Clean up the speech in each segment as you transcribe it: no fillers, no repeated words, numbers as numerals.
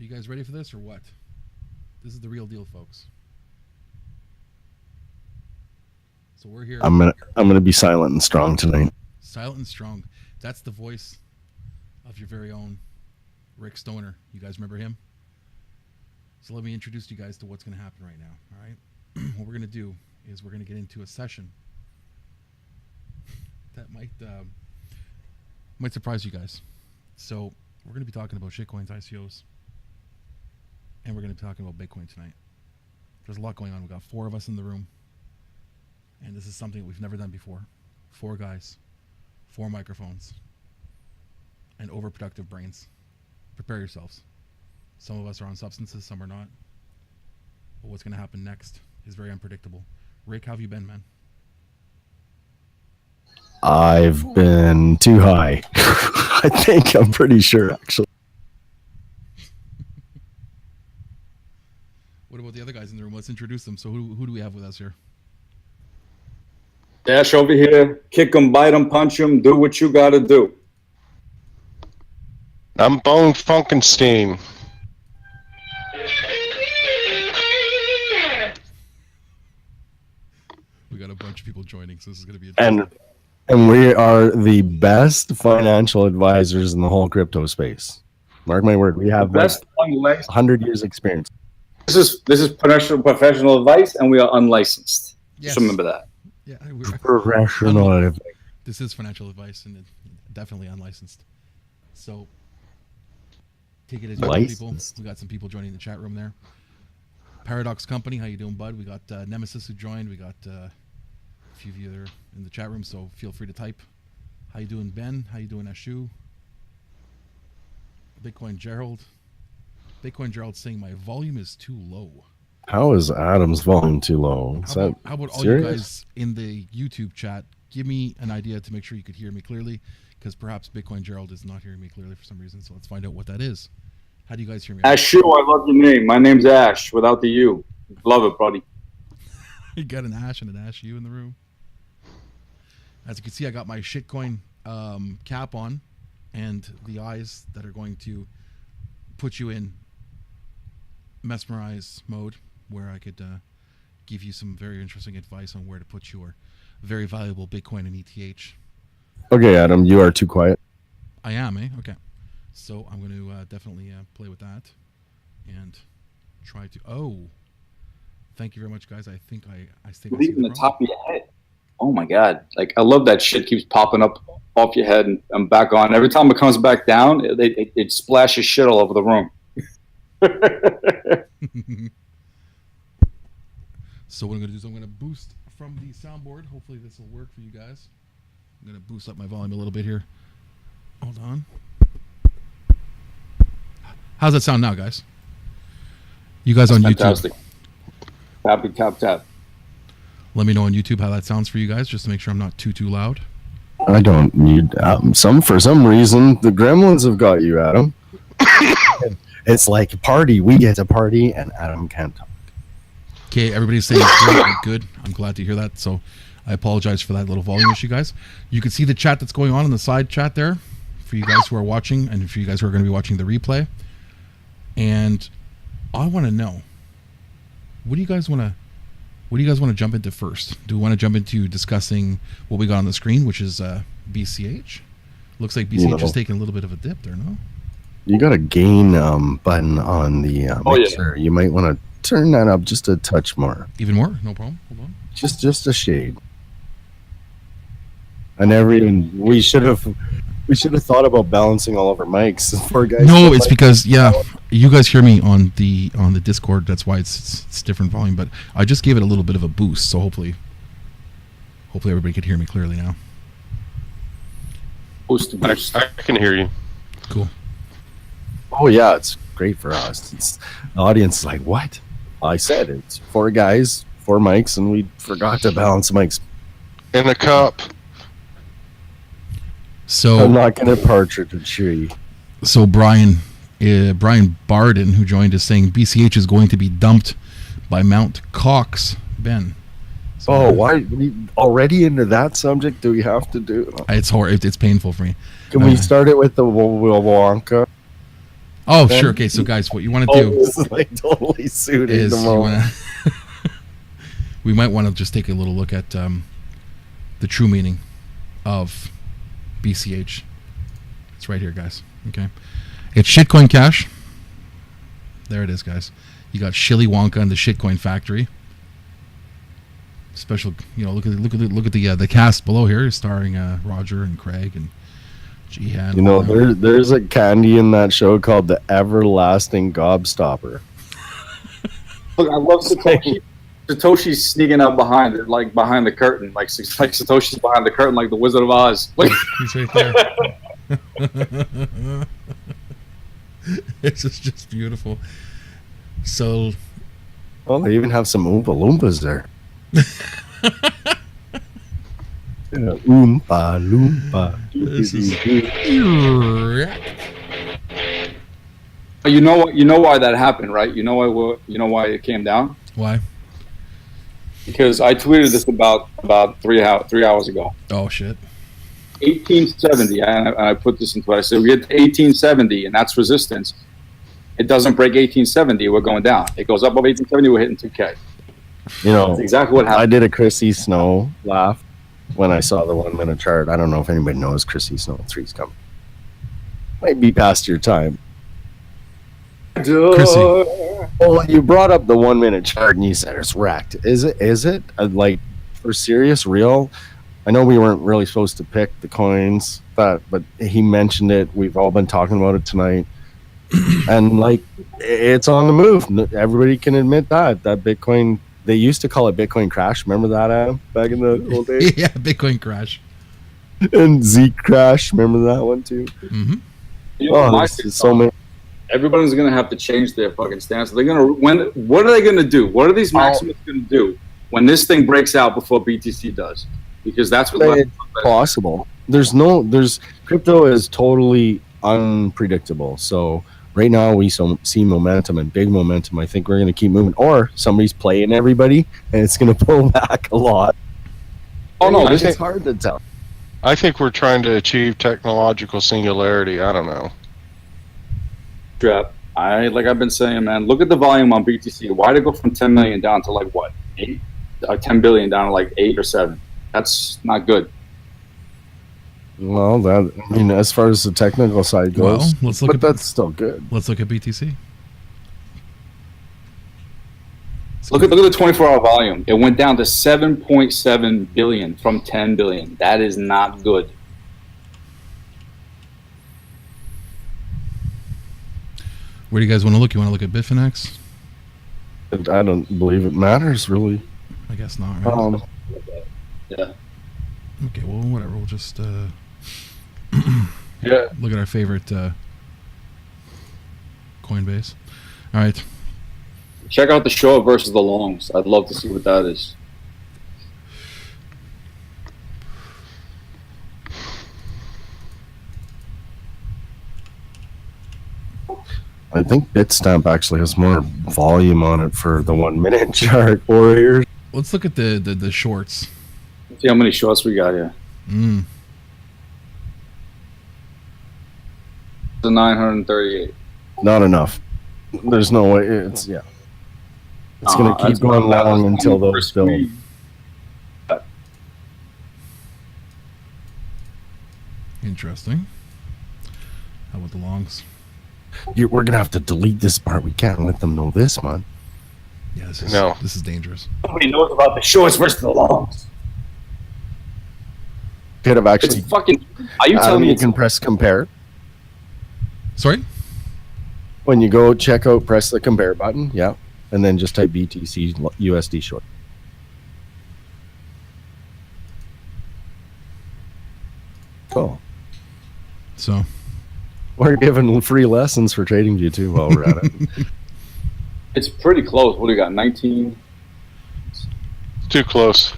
you guys ready for this or what? This is the real deal, folks. So we're here. I'm gonna be silent and strong tonight. Silent and strong. That's the voice of your very own Rick Stoner. You guys remember him? So let me introduce you guys to what's going to happen right now. All right. What we're going to do is we're going to get into a session that might surprise you guys. So we're going to be talking about shitcoins, ICOs, and we're going to be talking about Bitcoin tonight. There's a lot going on. We've got 4 of us in the room, and this is something we've never done before. 4 guys, 4 microphones, and overproductive brains. Prepare yourselves. Some of us are on substances, some are not. But what's going to happen next is very unpredictable. Rick, how have you been, man? I've been too high. I think I'm pretty sure, actually. What about the other guys in the room? Let's introduce them. So who do we have with us here? Dash over here. Kick them, bite them, punch them. Do what you got to do. I'm Bone Funkenstein. We got a bunch of people joining, so this is going to be interesting. And we are the best financial advisors in the whole crypto space. Mark my word, we have best 100 years experience. This is professional advice, and we are unlicensed. Yes. Just remember that. Yeah, professional advice. This is financial advice, and definitely unlicensed. So take it as you want, people. We got some people joining the chat room there. Paradox Company, how you doing, bud? We got Nemesis who joined. We got a few of you there in the chat room, so feel free to type. How you doing, Ben? How you doing, Ashu? Bitcoin Gerald. Bitcoin Gerald saying my volume is too low. How is Adam's volume too low? How about all you guys in the YouTube chat? Give me an idea to make sure you could hear me clearly, because perhaps Bitcoin Gerald is not hearing me clearly for some reason. So let's find out what that is. How do you guys hear me? Ashu, I love your name. My name's Ash without the U. Love it, buddy. You got an Ash and an Ash U in the room. As you can see, I got my shitcoin cap on and the eyes that are going to put you in mesmerize mode, where I could give you some very interesting advice on where to put your very valuable Bitcoin and ETH. Okay, Adam, you are too quiet. I am, eh? Okay. So I'm going to definitely play with that and try to... Oh, thank you very much, guys. I think I think leaving the top of your head. Oh my God! Like, I love that shit keeps popping up off your head and I'm back on. Every time it comes back down, it splashes shit all over the room. So what I'm going to do is I'm going to boost from the soundboard. Hopefully this will work for you guys. I'm going to boost up my volume a little bit here. Hold on. How's that sound now, guys? You guys on fantastic. YouTube? Tap. Let me know on YouTube how that sounds for you guys, just to make sure I'm not too loud. I don't need for some reason the gremlins have got you, Adam. It's like a party. We get to party, and Adam can't talk. Okay, everybody's saying great, good. I'm glad to hear that. So I apologize for that little volume issue, guys. You can see the chat that's going on in the side chat there for you guys who are watching, and for you guys who are going to be watching the replay. And I want to know, what do you guys want to jump into first? Do we want to jump into discussing what we got on the screen, which is BCH? Looks like BCH is taking a little bit of a dip there, no? You got a gain button on the mixer. Yeah. You might want to turn that up just a touch more. Even more? No problem. Hold on. Just a shade. I never even. We should have thought about balancing all of our mics for guys. No, it's because you guys hear me on the Discord. That's why it's different volume. But I just gave it a little bit of a boost, so hopefully everybody could hear me clearly now. Boost. I can hear you. Cool. Oh yeah, it's great for us. The audience is like, what? I said it's 4 guys, 4 mics, and we forgot to balance the mics. In a cup. So I'm not gonna partridge a tree. So Brian Barden, who joined, is saying BCH is going to be dumped by Mount Cox. Ben. So why already into that subject? Do we have to do? It's horrible. It's painful for me. Can we start it with the Wonka? Oh, sure. Okay, so guys, what you want to do This is like totally suited is the moment. we might want to just take a little look at the true meaning of BCH. It's right here, guys. Okay, it's Shitcoin Cash. There it is, guys. You got Shilly Wonka and the Shitcoin Factory. Special, look at the cast below here, starring Roger and Craig and Jihan. You know, there's a candy in that show called the Everlasting Gobstopper. Look, I love Satoshi. Satoshi's sneaking out behind it, like behind the curtain, like Satoshi's behind the curtain, like the Wizard of Oz. Look, He's right there. This is just beautiful. So, Oh, they even have some Oompa Loompas there. Yeah, Oompa Loompa. This is- you know what? You know why that happened, right? You know why? You know why it came down? why? Because I tweeted this about 3 hours ago. Oh shit! 1870, and I put this into it. I said we get to 1870, and that's resistance. It doesn't break 1870, we're going down. It goes up above 1870, we're hitting 2K. You know, That's exactly what I happened. did a Chrissy Snow laugh when I saw the 1 minute chart. I don't know if anybody knows Chrissy Snow 3's coming. Might be past your time. Chrissy. Well, you brought up the 1 minute chart and you said it's wrecked. Is it like for serious, real? I know we weren't really supposed to pick the coins, but he mentioned it. We've all been talking about it tonight, and like it's on the move. Everybody can admit that Bitcoin. They used to call it Bitcoin crash. Remember that, Adam, back in the old days? Yeah, Bitcoin crash. And Zeke crash. Remember that one too? Mm-hmm. You know, my There's so many. everybody's going to have to change their fucking stance. They're going to what are they going to do? What are these Maximus going to do when this thing breaks out before BTC does? Because that's what It's possible. There's crypto is totally unpredictable. So right now we see momentum and big momentum. I think we're going to keep moving, or somebody's playing everybody and it's going to pull back a lot. Oh no, It's this hard to tell. I think we're trying to achieve technological singularity. I don't know. trap. Like I've been saying, man, look at the volume on BTC. Why did it go from 10 million down to like what? 10 billion down to like 8 or 7? That's not good. Well, as far as the technical side Well, goes, let's look but at that's still good. let's look at BTC. Look at the 24-hour volume. It went down to 7.7 billion from 10 billion. That is not good. Where do you guys want to look? You want to look at Bitfinex? I don't believe it matters really. I guess not. Right? Yeah. Okay, well, whatever. We'll just Yeah. look at our favorite Coinbase. All right. Check out the short versus the longs. I'd love to see what that is. I think Bitstamp actually has more volume on it for the 1 minute chart. Warriors. Let's look at the shorts. See how many shorts we got here. The 938. Not enough. There's no way. It's It's gonna keep That's going that was long until the those first build. tweet. Interesting. How about the longs? We're gonna have to delete this part. We can't let them know this, man. Yeah, this is No. this is dangerous. Nobody knows about the shorts versus the longs. Could have It's actually. fucking. Are you telling Adam, me you it's can press compare Sorry. when you go check out. Press the compare button. Yeah, and then just type BTC USD short. Cool. So We're giving free lessons for trading you too while we're at it. It's pretty close. What do you got? 19. It's too close.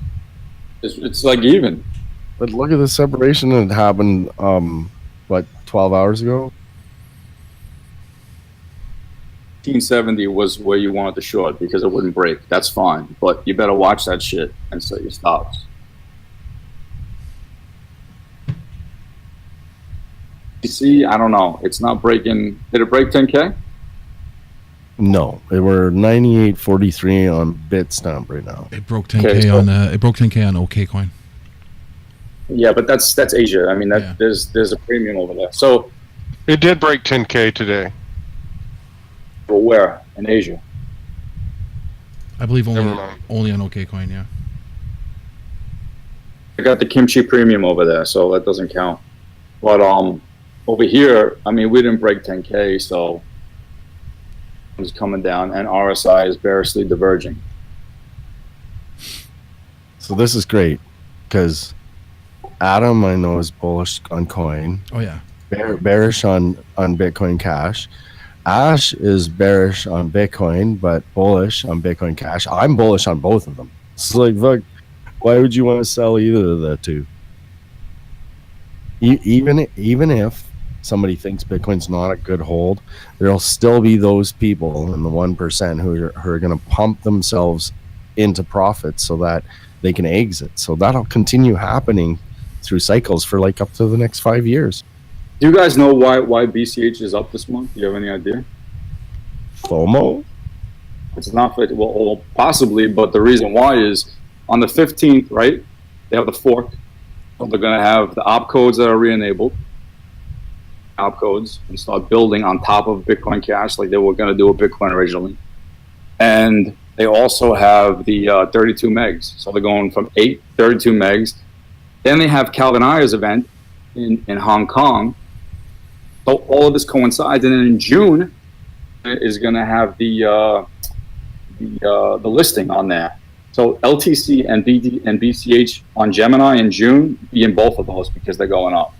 It's like even. But look at the separation that happened. 12 hours ago. 1870 was where you wanted to short because it wouldn't break. That's fine, but you better watch that shit and set your stops. BTC, I don't know. It's not breaking. Did it break 10K? No, they were 98.43 on Bitstamp right now. It broke 10K Okay, so- on it broke 10K on OKCoin. Yeah, but that's Asia. I mean, Yeah. there's a premium over there. So, It did break 10K today. well, where in Asia? I believe Never mind. only on OKCoin. Yeah. I got the kimchi premium over there, so that doesn't count. But over here, I mean, we didn't break 10K, so it's coming down, and RSI is bearishly diverging. So this is great because Adam, I know, is bullish on coin, Oh yeah. bearish on Bitcoin Cash. Ash is bearish on Bitcoin, but bullish on Bitcoin Cash. I'm bullish on both of them. It's like, fuck, why would you want to sell either of the two? Even if somebody thinks Bitcoin's not a good hold, there'll still be those people in the 1% who are going to pump themselves into profit so that they can exit. So that'll continue happening through cycles for like up to the next 5 years. Do you guys know why BCH is up this month? Do you have any idea? FOMO? It's not well, possibly, but the reason why is on the 15th, right? They have the fork. So they're going to have the opcodes that are re-enabled, opcodes, and start building on top of Bitcoin Cash like they were going to do with Bitcoin originally. And they also have the 32 megs. So they're going from 32 megs. Then they have Calvin Ayers event in Hong Kong. So all of this coincides, and then in June is going to have the listing on there. So LTC and BCH on Gemini in June, be in both of those because they're going up.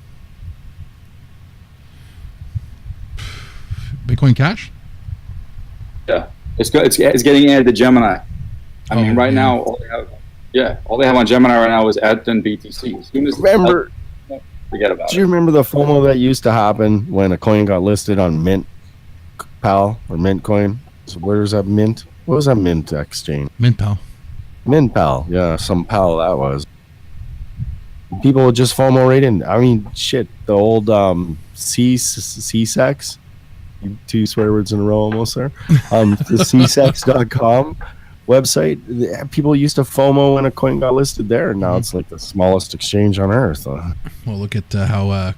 Bitcoin Cash. Yeah, it's getting added to Gemini. I mean, right yeah. now, all they have on Gemini right now is ETH and BTC. As soon as Remember, forget about do you it. remember the FOMO that used to happen when a coin got listed on Mint Pal or Mint Coin? So where was that Mint? What was that Mint exchange? Mint Pal. Mint Pal, yeah, some pal that was. People would just FOMO right in. I mean, shit, the old C-Sex, two swear words in a row almost there. The csex.com website, people used to FOMO when a coin got listed there, and now it's like the smallest exchange on earth. Well, look at how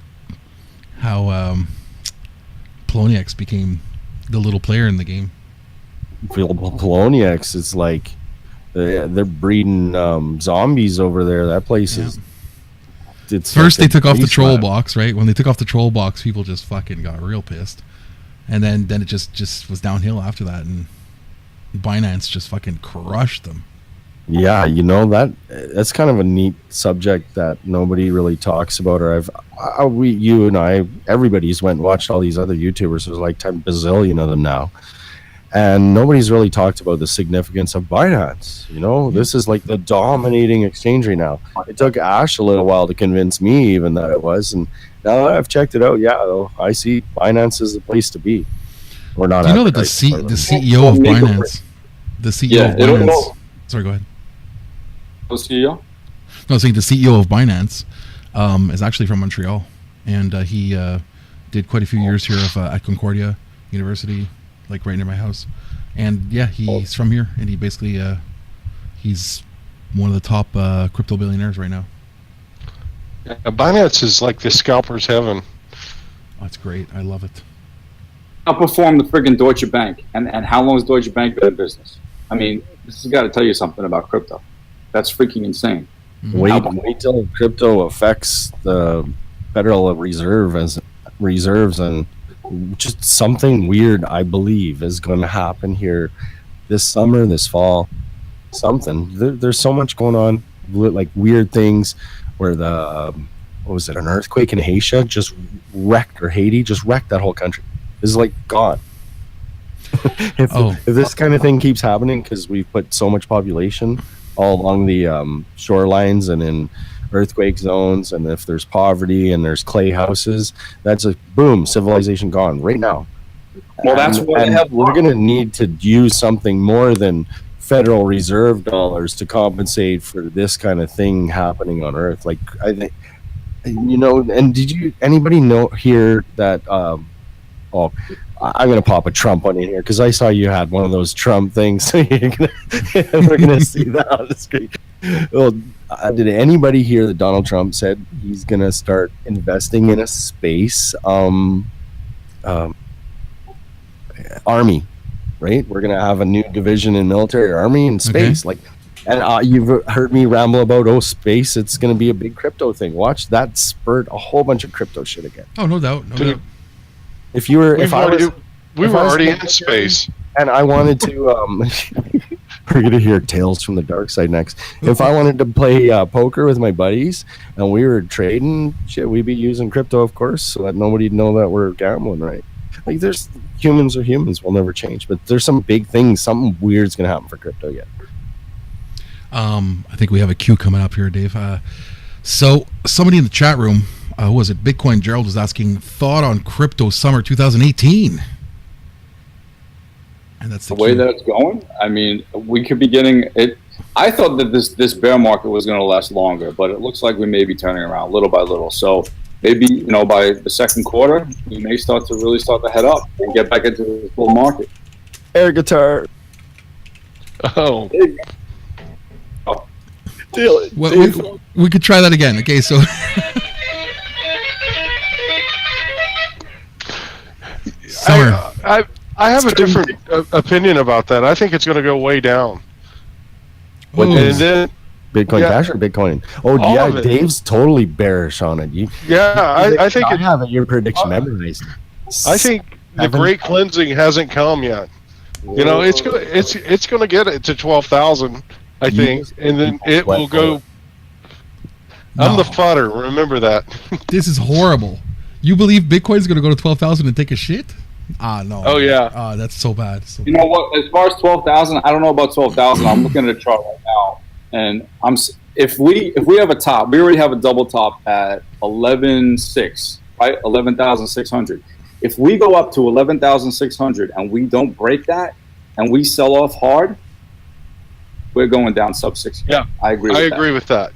Poloniex became the little player in the game. Poloniex is like they're breeding zombies over there. That place is. It's First, like they took off the wasteland. troll box, right? When they took off the troll box, people just fucking got real pissed, and then it just was downhill after that, and Binance just fucking crushed them. Yeah, that's kind of a neat subject that nobody really talks about. Or you and I, everybody's went and watched all these other YouTubers. There's like 10 bazillion of them now. And nobody's really talked about the significance of Binance. This is like the dominating exchange right now. It took Ash a little while to convince me even that it was. And now that I've checked it out, I see Binance is the place to be. We're not. Do you know that the CEO of Binance, sorry, go ahead. The CEO? No, I was saying the CEO of Binance is actually from Montreal, and he did quite a few years here at Concordia University, like right near my house. And yeah, he's from here, and he basically he's one of the top crypto billionaires right now. Yeah, Binance is like the scalper's heaven. Oh, that's great. I love it. Outperform the friggin' Deutsche Bank. And how long has Deutsche Bank been in business? I mean, this has got to tell you something about crypto. That's freaking insane. Wait till crypto affects the Federal Reserve as reserves, and just something weird, I believe, is going to happen here this summer, this fall. Something. There's so much going on, like weird things where an earthquake in Haiti just wrecked, or Haiti just wrecked that whole country. It's like gone. If this kind of thing keeps happening, because we've put so much population all along the shorelines and in earthquake zones, and if there's poverty and there's clay houses, that's a boom, civilization gone right now. Well, that's why we're going to need to use something more than Federal Reserve dollars to compensate for this kind of thing happening on Earth. Like, I think you know, and did you anybody know here that? Oh, I'm gonna pop a Trump one in here because I saw you had one of those Trump things. So we're gonna see that on the screen. Well, did anybody hear that Donald Trump said he's gonna start investing in a space army? Right, we're gonna have a new division in military army and space. Like, and you've heard me ramble about space. It's gonna be a big crypto thing. Watch that spurt a whole bunch of crypto shit again. Oh, no doubt, no doubt. If you were, if I was, we were already in space, and I wanted to, we're gonna hear Tales from the Dark Side next. If I wanted to play poker with my buddies and we were trading shit, we'd be using crypto, of course, so that nobody'd know that we're gambling, right? Like, there's humans are humans, will never change, but there's some big things, something weird's gonna happen for crypto yet. I think we have a queue coming up here, Dave. So somebody in the chat room. Who was it? Bitcoin Gerald was asking thought on crypto summer 2018, and that's the way that it's going. I mean, we could be getting it. I thought that this bear market was going to last longer, but it looks like we may be turning around little by little. So maybe by the second quarter, we may start to head up and get back into the full market. Air guitar. Oh. Well, we could try that again. Okay, so. I have a different opinion about that. I think it's going to go way down. What and then Bitcoin Cash or Bitcoin? Oh, yeah, Dave's totally bearish on it. I think I have your prediction memorized. I think the great cleansing hasn't come yet. You know, it's going to get it to 12,000, I think, and then it will go. I'm the fodder. Remember that. This is horrible. You believe Bitcoin's going to go to 12,000 and take a shit? No. Oh, yeah. That's so bad. You know what? As far as 12,000, I don't know about 12,000. I'm looking at a chart right now, and if we have a top, we already have a double top at 11,600, right? 11,600. If we go up to 11,600 and we don't break that, and we sell off hard, we're going down sub 6. Yeah, I agree. I agree with that.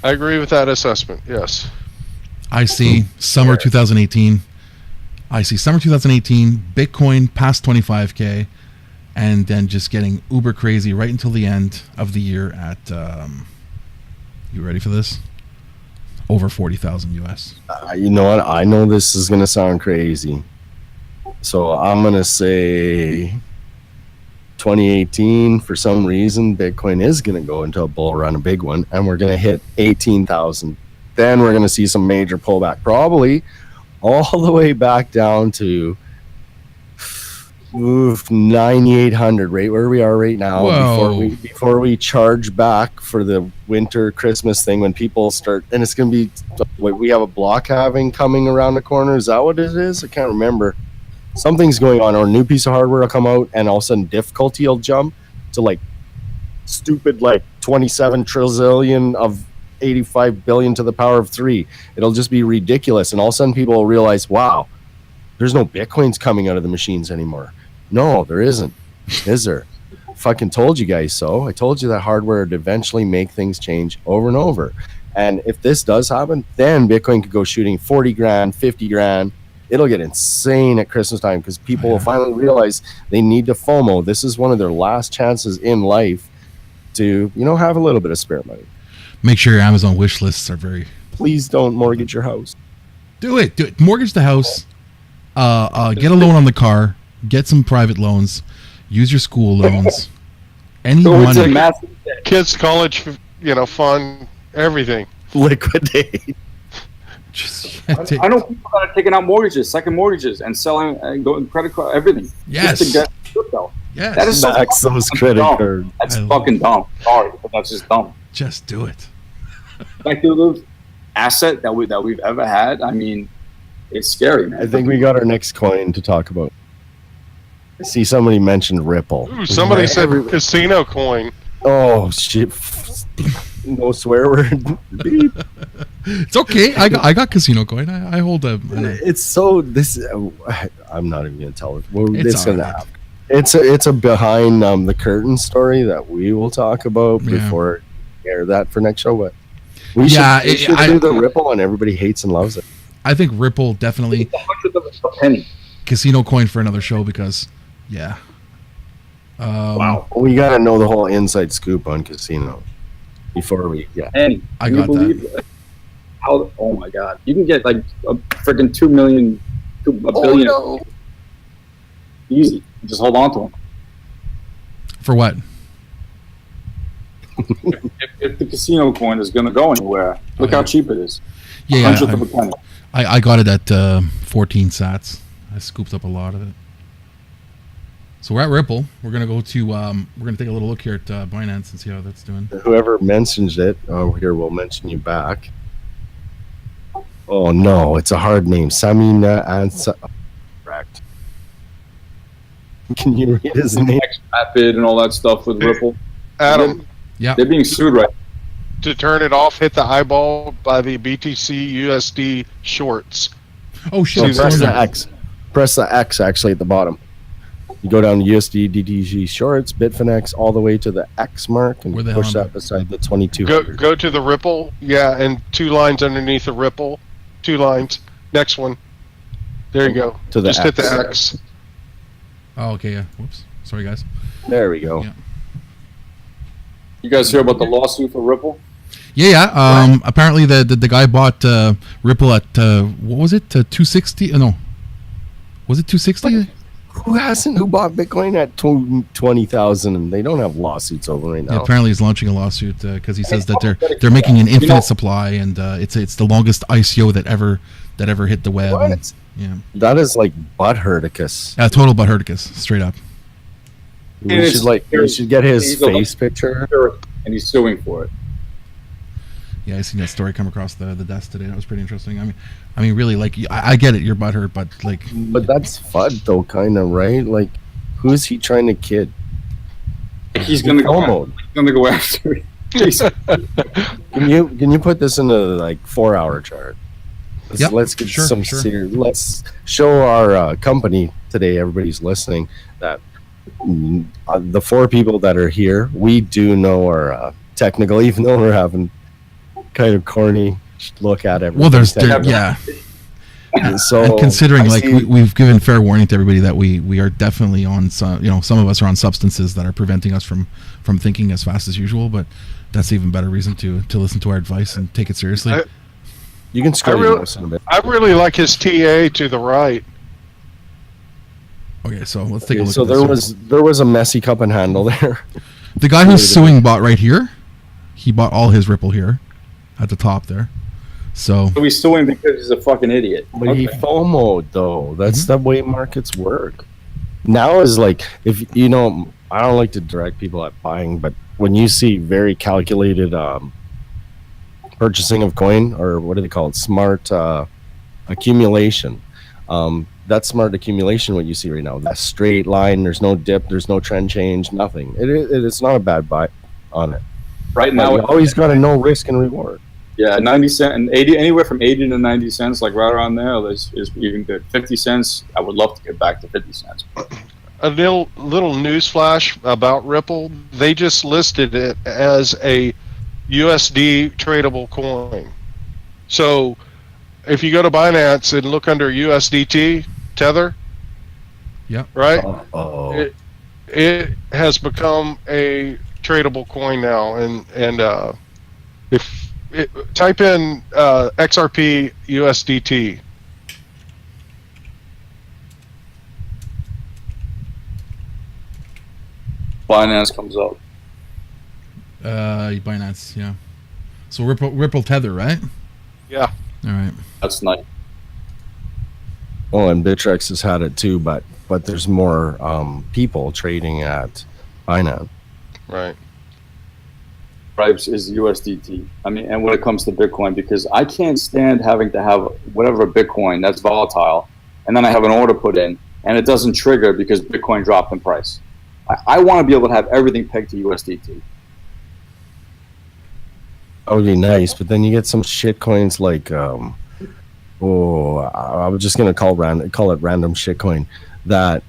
I agree with that assessment. Yes. I see summer 2018. I see summer 2018, Bitcoin past 25K, and then just getting uber crazy right until the end of the year at, you ready for this? Over 40,000 US. You know what? I know this is going to sound crazy. So I'm going to say 2018, for some reason, Bitcoin is going to go into a bull run, a big one, and we're going to hit 18,000. Then we're going to see some major pullback, probably all the way back down to 9,800, right where we are right now. Before we charge back for the winter Christmas thing, when people start, and it's going to be, we have a block halving coming around the corner. Is that what it is? I can't remember. Something's going on, or a new piece of hardware will come out, and all of a sudden difficulty will jump to like stupid, like 27 trillion of 85 billion to the power of 3. It'll just be ridiculous, and all of a sudden people will realize, wow, there's no Bitcoins coming out of the machines anymore. No, there isn't. Is there? Fucking told you guys so. I told you that hardware would eventually make things change over and over. And if this does happen, then Bitcoin could go shooting 40 grand, 50 grand. It'll get insane at Christmas time because people will finally realize they need to FOMO. This is one of their last chances in life to, have a little bit of spare money. Make sure your Amazon wish lists are very. Please don't mortgage your house. Do it. Mortgage the house. Get a loan on the car. Get some private loans. Use your school loans. Any money. Kids' college, fund, everything. Liquidate. I know people that are taking out mortgages, second mortgages, and selling and going credit card, everything. Yes. Just to get crypto. Yes. That is Max those credit cards. That's fucking dumb. Sorry, but that's just dumb. Just do it. Speculative asset that we've ever had. I mean, it's scary, man. I think we got our next coin to talk about. I see somebody mentioned Ripple. Ooh, somebody said casino coin. Oh shit! No swear word. It's okay. I got casino coin. I hold a. It's so this. I'm not even gonna tell it. Well, it's gonna right. happen. It's a behind the curtain story that we will talk about before air that for next show. But We Yeah, should do the Ripple, and everybody hates and loves it. I think Ripple definitely It's 100th of a penny. casino coin for another show because, yeah. Wow, we got to know the whole inside scoop on casino before we. Yeah, Penny. I Can you got believe it? How? Oh my God! You can get like a freaking 2 million, a billion. no. Easy. Just hold on to them. For what? If the casino coin is going to go anywhere, look how cheap it is. Yeah, 100th of a penny. I got it at 14 sats. I scooped up a lot of it. So we're at Ripple. We're gonna go to we're gonna take a little look here at Binance and see how that's doing. Whoever mentions it, here we'll mention you back. Oh no, it's a hard name. Samina Ansa. Correct. Can you read his name? Rapid and all that stuff with Ripple. Adam, Yeah. They're being sued right. to turn it off, hit the eyeball by the BTC USD shorts. Oh shit! So it's press going the there. X. Press the X actually at the bottom. You go down to USD DTG shorts, Bitfinex, all the way to the X mark, and Where the hell push am I? that beside the 2200. Go to the Ripple, yeah, and 2 lines underneath the Ripple. 2 lines. Next one. There you go. To the Just hit the X. X. Oh okay, yeah. Whoops. Sorry guys. There we go. Yeah. You guys hear about the lawsuit for Ripple? Yeah. Apparently the guy bought Ripple at what was it? 260? No. Was it 260? Who bought Bitcoin at 20,000 and they don't have lawsuits over right Yeah, now? apparently he's launching a lawsuit because he says that they're making an infinite supply and it's the longest ICO that ever hit the web. What? And, yeah. That is like butthurticus. Total butthurticus, straight up. We should get his face picture. And he's suing for it. Yeah, I seen that story come across the desk today. That was pretty interesting. I mean, really, like I get it, you're butthurt, but like, But that's FUD though, kind of, right? Like, who is he trying to kid? He's going to go. Mode. He's going to go after it. Can you put this in a like 4-hour chart? Yep, Let's get sure, some sure. serious. Let's show our company today. Everybody's listening that the 4 people that are here, we do know our technical, even though we're having kind of corny look at everything. well, yeah. So And considering I like see- we've given fair warning to everybody that we are definitely on some, some of us are on substances that are preventing us from thinking as fast as usual, but that's even better reason to listen to our advice and take it seriously. you can scroll really- listen a bit. I really like his TA to the right. Okay, so let's take a look So at this. there was a messy cup and handle there. The guy who's suing bought right here. He bought all his Ripple here at the top there. So So he's suing because he's a fucking idiot. But he FOMO'd though. That's the way markets work. Now is like if I don't like to direct people at buying, but when you see very calculated purchasing of coin, or what do they call it? Smart accumulation. That's smart accumulation. What you see right now, that straight line. There's no dip. There's no trend change. Nothing. It's not a bad buy on it. Right Now now, you always got to know risk and reward. yeah, 90 cents and 80, anywhere from 80 to 90 cents, like right around there, is even good. 50 cents, I would love to get back to 50 cents. A little news flash about Ripple. They just listed it as a USD tradable coin. So if you go to Binance and look under USDT Tether, Yep. right? Oh, It has become a tradable coin now, and if type in XRP USDT. Binance comes up. Binance, yeah. So Ripple Tether, right? Yeah. All right. That's nice. Oh, and Bittrex has had it too, but there's more people trading at Binance. Right. Stripes is USDT. I mean, and when it comes to Bitcoin, because I can't stand having to have whatever Bitcoin that's volatile, and then I have an order put in, and it doesn't trigger because Bitcoin dropped in price. I want to be able to have everything pegged to USDT. That would be nice, but then you get some shit coins like I was just gonna call it random shit coin, that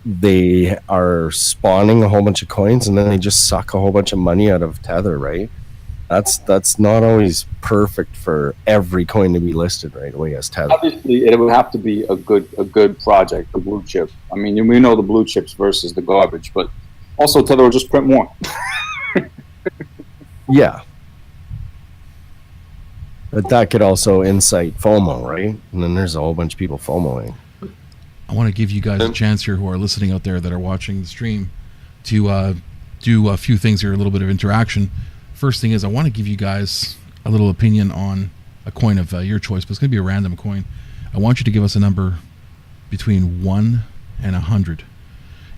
they are spawning a whole bunch of coins and then they just suck a whole bunch of money out of Tether, right? That's not always perfect for every coin to be listed right away as Tether. Obviously, it would have to be a good project, the blue chip. I mean, we know the blue chips versus the garbage, but also Tether will just print more. Yeah. But that could also incite FOMO, right? And then there's a whole bunch of people FOMOing. I want to give you guys a chance here who are listening out there that are watching the stream to do a few things here, a little bit of interaction. First thing is I want to give you guys a little opinion on a coin of your choice, but it's going to be a random coin. I want you to give us a number between 1 and 100.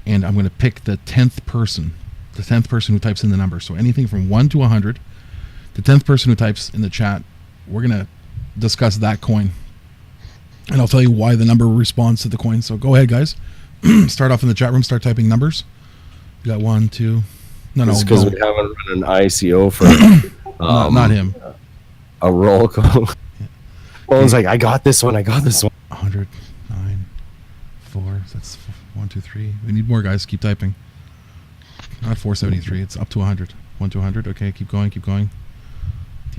And I'm going to pick the 10th person who types in the number. So anything from 1 to 100, the 10th person who types in the chat, we're going to discuss that coin. And I'll tell you why the number responds to the coin. So go ahead, guys. Start off in the chat room. Start typing numbers. You got 1, 2. No, it's because we haven't run an ICO for not him. A roll call. Bone's like, I got this one. 100, 9, 4. That's 1, 2, 3. We need more guys. Keep typing. Not 473. It's up to 100. 1 to 100. Okay, keep going.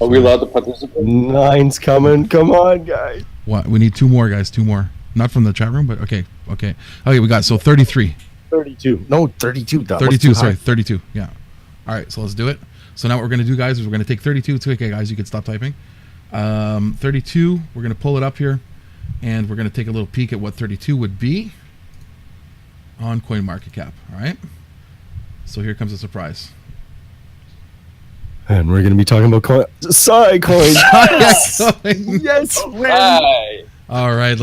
Are we allowed to participate? 9's coming. Come on, guys. What? We need 2 more guys. 2 more. Not from the chat room, but okay. We got 33. 32. No, 32. 32. Sorry, 32. Yeah. All right, so let's do it. So now what we're going to do, guys, is we're going to take 32. It's okay, guys. You can stop typing. 32. We're going to pull it up here, and we're going to take a little peek at what 32 would be on CoinMarketCap. All right. So here comes a surprise. And we're going to be talking about Sai coin. Yes. Hi. All right.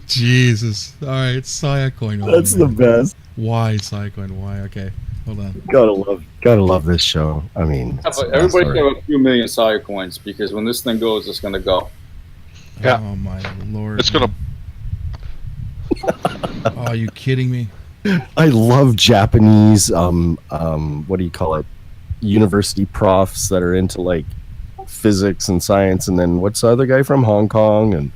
Jesus. All right. Saya coin. That's the best. Why Saya coin? Why? Okay. Hold on. Gotta love this show. I mean, Everybody should have a few million Saya coins because when this thing goes, it's going to go. Yeah. Oh my Lord. It's gonna. Oh, are you kidding me? I love Japanese. What do you call it? University profs that are into like physics and science, and then what's the other guy from Hong Kong? And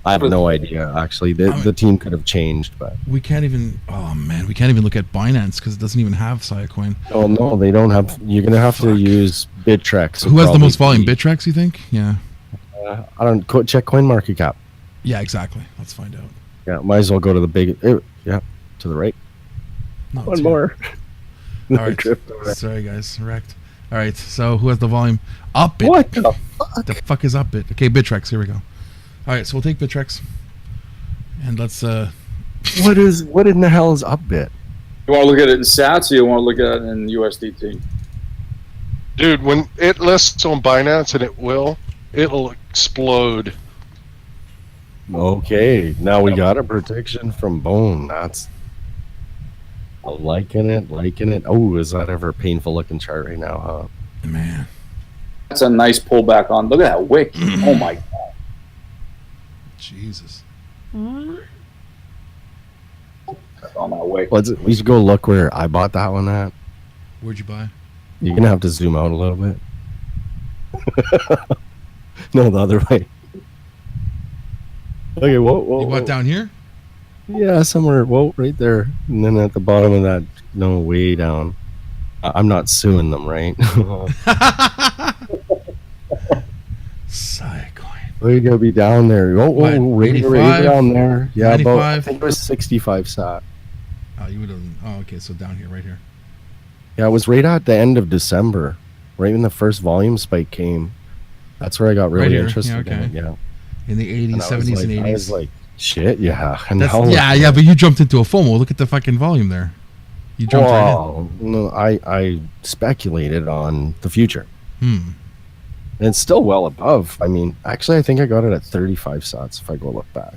I have no idea. Actually, the team could have changed, but we can't even. Oh man, we can't even look at Binance because it doesn't even have Saya coin. Oh no, they don't have. You're gonna have to use Bittrex. Who has the most volume? Bittrex, you think? Yeah. I don't check CoinMarketCap. Yeah, exactly. Let's find out. Yeah, might as well go to the big. Yeah, to the right. No, One more. All right. Sorry, guys. Wrecked. All right. So who has the volume? Upbit. What the fuck? The fuck is Upbit? Okay, Bittrex. Here we go. All right. So we'll take Bittrex, and let's. What in the hell is Upbit? You want to look at it in Sats or you want to look at it in USDT? Dude, when it lists on Binance, and it'll explode. Okay, now we got a protection from Bone. That's liking it. Oh, is that ever a painful looking chart right now, huh? Man, that's a nice pullback on. Look at that wick. Oh my god. Jesus. On that wick. We should go look where I bought that one at. Where'd you buy? You're gonna have to zoom out a little bit. No, the other way. Okay, whoa. You bought down here? Yeah, somewhere. Whoa, right there. And then at the bottom of that, no, way down. I'm not suing them, right? Saya coin. We're gonna be down there. Right down there. Yeah, 95? about, I think it was 65 sat. Oh, you would have. Oh, okay. So down here, right here. Yeah, it was right at the end of December, right when the first volume spike came. That's where I got really interested in it. Yeah. In the 80s, 70s, and 80s. I was like, shit, yeah. And yeah, but you jumped into a FOMO. Look at the fucking volume there. You jumped right in. No, I speculated on the future. And it's still well above. I mean, actually, I think I got it at 35 sats if I go look back.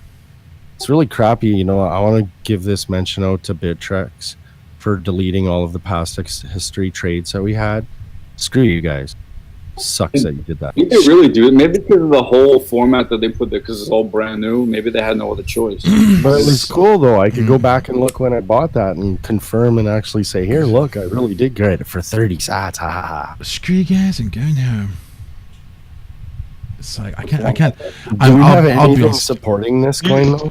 It's really crappy. You know, I want to give this mention out to Bittrex for deleting all of the past history trades that we had. Screw you guys. Sucks that you did that. Maybe they really do. Maybe because of the whole format that they put there, because it's all brand new. Maybe they had no other choice. But it was cool though. I could go back and look when I bought that and confirm and actually say, "Here, look, I really did get it for 30 sats." Ha ha ha. Screw you guys and go home. It's like I can't. Do we have anything supporting this coin though?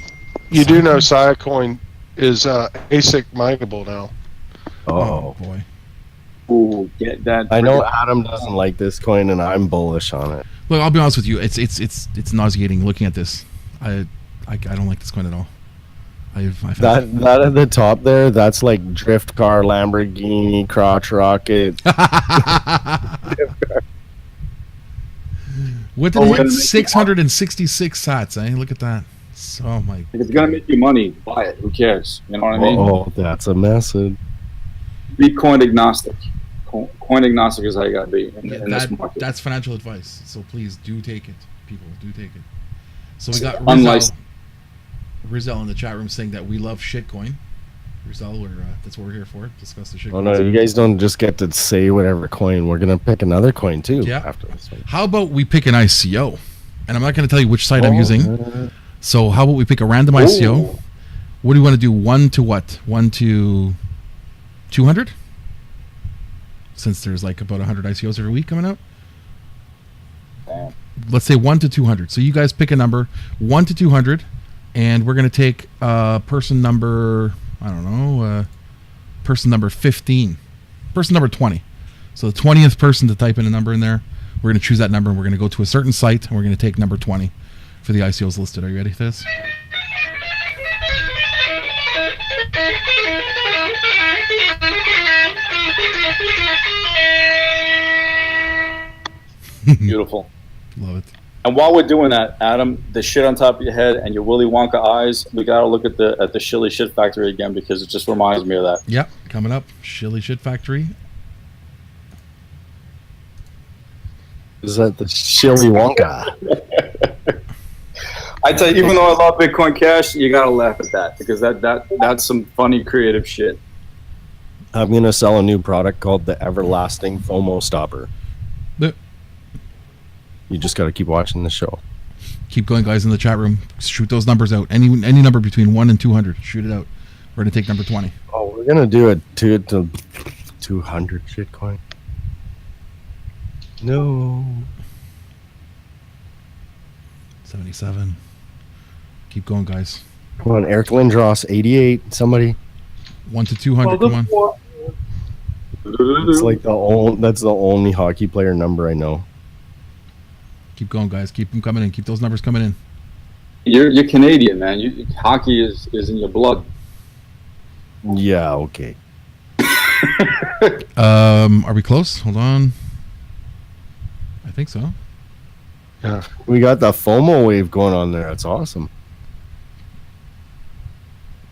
You do know Saya coin is ASIC mineable now. Oh boy. Ooh, get that. I know Adam doesn't like this coin, and I'm bullish on it. Look, I'll be honest with you. It's nauseating looking at this. I don't like this coin at all. That at the top there, that's like drift car, Lamborghini, crotch rocket. What did it hit? 666 sats, eh? Look at that. Oh my. If it's gonna make you money, buy it. Who cares? You know what I mean? Oh, that's a message. Be coin agnostic. Coin agnostic is how you gotta be in this market. That's financial advice. So please do take it, people. Do take it. So we got Rizal in the chat room saying that we love shitcoin. Rizal, that's what we're here for. Discuss the shitcoin. Oh no, you guys don't just get to say whatever coin. We're gonna pick another coin too. Yeah. After this one. How about we pick an ICO? And I'm not going to tell you which site I'm using. So how about we pick a random ICO? What do you want to do? 1 to what? 1 to 200? Since there's like about 100 ICOs every week coming out. Let's say 1 to 200. So you guys pick a number, 1 to 200, and we're going to take person number, I don't know, person number 15, person number 20. So the 20th person to type in a number in there, we're going to choose that number, and we're going to go to a certain site, and we're going to take number 20 for the ICOs listed. Are you ready for this? Beautiful. Love it. And while we're doing that, Adam, the shit on top of your head and your Willy Wonka eyes, we gotta look at the Shilly Shit Factory again because it just reminds me of that. Yep, coming up, Shilly Shit Factory. Is that the Shilly Wonka? I tell you, even though I love Bitcoin Cash, you gotta laugh at that because that's some funny creative shit. I'm gonna sell a new product called the Everlasting FOMO Stopper. You just gotta keep watching the show. Keep going, guys, in the chat room. Shoot those numbers out. Any number between 1 and 200. Shoot it out. We're gonna take number 20. Oh, we're gonna do a 2 to 200 shitcoin. No. 77. Keep going, guys. Come on, Eric Lindros, 88. Somebody. 1 to 200. Come on. It's like that's the only hockey player number I know. Keep going, guys. Keep them coming in. Keep those numbers coming in. You're Canadian, man. Hockey is in your blood. Yeah. Okay. Are we close? Hold on. I think so. Yeah. We got the FOMO wave going on there. That's awesome.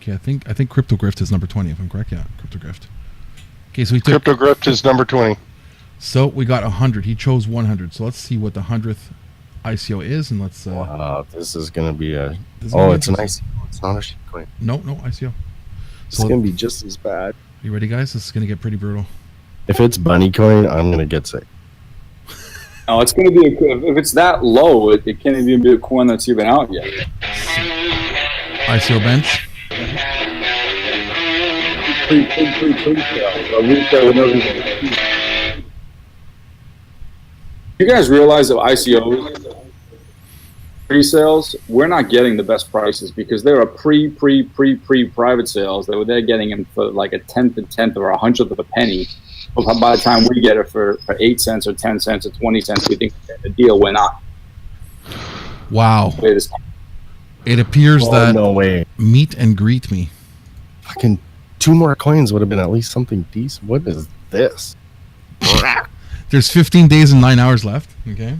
Okay, I think CryptoGrift is number 20, if I'm correct. Yeah, CryptoGrift. Okay, so we took CryptoGrift is number 20. So we got 100. He chose 100. So let's see what the 100th ICO is, and let's. Wow, this is gonna be a. It's an ICO. It's not a shitcoin. No ICO. It's gonna be just as bad. You ready, guys? This is gonna get pretty brutal. If it's Bunny Coin, I'm gonna get sick. No, it's going to be if it's that low, it can't even be a coin that's even out yet. ICO bench. You guys realize that ICOs pre-sales, we're not getting the best prices because there are pre-private sales that they're getting them for like a tenth or a hundredth of a penny. But by the time we get it for 8 cents or 10 cents or 20 cents, we think the deal went up. Wow. It appears that no way. Meet and greet me. Fucking 2 more coins would have been at least something decent. What is this? There's 15 days and 9 hours left. Okay.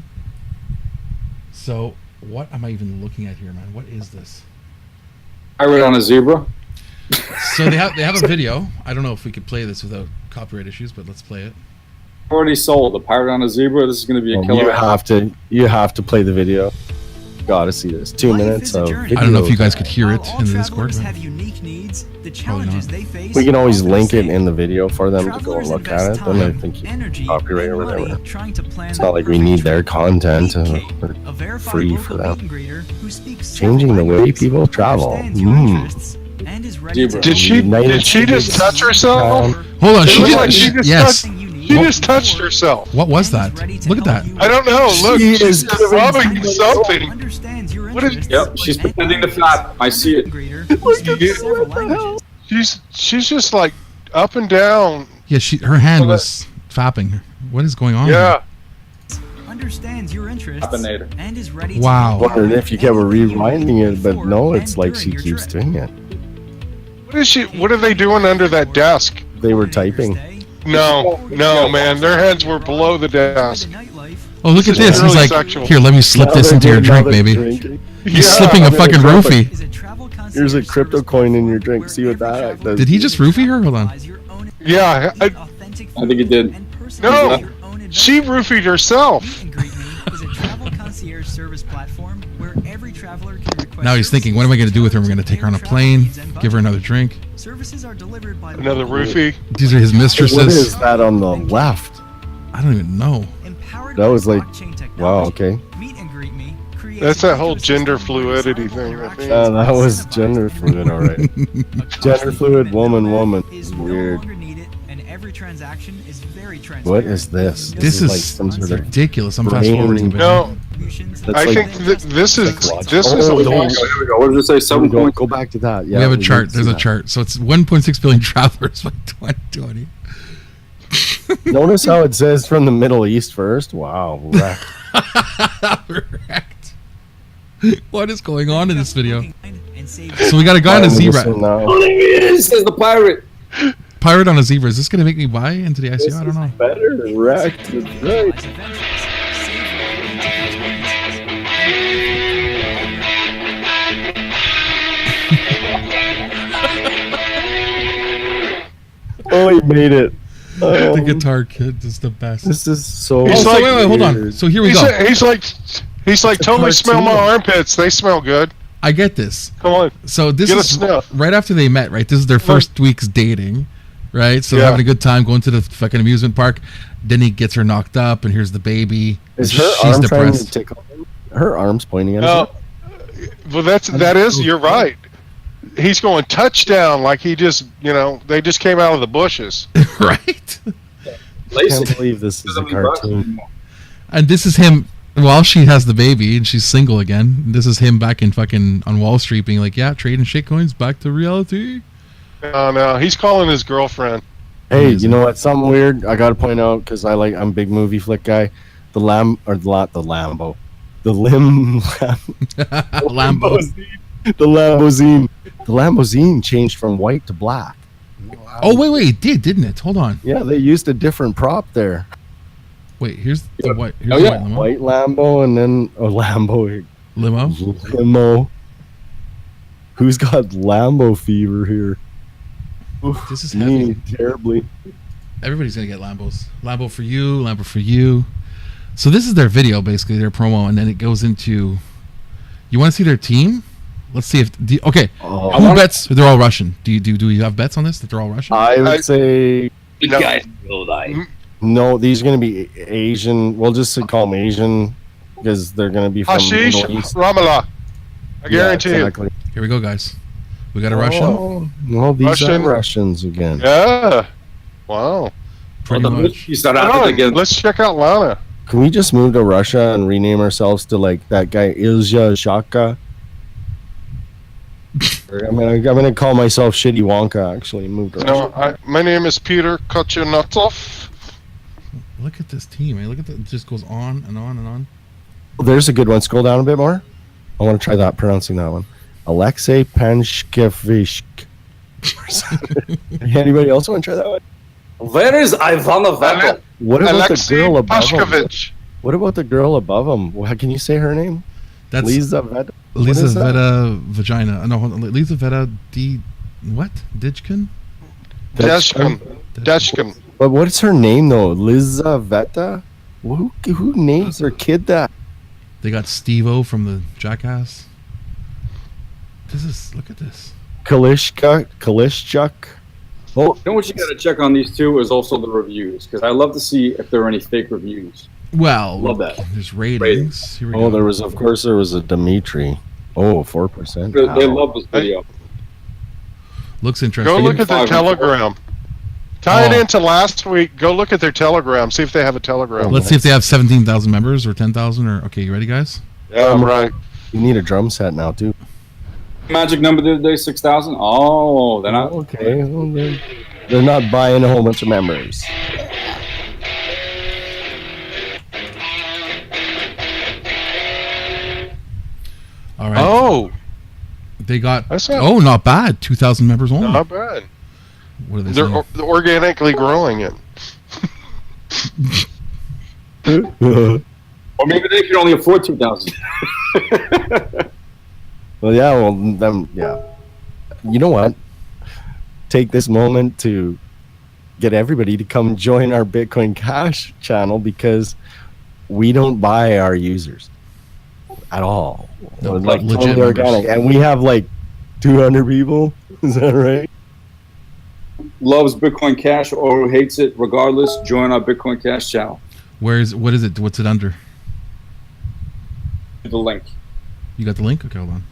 So what am I even looking at here, man? What is this? Pirate on a zebra. So they have a video. I don't know if we could play this without copyright issues, but let's play it. Already sold. The Pirate on a Zebra. This is going to be a killer. You have to play the video. Gotta see this. 2 minutes of video. I don't know if you guys could hear it in the Discord. Have unique needs, the challenges they face. We can always link it in the video for them to go and look at it. Then I think you copyright or whatever. It's not like we need their content for free for them. Changing the way people travel. Did she just touch herself? Hold on, she just touched herself. What was that? Look at that. I don't know. Look, she's rubbing something. What is? Yep, she's pretending to flap. I see it. She's just like up and down Yeah, her hand Well, was fapping. What is going on? Yeah. Understands your interests Fappinator. and is ready Wow. to Wondering if you kept rewinding it, but no, and it's like during she your keeps trip. doing it. What are they doing under that desk? They were Plan your typing. stay, No, man. Their heads were below the enjoy desk. the nightlife, Oh, look at This is this. He's really like, sexual. here, let me slip this into your drink, baby. He's slipping a I'm gonna fucking drop it. roofie. is a travel concierge Here's a crypto service coin in your platform drink. where See what every that traveler does. Did he just roofie her? Hold on. buys your own Yeah. authentic I think he did. and No, personalize your own adventure. She roofied herself. Meet and Greet Me is a travel concierge service platform where every traveler can request. Now he's thinking, what am I going to do with her? We're going to take her on a plane, give her another drink. Services are delivered by Another local, roofie. These are his What mistresses. is that on the left? I don't even know. empowered That by was like, blockchain wow, technology. okay. Meet and Greet Me creates That's an that whole ecosystem gender where fluidity desirable thing, I think. interactions That was incentivize gender fluid, alright. A Gender fluid woman. is Weird. no longer needed, and every transaction is very transparent. What is this? This like is some sort of ridiculous. I'm brain- fast forwarding. No, That's I like- think this is Psychological. a Oh, Here we go. What did it say? Here we 7 go, points. go back to that. Yeah, we have a need chart. to There's see a that. chart. So it's 1.6 billion travelers by 2020. Notice how it says from the Middle East first. Wow, wrecked. Correct. What is going on in this video? And save So we got a guy on a I'm zebra. missing now. It says the pirate. Pirate on a zebra. Is this going to make me buy into the ICO? I don't know. Better wrecked. That's right. personalized events. Save your Oh, he made it. The Oh, guitar kid is the best. this is so. Oh, He's so like- wait, hold on. weird. So here we He's, go. he's like totally smell my cartoon. armpits. They smell good. I get this. Come on. So this Get a is sniff. right after they met, right? This is their first week's dating, right? So they're Yeah. having a good time going to the fucking amusement park. Then he gets her knocked up, and here's the baby. Is and her she's arm trying to depressed. tickle him? Her arm's pointing at No. us. Well, that is. You're right. He's going touchdown like he just, they just came out of the bushes. Right? I can't believe this is a cartoon. And this is him while she has the baby and she's single again. This is him back in fucking on Wall Street being like, yeah, trading shitcoins, back to reality. Oh no, he's calling his girlfriend. Hey, Amazing. you know what? Something weird. I got to point out because I'm a big movie flick guy. The Lambo, the Lambo. The Lamborghini changed from white to black. Oh, wait, it did, didn't it? Hold on. Yeah, they used a different prop there. Wait, here's the white. Here's Oh, the yeah. white limo. White Lambo and then Limo. limo. Who's got Lambo fever here? This is Me, heavy. terribly. Everybody's gonna get Lambos. Lambo for you, Lambo for you. So this is their video, basically their promo, and then it goes into. You want to see their team? Let's see if. Okay, Oh, who bets? They're all Russian. Do you have bets on this that they're all Russian? I would say Good No. guys will die. no. These are going to be Asian. We'll just call them Asian because they're going to be from Hashish Middle East. Ramallah. I guarantee yeah, you. exactly. Here we go, guys. We got a Russian. Oh, no, these Russian. are Russians again. Yeah. Wow. Pretty much. You start Come out on, again. let's check out Lana. Can we just move to Russia and rename ourselves to like that guy Ilya Shaka? I'm gonna call myself Shitty Wonka. Actually, move to No, Russia. my name is Peter Kochenotov. Look at this team. Man. Look at that. It just goes on and on and on. There's a good one. Scroll down a bit more. I want to try that pronouncing that one. Alexei Panshkevich. Anybody else want to try that one? Where is Ivanov Vettel? What about Alexei the girl above him? Pashkovich. What about the girl above him? Can you say her name? That's Lisa Ved. Lisa is that? Veta Vagina. No, hold on. Lisa Veta D. What? Ditchkin? Deshkin. Deshkin. But what's her name though? Liza Veta? Who names their kid that? They got Steve-O from the Jackass. Look at this. Kalishchuk. Oh, You know what you got to check on these two is also the reviews, because I love to see if there are any fake reviews. Well, Love that. there's ratings. Here we oh, go. there was a Dimitri. Oh, 4%. They Wow. love this video. Looks interesting. Go look at their Five. telegram. Tie it Oh. into last week. Go look at their telegram. See if they have a telegram. Let's see if they have 17,000 members or 10,000 or okay. You ready, guys? Yeah, I'm right. You need a drum set now too. Magic number the other day, 6,000. Oh, they're not. Okay. Well, then, They're not buying a whole bunch of members. All right. Oh, They got. That's not- Oh, not bad. 2,000 members only. not bad. What are they They're saying? organically growing it. Or maybe they can only afford 2,000. Well, yeah. Well, then, yeah. You know what? Take this moment to get everybody to come join our Bitcoin Cash channel because we don't buy our users at all. No, We're, like legit totally members. organic, and we have like 200 people. Is that right? Loves Bitcoin Cash or hates it, regardless, join our Bitcoin Cash channel. What is it? What's it under? The link. You got the link? Okay, hold on.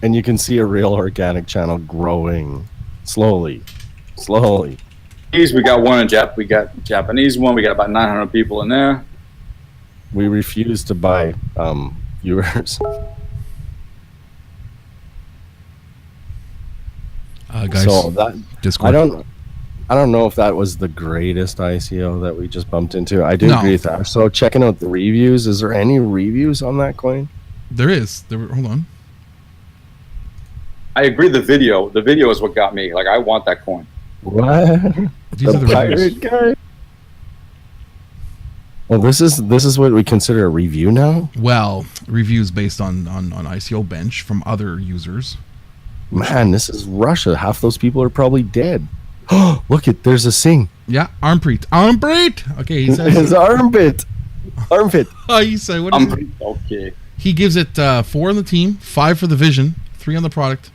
And you can see a real organic channel growing slowly. We got one in Jap. We got Japanese one. We got about 900 people in there. We refuse to buy viewers. Guys, So that Discord. I don't know if that was the greatest ICO that we just bumped into. I do No. agree with that. So checking out the reviews, is there any reviews on that coin? There is. Hold on. I agree. The video is what got me. Like, I want that coin. What? These are the reviews. pirate guy? Well, this is what we consider a review now. Well, reviews based on ICO Bench from other users. Man, this is Russia. Half those people are probably dead. Oh, look it. There's a sing. Yeah, Armpreet. Okay, he His says. armpit. Armpit. Oh, you say what is it? Okay. He gives it 4 on the team, 5 for the vision, 3 on the product.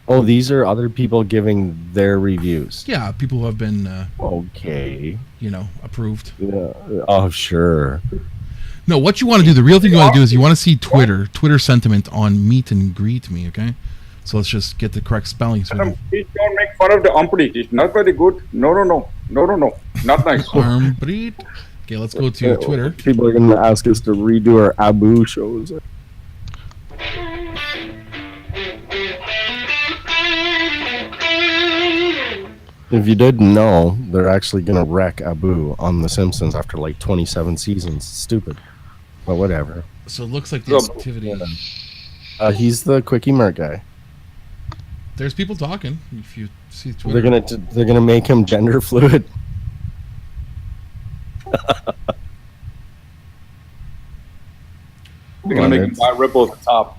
Oh, these are other people giving their reviews. Yeah, people who have been, Okay. approved. Yeah. Oh, sure. No, what you want to do, the real thing you want to do is you want to see Twitter sentiment on Meet and Greet Me, okay? So let's just get the correct spelling. So Please don't make fun of the Umpty. It's not very good. No. Not nice. Armpreet. Okay, let's go to Twitter. People are going to ask us to redo our Abu shows. If you didn't know, they're actually going to wreck Abu on The Simpsons after like 27 seasons. Stupid. But whatever. So it looks like the activity. He's the Quickie Mert guy. There's people talking. If you see Twitter. They're gonna make him gender fluid. They're going to make him buy Ripple at the top.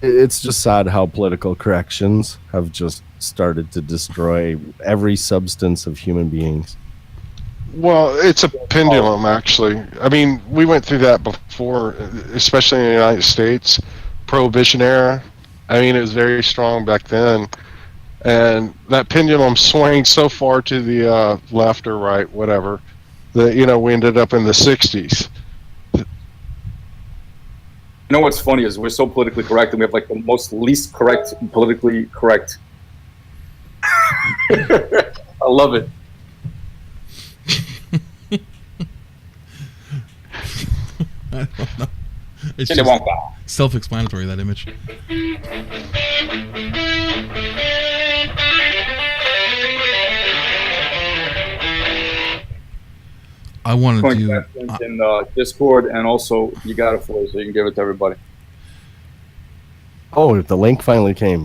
It's just sad how political corrections have just started to destroy every substance of human beings. Well, it's a pendulum, actually. I mean, we went through that before, especially in the United States. Prohibition era. I mean, it was very strong back then. And that pendulum swung so far to the left or right, whatever, that, we ended up in the 60s. You know what's funny is we're so politically correct, and we have like the most least correct, politically correct. I love it. I don't know. It's Chili just Wonka. self-explanatory, that image. I wanted Coin to. Cash link in Discord, and also you got it for us, so you can give it to everybody. Oh, the link finally came.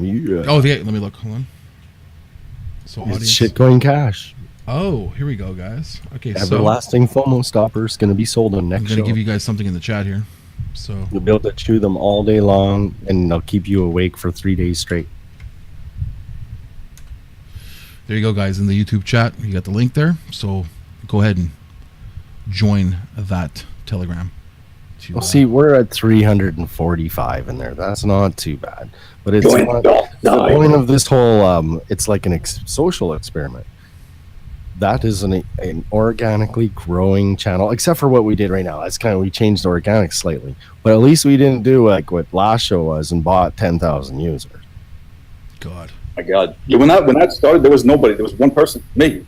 Oh, let me look. Hold on. So It's audience. Shitcoin Cash. Oh, here we go, guys. Okay, so Everlasting FOMO stopper is going to be sold on I'm next gonna show. give you guys something in the chat here. So You'll be able to chew them all day long, and they'll keep you awake for 3 days straight. there you go, guys. In the YouTube chat, you got the link there. So go ahead and join that Telegram. To, Well, see, we're at 345 in there. That's not too bad. But it's Join, not, don't the die. point of this whole, it's like an social experiment. That is an organically growing channel, except for what we did right now. That's we changed the organic slightly. But at least we didn't do like what last show was and bought 10,000 users. God. My God. Yeah, when that started, there was nobody. There was one person, me.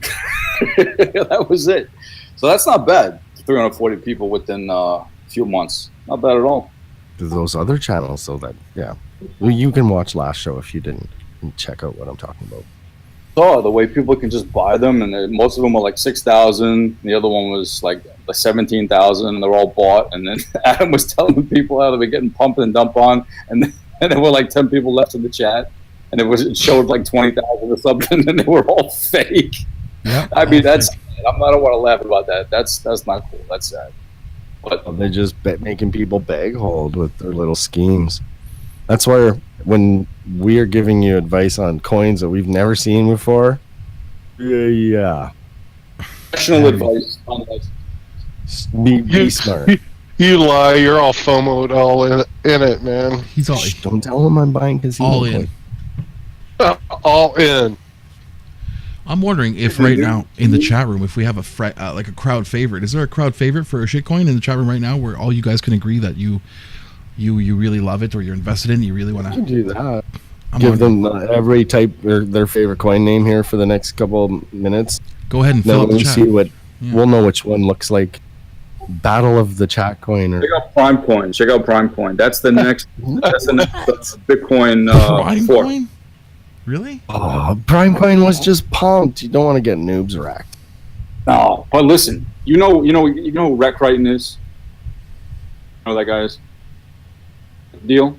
That was it. So that's not bad. 340 people within a few months. Not bad at all. Those other channels, so that, yeah. Well, you can watch last show if you didn't and check out what I'm talking about. saw the way people can just buy them, and most of them were like 6,000. The other one was like 17,000, and they're all bought. And then Adam was telling people how they were getting pumped and dumped on, and there were like 10 people left in the chat, and it showed like 20,000 or something, and they were all fake. Yep, I mean, that's fake. sad. I don't want to laugh about that. That's not cool. That's sad. But They're just making people bag hold with their little schemes. That's where when we are giving you advice on coins that we've never seen before, yeah, professional advice on this. be smart. You lie. You're all FOMO'd all in it, man. He's all Shh, don't tell him I'm buying casino all coins. in. All in. I'm wondering if right now in the chat room, if we have like a crowd favorite. Is there a crowd favorite for a shitcoin in the chat room right now, where all you guys can agree that you really love it, or you're invested in it, you really want I can to do that. Give them every type their favorite coin name here for the next couple minutes. go ahead and Then fill up the we'll chat. see what Yeah. we'll know which one looks like. Battle of the chat coin or Check out Prime Coin. Check out Prime Coin. That's the next. That's the next Bitcoin Prime fork. coin? Really? oh, Prime Coin was just pumped. You don't want to get noobs racked. No, but listen. You know who Rec Crichton is. You know who that guy is. Deal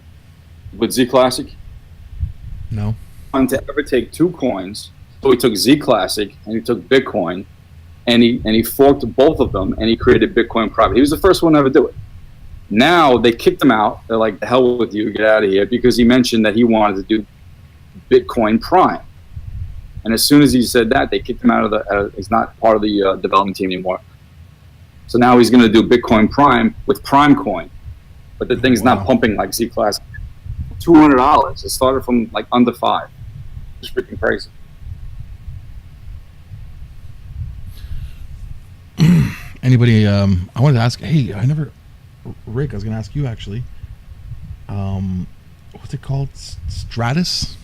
with Z Classic. No. To ever take two coins, so he took Z Classic and he took Bitcoin, and he forked both of them and he created Bitcoin Private. He was the first one to ever do it. Now they kicked him out. They're like, the hell with you, get out of here, because he mentioned that he wanted to do Bitcoin Prime. And as soon as he said that, they kicked him out of the. He's not part of the development team anymore. So now he's going to do Bitcoin Prime with Prime Coin, but the thing's not pumping like Z Classic. $200. It started from like under $5. It's freaking crazy. Anybody? I wanted to ask. Hey, Rick, I was going to ask you actually. What's it called? Stratus.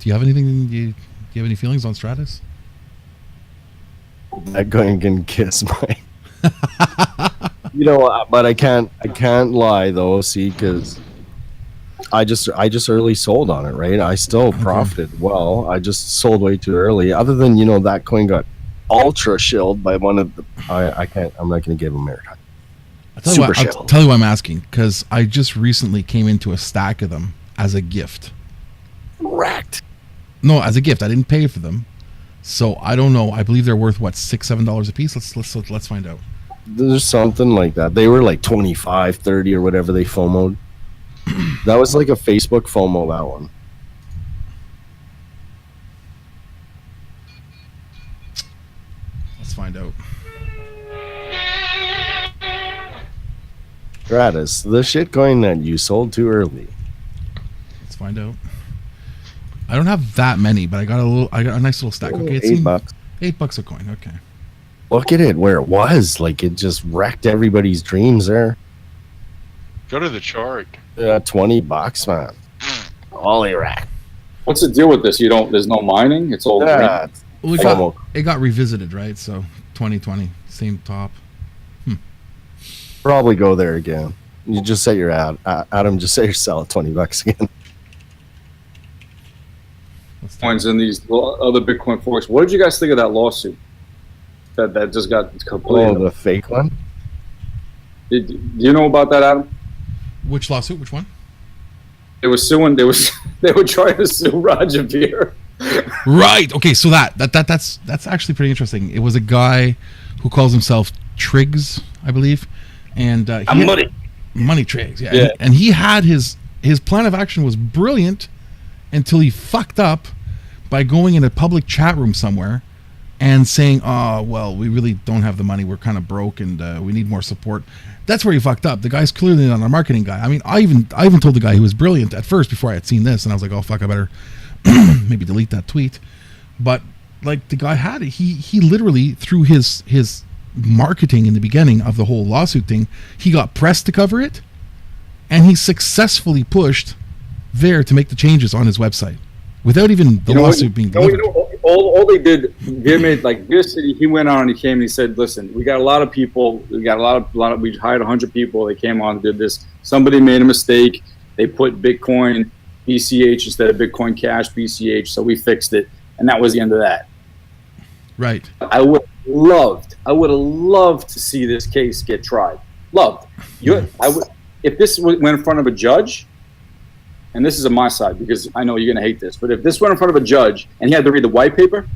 Do you have anything? Do you have any feelings on Stratus? That coin can kiss my. But I can't lie though. See, because I just early sold on it, right? I still profited well. I just sold way too early. Other than that coin got ultra shilled by one of the. I'm not going to give him airtime. I'll tell you why I'm asking, because I just recently came into a stack of them as a gift. Wrecked. No, as a gift. I didn't pay for them, so I don't know. I believe they're worth what, $6-7 a piece. Let's find out. There's something like that. They were like 25, 30 or whatever they FOMO'd. That was like a Facebook FOMO, that one. Let's find out. Stratus, the shitcoin that you sold too early. Let's find out. I don't have that many, but I got a nice little stack. Okay, it's $8. $8 a coin. Okay. Look at it where it was. Like, it just wrecked everybody's dreams there. Go to the chart. $20, man. Holy rack. What's the deal with this? There's no mining. It's all Yeah, Well, it got revisited, right? So 2020, same top. probably go there again. You just set your Adam. Just set your sell at $20 again. Let's take coins in these other Bitcoin forks. What did you guys think of that lawsuit that just got completed? Oh, the fake one. Do you know about that, Adam? Which lawsuit? Which one? They were suing. They were trying to sue Roger Ver. Right. Okay. So that's actually pretty interesting. It was a guy who calls himself Triggs, I believe, and Money Triggs. Yeah. And he had his plan of action was brilliant until he fucked up by going in a public chat room somewhere and saying, "Oh, well, we really don't have the money. We're kind of broke, and we need more support." That's where he fucked up. The guy's clearly not a marketing guy. I mean, I even told the guy he was brilliant at first before I had seen this, and I was like, "Oh fuck, I better maybe delete that tweet." But like the guy had it. He literally through his marketing in the beginning of the whole lawsuit thing, he got press to cover it, and he successfully pushed Ver to make the changes on his website without even the lawsuit being delivered. All they did, Ver said he went on and he came and he said, "Listen, we got a lot of people. We got a lot of. We hired 100 people. They came on and did this. Somebody made a mistake. They put Bitcoin BCH instead of Bitcoin Cash BCH. So we fixed it, and that was the end of that. Right. I would have loved to see this case get tried. Loved. If this went in front of a judge, and this is on my side because I know you're going to hate this, but if this went in front of a judge and he had to read the white paper,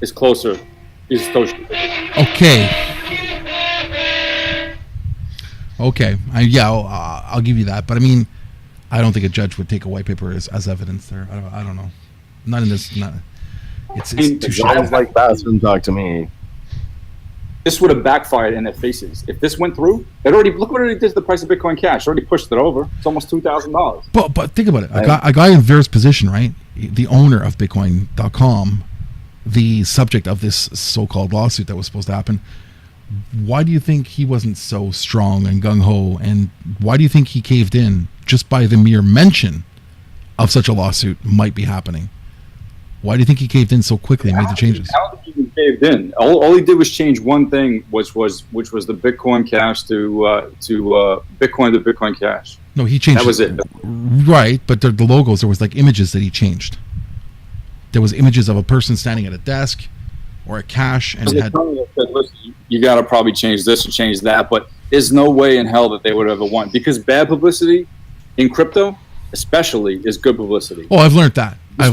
it's closer. It's closer. Okay. I'll give you that. But I mean, I don't think a judge would take a white paper as evidence there. I don't know. Not in this. It's too short. Sounds like Bassman talk to me. This would have backfired in their faces. If this went through, look what it did to the price of Bitcoin Cash. It already pushed it over. It's almost $2,000. But think about it. A guy in Vera's position, right? The owner of Bitcoin.com, the subject of this so-called lawsuit that was supposed to happen. Why do you think he wasn't so strong and gung-ho? And why do you think he caved in just by the mere mention of such a lawsuit might be happening? Why do you think he caved in so quickly and made the changes? How did he caved in? All he did was change one thing, which was the Bitcoin Cash to Bitcoin to Bitcoin Cash. No, he changed. That was it. Right, but the logos, there was like images that he changed. There was images of a person standing at a desk or a cash, and it had. Listen, you got to probably change this or change that, but there's no way in hell that they would ever want, because bad publicity in crypto, especially, is good publicity. Oh, I've learned that. I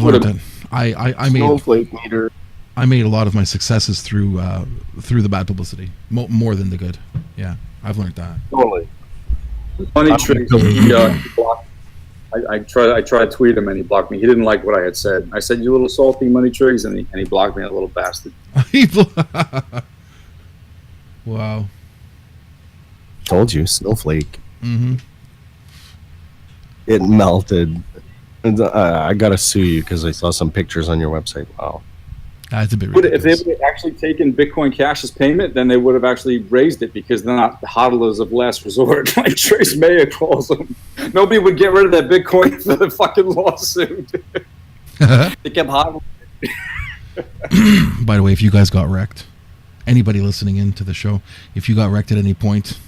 made Snowflake meter. I made a lot of my successes through the bad publicity, more than the good. Yeah, I've learned that. Totally. Funny trick. I tried to tweet him and he blocked me. He didn't like what I had said. I said, "You little salty money trigs," and he blocked me, a little bastard. Wow. Told you, Snowflake. Mm-hmm. It melted. And, I gotta sue you because I saw some pictures on your website. Wow. That's a bit If they ridiculous. would have actually taken Bitcoin Cash as payment, then they would have actually raised it, because they're not the hodlers of last resort, like Trace Mayer calls them. Nobody would get rid of that Bitcoin for the fucking lawsuit. They kept hodling. By the way, if you guys got wrecked, anybody listening in to the show, if you got wrecked at any point,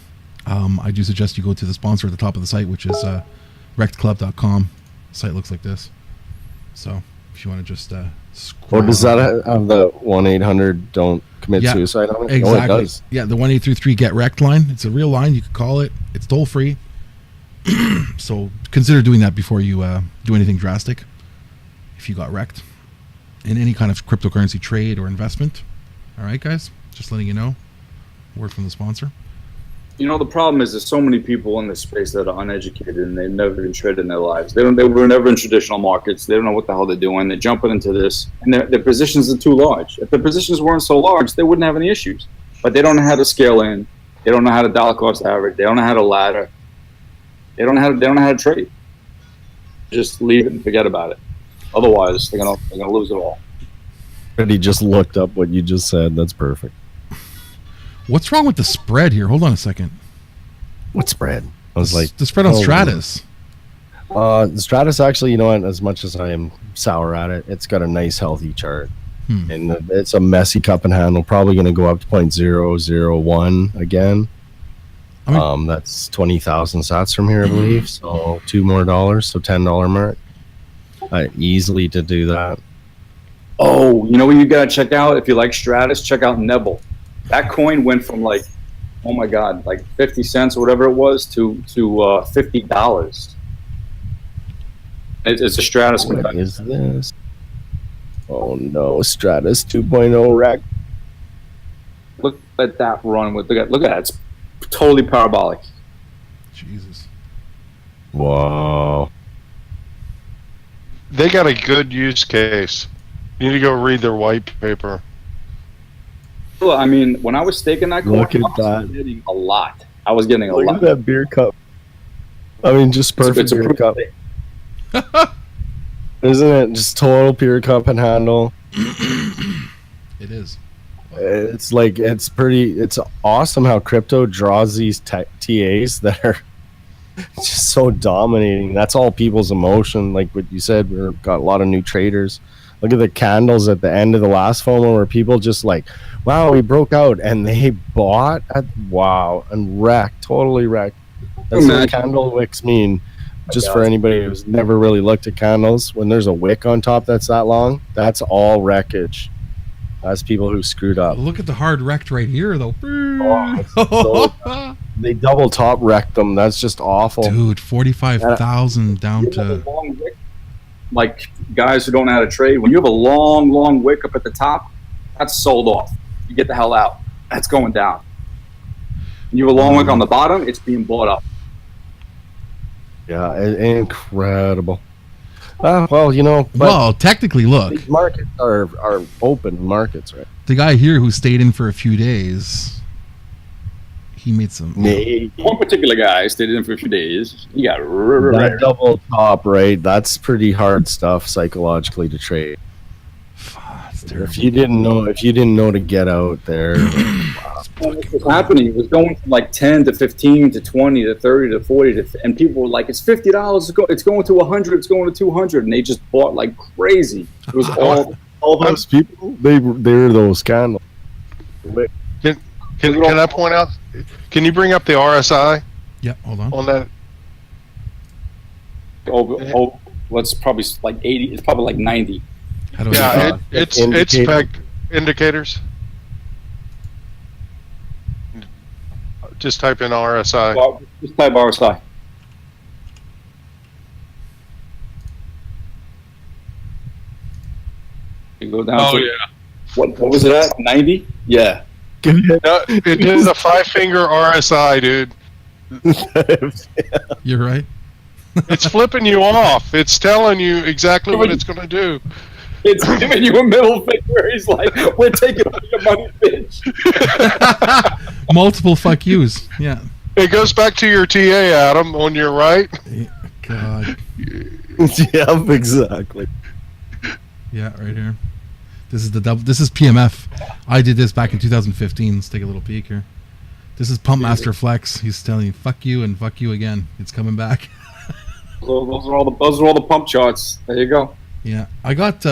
I do suggest you go to the sponsor at the top of the site, which is wreckedclub.com. The site looks like this. So if you want to just Or does that have the 1-800 don't commit suicide on it? Exactly. Oh, it does. Yeah, the 1-833 get wrecked line. It's a real line. You can call it. It's toll free. So consider doing that before you do anything drastic. If you got wrecked in any kind of cryptocurrency trade or investment. All right, guys, just letting you know. Word from the sponsor. You know, the problem is there's so many people in this space that are uneducated and they've never been traded in their lives. They were never in traditional markets. They don't know what the hell they're doing. They're jumping into this, and their positions are too large. If the positions weren't so large, they wouldn't have any issues. But they don't know how to scale in. They don't know how to dollar cost average. They don't know how to ladder. They don't know how to trade. Just leave it and forget about it. Otherwise, they're gonna lose it all. But he just looked up what you just said. That's perfect. What's wrong with the spread here? Hold on a second. What spread? I was like, the spread on Stratus. The Stratus, actually, you know what? As much as I am sour at it, it's got a nice, healthy chart. And it's a messy cup and handle. Probably going to go up to 0.001 again. That's 20,000 sats from here, I believe. So $2 more, so $10 mark. Easily to do that. Oh, you know what you got to check out? If you like Stratus, check out Nebel. That coin went from like, oh my God, like 50 cents or whatever it was to $50. It's a Stratus. What is this? Oh no, Stratus 2.0 rack. Look at that run with look at that. It's totally parabolic. Jesus. Whoa. They got a good use case. You need to go read their white paper. Well, I mean, when I was staking that coin, Look at I was that. getting a lot. I was getting a Look lot. at that beer cup. I mean, just perfect It's a beer cup. thing. Isn't it just total pure cup and handle? It is. It's like it's awesome how crypto draws these TAs that are just so dominating. That's all people's emotion. Like what you said, we've got a lot of new traders. Look at the candles at the end of the last FOMO where people just like, wow, we broke out, and they bought and wrecked, totally wrecked. That's what candle wicks mean. just God. for anybody who's never really looked at candles, when there's a wick on top that's that long, that's all wreckage. That's people who screwed up. Look at the hard wrecked right here, though. They double top wrecked them. That's just awful. Dude, 45,000 down You have a to. long wick, like guys who don't know how to trade, when you have a long wick up at the top, that's sold off. You get the hell out. That's going down. When you have a long wick on the bottom, it's being bought up. Yeah, incredible. Well, you know, but Well, technically, look, these markets are open markets, right? the guy here who stayed in for a few days, he made some. One particular guy stayed in for a few days. He got That double top, right? That's pretty hard stuff psychologically to trade. It's terrible. If you didn't know to get out there, what was happening? It was going from like 10 to 15 to 20 to 30 to 40 and people were like, it's $50. It's going to 100. It's going to 200, and they just bought like crazy. It was all those people, they were those candles. Can I point out? Can you bring up the RSI Yeah, hold on. on that? It's probably like 80. It's probably like 90. How do I Yeah, get it's indicator. spec indicators. Just type in RSI. Well, just type RSI. You go down. What was it at? 90? Yeah. No, it is a 5-finger RSI, dude. You're right. It's flipping you off. It's telling you exactly what it's going to do. It's giving you a middle finger. He's like, we're taking all your money, bitch. Multiple fuck yous. Yeah. It goes back to your TA, Adam, on your right. God. Yep, exactly. Yeah, right here. This is the double. This is PMF. I did this back in 2015. Let's take a little peek here. This is Pump Master Flex. He's telling you fuck you and fuck you again. It's coming back. Those are all the pump charts. There you go. Yeah, I got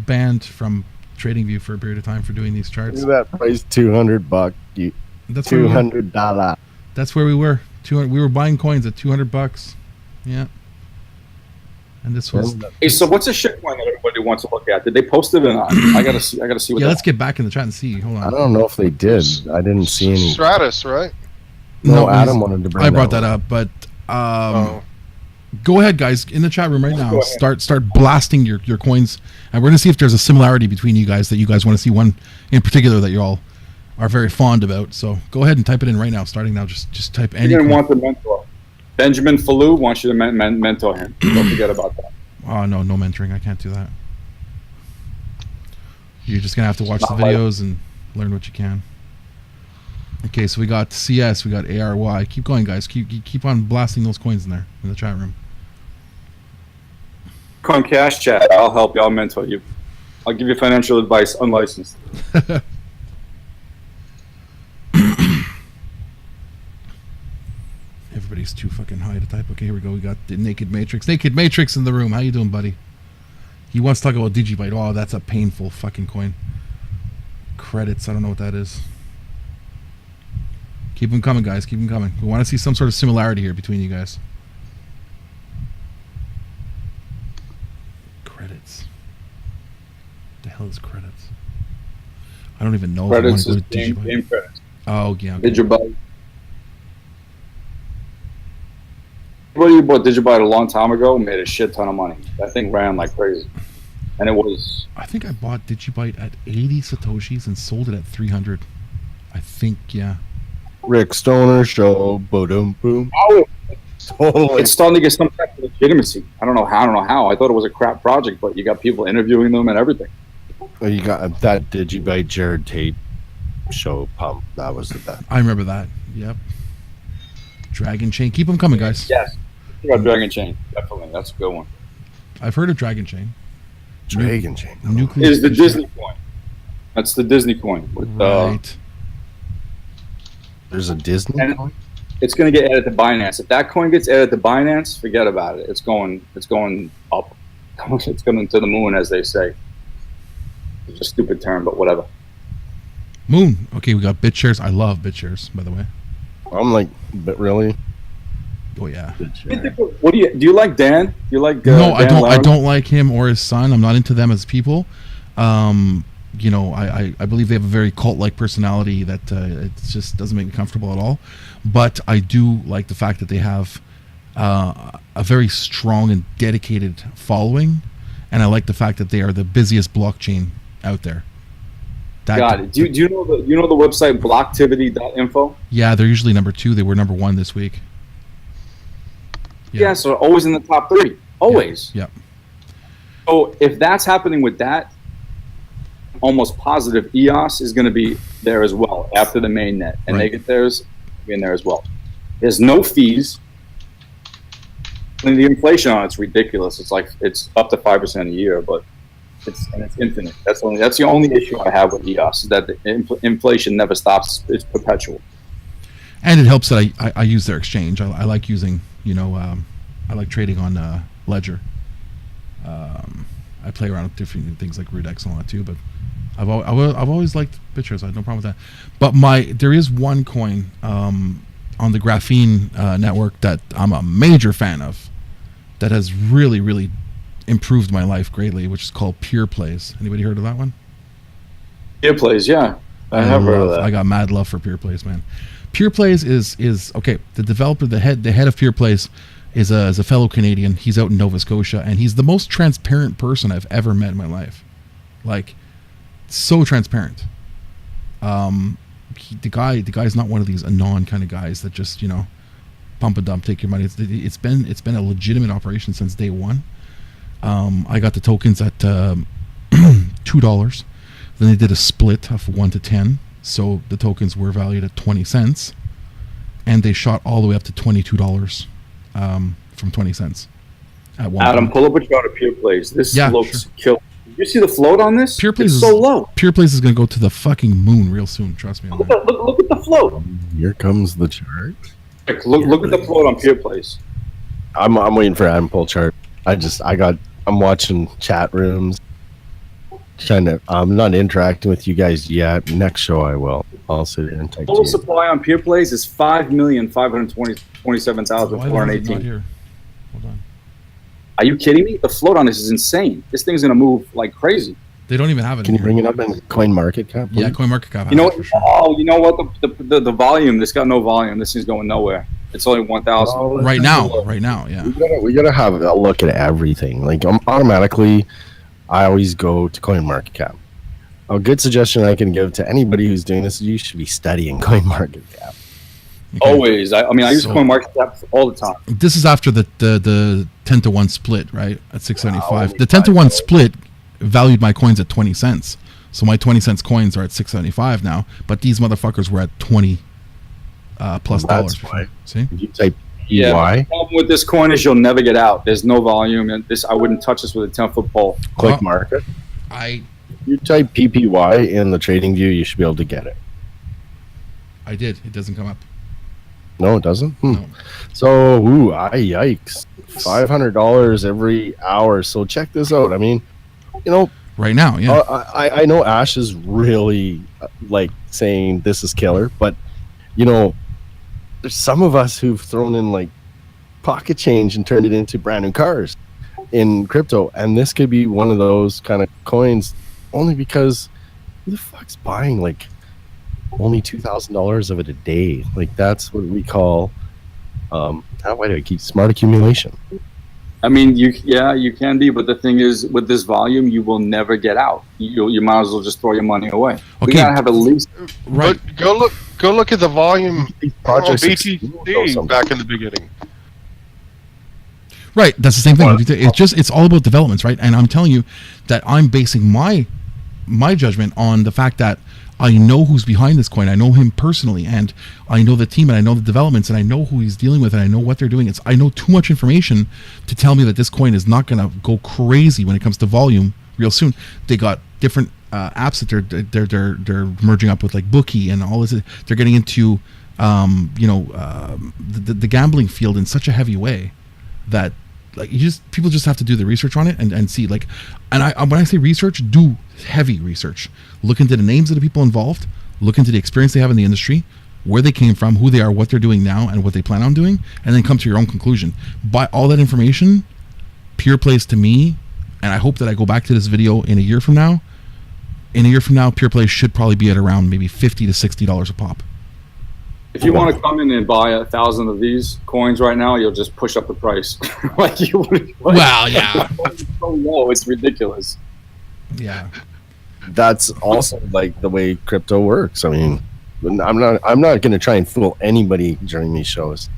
banned from TradingView for a period of time for doing these charts. Look at that price, $200. That's where we were. $200. That's where we were. 200. We were buying coins at $200. Yeah. And this was. Hey, so what's a shit coin that everybody wants to look at? Did they post it or not? I gotta see what. Yeah, let's get back in the chat and see. Hold I on. don't know if they did. I didn't see any. Stratus, right? No, Adam wanted to bring I brought that one. up, but go ahead, guys, in the chat room right now. Start blasting your coins, and we're gonna see if there's a similarity between you guys that you guys want to see one in particular that you all are very fond about. So go ahead and type it in right now. Starting now, just type any. You didn't coin. want the mentor. Benjamin Fallu wants you to mentor him. Don't forget about that. Oh no mentoring. I can't do that. You're just gonna have to watch the Not like- videos and learn what you can. Okay, so we got CS, we got ARY. Keep going, guys. Keep on blasting those coins in there in the chat room. Coin Cash Chat. I'll help you. I'll mentor you. I'll give you financial advice, unlicensed. Everybody's too fucking high to type. Okay, here we go. We got the Naked Matrix. Naked Matrix in the room. How you doing, buddy? He wants to talk about Digibyte. Oh, that's a painful fucking coin. Credits. I don't know what that is. Keep them coming, guys. Keep them coming. We want to see some sort of similarity here between you guys. Credits. What the hell is credits? I don't even know Credits if I is want to go to Digibyte. game credits. Oh, yeah. Okay. Digibyte. Everybody who bought Digibyte a long time ago made a shit ton of money. That thing ran like crazy. And it was... I think I bought Digibyte at 80 Satoshis and sold it at 300. I think, yeah. Rick Stoner show. Boom, boom. Oh, Totally. it's starting to get some type of legitimacy. I don't know how. I thought it was a crap project, but you got people interviewing them and everything. You got that Digibyte Jared Tate show pump. That was the best. I remember that. Yep. Dragon Chain. Keep them coming, guys. Yes. You got Dragon Chain. Definitely. That's a good one. I've heard of Dragon Chain. Dragon Chain. Nuclear. Is the Disney coin. That's the Disney coin. With, Right. There's a Disney And- coin? it's going to get added to Binance. If that coin gets added to Binance, forget about it. It's going up. It's going to the moon, as they say. It's a stupid term, but whatever. Moon. Okay, we got BitShares. I love BitShares, by the way. I'm like, but really? Oh yeah. What do you like Dan? Do you like No, I Dan don't. I Lowry? don't like him or his son. I'm not into them as people. You know, I believe they have a very cult-like personality that it just doesn't make me comfortable at all. But I do like the fact that they have a very strong and dedicated following, and I like the fact that they are the busiest blockchain out there. Got it. Do you know the website blocktivity.info? Yeah, they're usually number 2. They were number 1 this week. Yeah, so always in the top 30. Always. Yep. So if that's happening with that, almost positive EOS is going to be there as well after the mainnet, and Right. they get theirs in there as well. There's no fees. And the inflation on it's ridiculous. It's like it's up to 5% a year, but it's infinite. That's the only issue I have with EOS is that the inflation never stops. It's perpetual. And it helps that I use their exchange. I like using, you know, I like trading on Ledger. I play around with different things like Rudex and all that too, but I've always liked BitShares. I had no problem with that. But there is one coin on the Graphene network that I'm a major fan of that has really, really improved my life greatly, which is called Pure Plays. Anybody heard of that one? Pure Plays, yeah. I have heard of that. I got mad love for Pure Plays, man. Pure Plays is okay. The developer, the head of Pure Plays, is a fellow Canadian. He's out in Nova Scotia, and he's the most transparent person I've ever met in my life. Like, so transparent. The guy's not one of these anon kind of guys that just, you know, pump and dump, take your money. It's been a legitimate operation since day one. I got the tokens at $2. Then they did a split of 1 to 10, so the tokens were valued at 20 cents, and they shot all the way up to $22 from 20 cents at one Adam, point. pull up a chart of Pure Plays. This looks sure. killer. You see the float on this? Pure Plays it's so low. Pure Plays is going to go to the fucking moon real soon. Trust me on that. Look at the float. Here comes the chart. Look at the float on Pure Plays. I'm waiting for Adam pull chart. I'm watching chat rooms. I'm not interacting with you guys yet. Next show I will. I'll sit here and type to Total you. supply on Pure Plays is 5,527,418. Why is it not here? Hold on. Are you kidding me? The float on this is insane. This thing's gonna move like crazy. They don't even have it. Can you in bring here. it up in CoinMarketCap? Yeah, CoinMarketCap. You know has it what? for sure. Oh, you know what? The volume. This got no volume. This thing's going nowhere. It's only 1,000. Right now, yeah. We gotta have a look at everything. Like automatically, I always go to CoinMarketCap. A good suggestion I can give to anybody who's doing this is you should be studying CoinMarketCap. Okay. Always. I use So- CoinMarketCap all the time. This is after the 10 to 1 split, right? At 675. Wow, The 10 to 1 split valued my coins at 20 cents. So my 20 cents coins are at 675 now, but these motherfuckers were at 20 plus That's dollars. why. See? If you type Yeah. EY, The problem with this coin is you'll never get out. There's no volume, and I wouldn't touch this with a 10-foot pole. click market. I You type PPY in the trading view, you should be able to get it. did. It doesn't come up. No, it doesn't. No. So, yikes! $500 every hour. So check this out. I mean, you know, Right now, yeah. I know Ash is really like saying this is killer, but you know, there's some of us who've thrown in like pocket change and turned it into brand new cars in crypto, and this could be one of those kind of coins. Only because who the fuck's buying like only $2,000 of it a day? Like that's what we call why do I keep smart accumulation? I mean, you can be, but the thing is, with this volume, you will never get out. You might as well just throw your money away. We Okay. gotta have at least. Right. But go look at the volume These on projects explode BTC sometimes. back in the beginning. Right, that's the same thing. It's all about developments, right? And I'm telling you that I'm basing my judgment on the fact that I know who's behind this coin. I know him personally, and I know the team, and I know the developments, and I know who he's dealing with, and I know what they're doing. I know too much information to tell me that this coin is not going to go crazy when it comes to volume real soon. They got different apps that they're merging up with, like Bookie and all this. They're getting into the gambling field in such a heavy way that like people just have to do the research on it and see like, and I when I say research, do heavy research. Look into the names of the people involved. Look into the experience they have in the industry. where they came from, who they are, what they're doing now, and what they plan on doing, and then come to your own conclusion. By all that information, Pure Plays to me, and I hope that I go back to this video in a year from now. In a year from now, Pure Plays should probably be at around maybe $50 to $60 a pop. If you want to come in and buy 1,000 of these coins right now, you'll just push up the price. Like you would. Well, yeah. It's so low, it's ridiculous. Yeah. That's also like the way crypto works. I mean, I'm not going to try and fool anybody during these shows.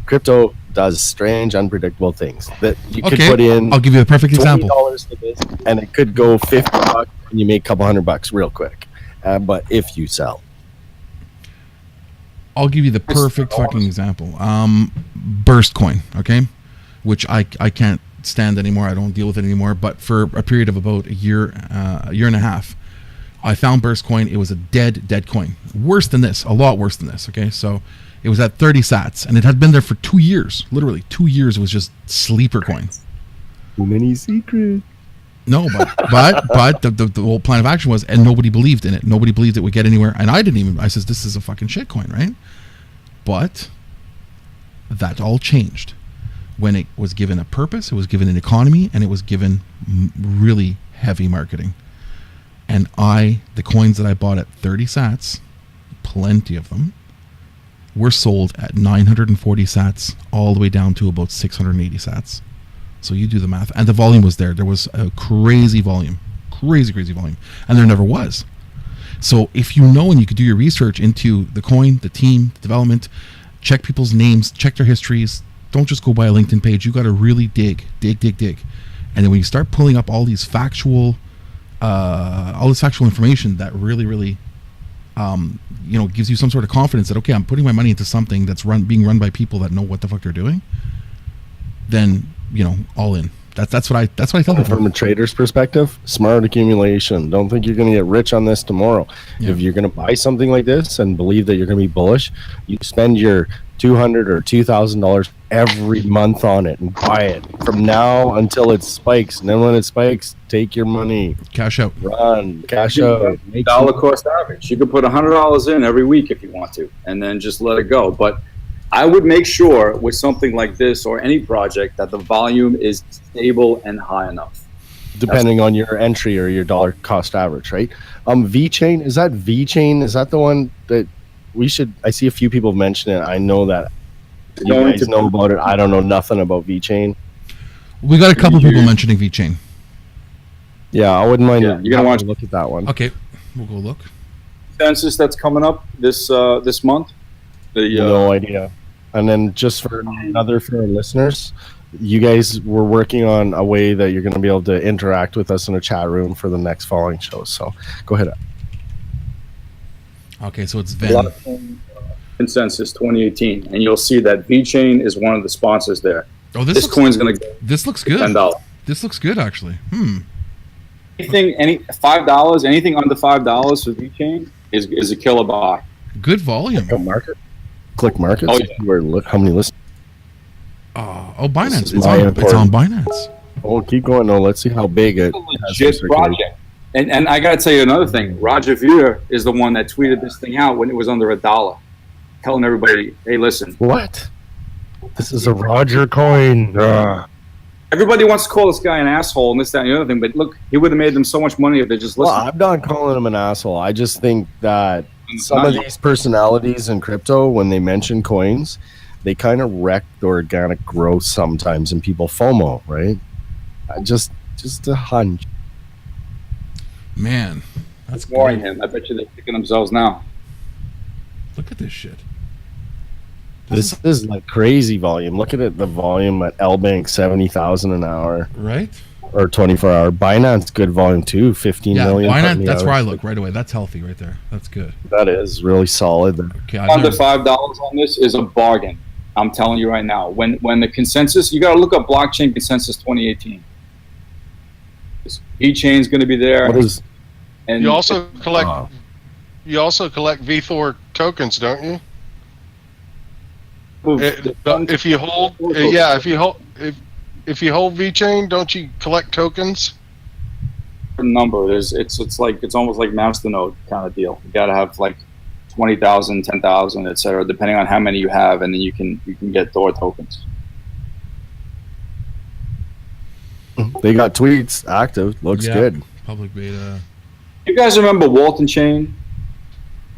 Crypto does strange, unpredictable things that you could put in. I'll give you a perfect example. $20 for this, and it could go $50, and you make a couple $100 real quick. But if you sell, I'll give you the perfect fucking example. Burst coin, okay, which I can't stand anymore. I don't deal with it anymore. But for a period of about a year and a half, I found Burst coin. It was a dead coin. Worse than this, a lot worse than this. Okay, so it was at 30 sats, and it had been there for 2 years. Literally 2 years. It was just sleeper coin. Too many secrets. No, but the whole plan of action was, and nobody believed in it. Nobody believed it would get anywhere, and I didn't even. I says, this is a fucking shit coin, right? But that all changed when it was given a purpose, it was given an economy, and it was given really heavy marketing. And the coins that I bought at 30 sats, plenty of them, were sold at 940 sats all the way down to about 680 sats. So you do the math. And the volume was there. There was a crazy volume. Crazy volume. And there never was. So if you know and you could do your research into the coin, the team, the development, check people's names, check their histories. Don't just go by a LinkedIn page. You got to really dig. And then when you start pulling up all this factual information that really gives you some sort of confidence that, okay, I'm putting my money into something that's being run by people that know what the fuck they're doing, then, all in. That's what I tell people. From a trader's perspective, smart accumulation. Don't think you're going to get rich on this tomorrow. Yeah. If you're going to buy something like this and believe that you're going to be bullish, you spend your $200 or $2,000 every month on it and buy it from now until it spikes. And then when it spikes, take your money, cash out, run, cash out. Dollar cost average. You could put $100 in every week if you want to, and then just let it go. But I would make sure with something like this or any project that the volume is stable and high enough. Depending on your entry or your dollar cost average, right? VeChain, is that VeChain? Is that the one that we should? I see a few people mention it. I know that you guys know about it. I don't know nothing about VeChain. We got a couple people mentioning VeChain. Yeah, I wouldn't mind. You're gonna want to look at that one. Okay, we'll go look. Census that's coming up this month. No idea. And then just for our listeners, you guys were working on a way that you're going to be able to interact with us in a chat room for the next following shows. So go ahead. Okay, so it's Venn. Consensus 2018, and you'll see that VeChain is one of the sponsors there. Oh, this coin's going to. This looks good. $10. This looks good, actually. Anything $5, anything under $5 for VeChain is a killer buy. Good volume. Click markets. Oh, yeah. Look how many listens. Binance. It's on Binance. Oh, keep going. No, let's see how big it. It's a legit project. And I got to tell you another thing. Roger Ver is the one that tweeted this thing out when it was under $1, telling everybody, "Hey, listen." What? This is a Roger coin. Everybody wants to call this guy an asshole and this, that, and the other thing, but look, he would have made them so much money if they just listened. Well, I'm not calling him an asshole. I just think that some of these personalities in crypto, when they mention coins, they kind of wreck the organic growth sometimes, and people FOMO, right? Just a hunch. Man, that's warning him. I bet you they're kicking themselves now. Look at this shit. This is like crazy volume. Look at it, the volume at LBank, 70,000 an hour. Right? Or 24-hour. Binance, good volume too, 15 million. Binance, that's where I look right away. That's healthy right there. That's good. That is really solid. Okay, under $5 on this is a bargain. I'm telling you right now. When the consensus, you got to look up blockchain consensus 2018. VeChain's going to be there. And you also collect VThor tokens, don't you? If you hold VeChain, don't you collect tokens? Number it's almost like Masternode kind of deal. You got to have like 20,000, 10,000, etc., depending on how many you have, and then you can get Thor tokens. They got tweets active. Looks good. Public beta. You guys remember Walton Chain?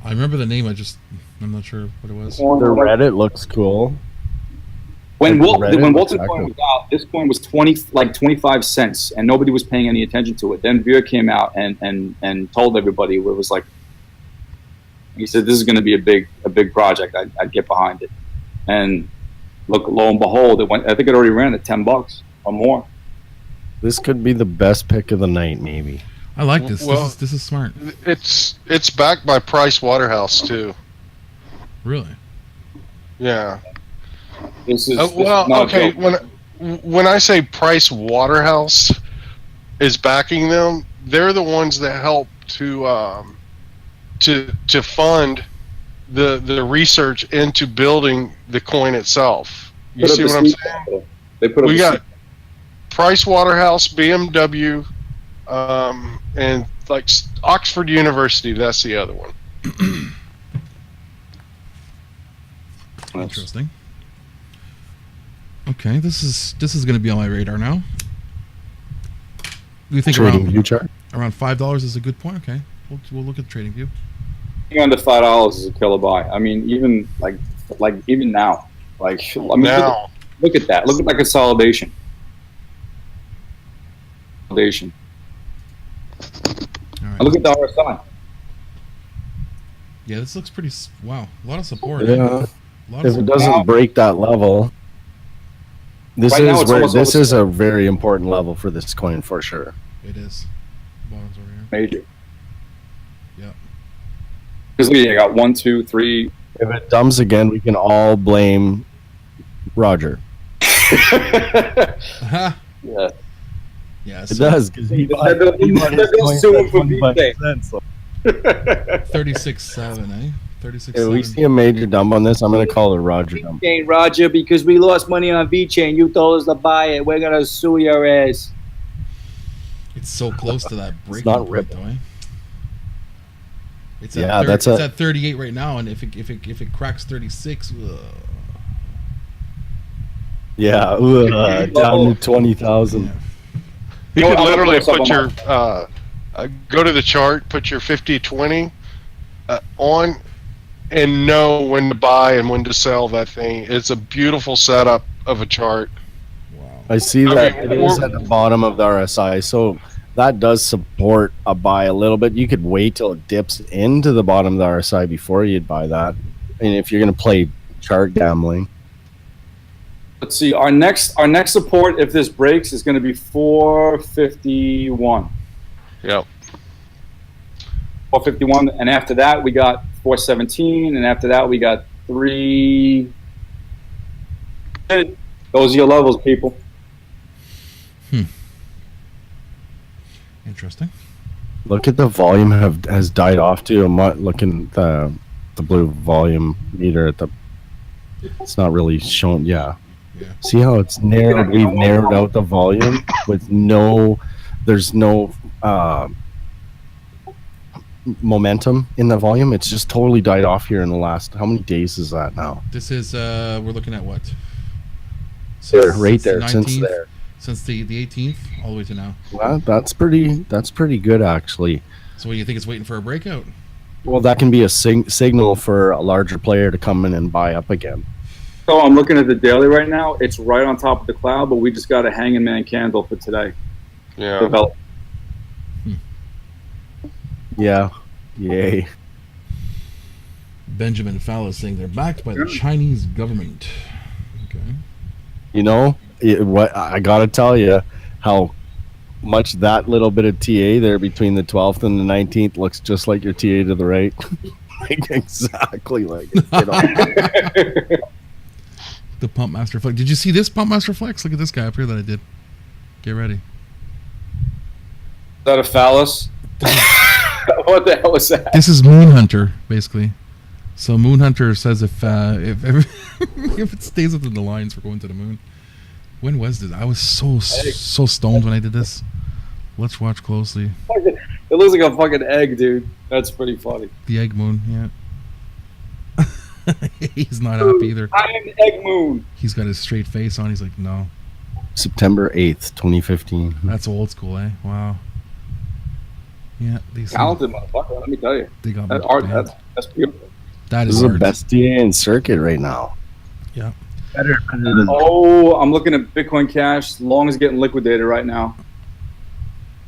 I remember the name. I'm not sure what it was. The Reddit looks cool. When Reddit Walton looks coin active. was out, this coin was 25 cents, and nobody was paying any attention to it. Then Veer came out and told everybody. It was like, he said, "This is going to be a big project. I'd get behind it." And lo and behold, it went. I think it already ran at $10 or more. This could be the best pick of the night, maybe. I like this. Well, This is smart. It's backed by Price Waterhouse too. Really. Yeah. This is Well, not a okay. joke. When I say Price Waterhouse is backing them, they're the ones that help to fund the research into building the coin itself. You Put up see the what I'm seed saying? capital. They put up We the got seed- Price Waterhouse, BMW, and like Oxford University. That's the other one. Interesting. Okay, this is going to be on my radar now. You think Trading view chart. around $5 is a good point? Okay, we'll look at the trading view. under $5 is a killer buy. I mean, even like even now, like I mean, Now, look at that. Look at that consolidation. Consolidation. All right. And look at the RSI. Yeah, this looks pretty. Wow, a lot of support. Yeah. A lot of If it support. doesn't break that level, this Right now is it's where almost this over- is a very important level for this coin for sure. It is. Bottom's over here. Major. Yep. Because look, you got 1, 2, 3. If it dumps again, we can all blame Roger. Aha. Yeah. Yeah. It So does because he They're gonna sue him for VeChain. 36.7, eh? 36. If we see a major dump on this, I'm going to call it a Roger dump. VeChain, Roger, because we lost money on VeChain. You told us to buy it. We're gonna sue your ass. It's so close to that breaking not point, ripping. though, eh? It's Yeah, at that's it's a- at 38 right now, and if it cracks 36, Yeah, down to 20,000. yeah. you No, could I'm gonna literally put put this your up go to the chart, put your 50-20 on, and know when to buy and when to sell that thing. It's a beautiful setup of a chart. Wow. I see I that mean, it is at the bottom of the RSI, so that does support a buy a little bit. You could wait till it dips into the bottom of the RSI before you'd buy that. And if you're going to play chart gambling, Let's see. Our next support, if this breaks, is going to be 451. Yep. 451, and after that we got 417, and after that we got 3. Those are your levels, people. Interesting. look at the volume has died off too. I'm not looking at the blue volume meter at the. It's not really shown. Yeah. Yeah. See how it's narrowed? We've narrowed out the volume with there's no momentum in the volume. It's just totally died off here in the last. How many days is that now? This is we're looking at what? There, right Since the there, since 19th? there. Since the 18th, all the way to now. Well, that's pretty good actually. So what do you think? It's waiting for a breakout? Well, that can be a signal for a larger player to come in and buy up again. So I'm looking at the daily right now. It's right on top of the cloud, but we just got a hanging man candle for today. Yeah. Develop. Yeah. Yay. Benjamin Fowler saying they're backed by the Chinese government. Okay. You know, what I gotta tell you, how much that little bit of TA there between the 12th and the 19th looks just like your TA to the right. Like, exactly like it. You know? The Pump Master Flex. Did you see this Pump Master Flex? Look at this guy up here that I did. Get ready. Is that a phallus? What the hell is that? This is Moon Hunter, basically. So Moon Hunter says if if it stays within the lines, we're going to the moon. When was this? I was so stoned when I did this. Let's watch closely. It looks like a fucking egg, dude. That's pretty funny. The egg moon, yeah. He's not happy either. I am the egg moon. He's got his straight face on. He's like, no. September 8th, 2015. That's old school, eh? Wow. Yeah, these Talented motherfucker, let me tell you. they got That me art, banned. that's beautiful. That This is is the art. best DA in circuit right now. Yeah. Better than Oh, I'm looking at Bitcoin Cash. Long is getting liquidated right now.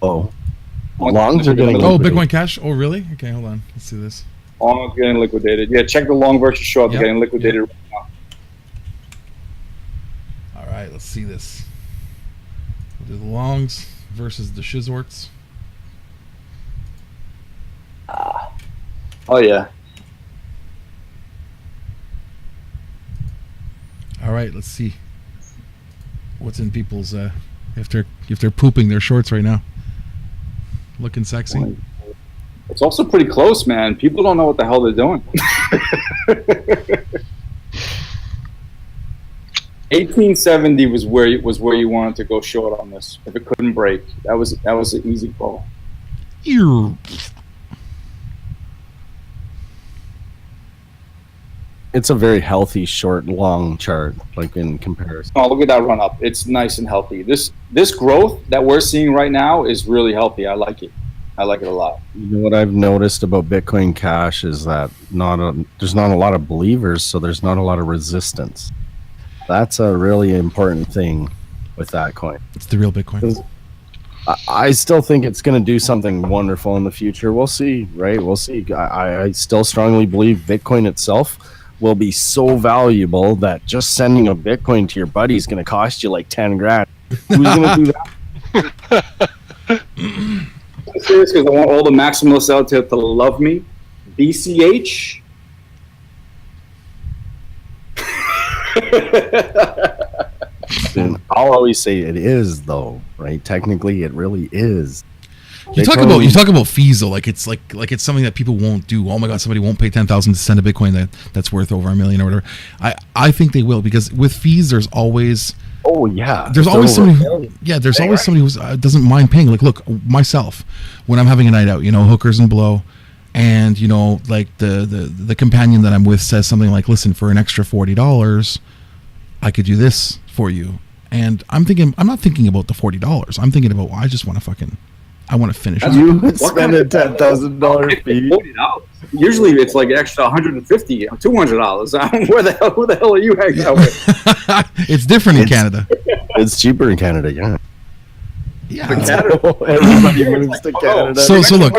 Longs are getting Oh, liquidated. Bitcoin Cash. Oh, really? Okay, hold on. Let's see this. Long is getting liquidated. Yeah, check the long versus short. Yep, They're getting liquidated right now. All right, let's see this. We'll do the longs versus the shizorts. Oh yeah. All right, let's see what's in people's if they're pooping their shorts right now. Looking sexy. It's also pretty close, man. People don't know what the hell they're doing. 1870 was where you wanted to go short on this. If it couldn't break, that was an easy call. Ew. It's a very healthy short long chart, like in comparison. Oh, look at that run up. It's nice and healthy. This growth that we're seeing right now is really healthy. I like it. I like it a lot. You know what I've noticed about Bitcoin Cash is that there's not a lot of believers, so there's not a lot of resistance. That's a really important thing with that coin. It's the real Bitcoin. I still think it's going to do something wonderful in the future. We'll see, right? We'll see. I still strongly believe Bitcoin itself will be so valuable that just sending a Bitcoin to your buddy is going to cost you like 10 grand. Who's going to do that? I'm serious because I want all the maximalists out there to love me. BCH. And I'll always say it is, though, right? Technically, it really is. You talk about fees though, like it's something that people won't do. Oh my god, somebody won't pay 10,000 to send a Bitcoin that's worth over $1 million or whatever. I think they will, because with fees there's always There's always somebody who doesn't mind paying. Like, look, myself, when I'm having a night out, hookers and blow, and like the companion that I'm with says something like, listen, for an extra $40 I could do this for you. And I'm not thinking about the $40. I'm thinking about, I want to finish it. You would spend a $10,000 fee. $40. Usually it's like extra $150, $200. Who the hell are you hanging out with? It's different in Canada. It's cheaper in Canada, yeah. Yeah. Everybody moves to Canada. So look,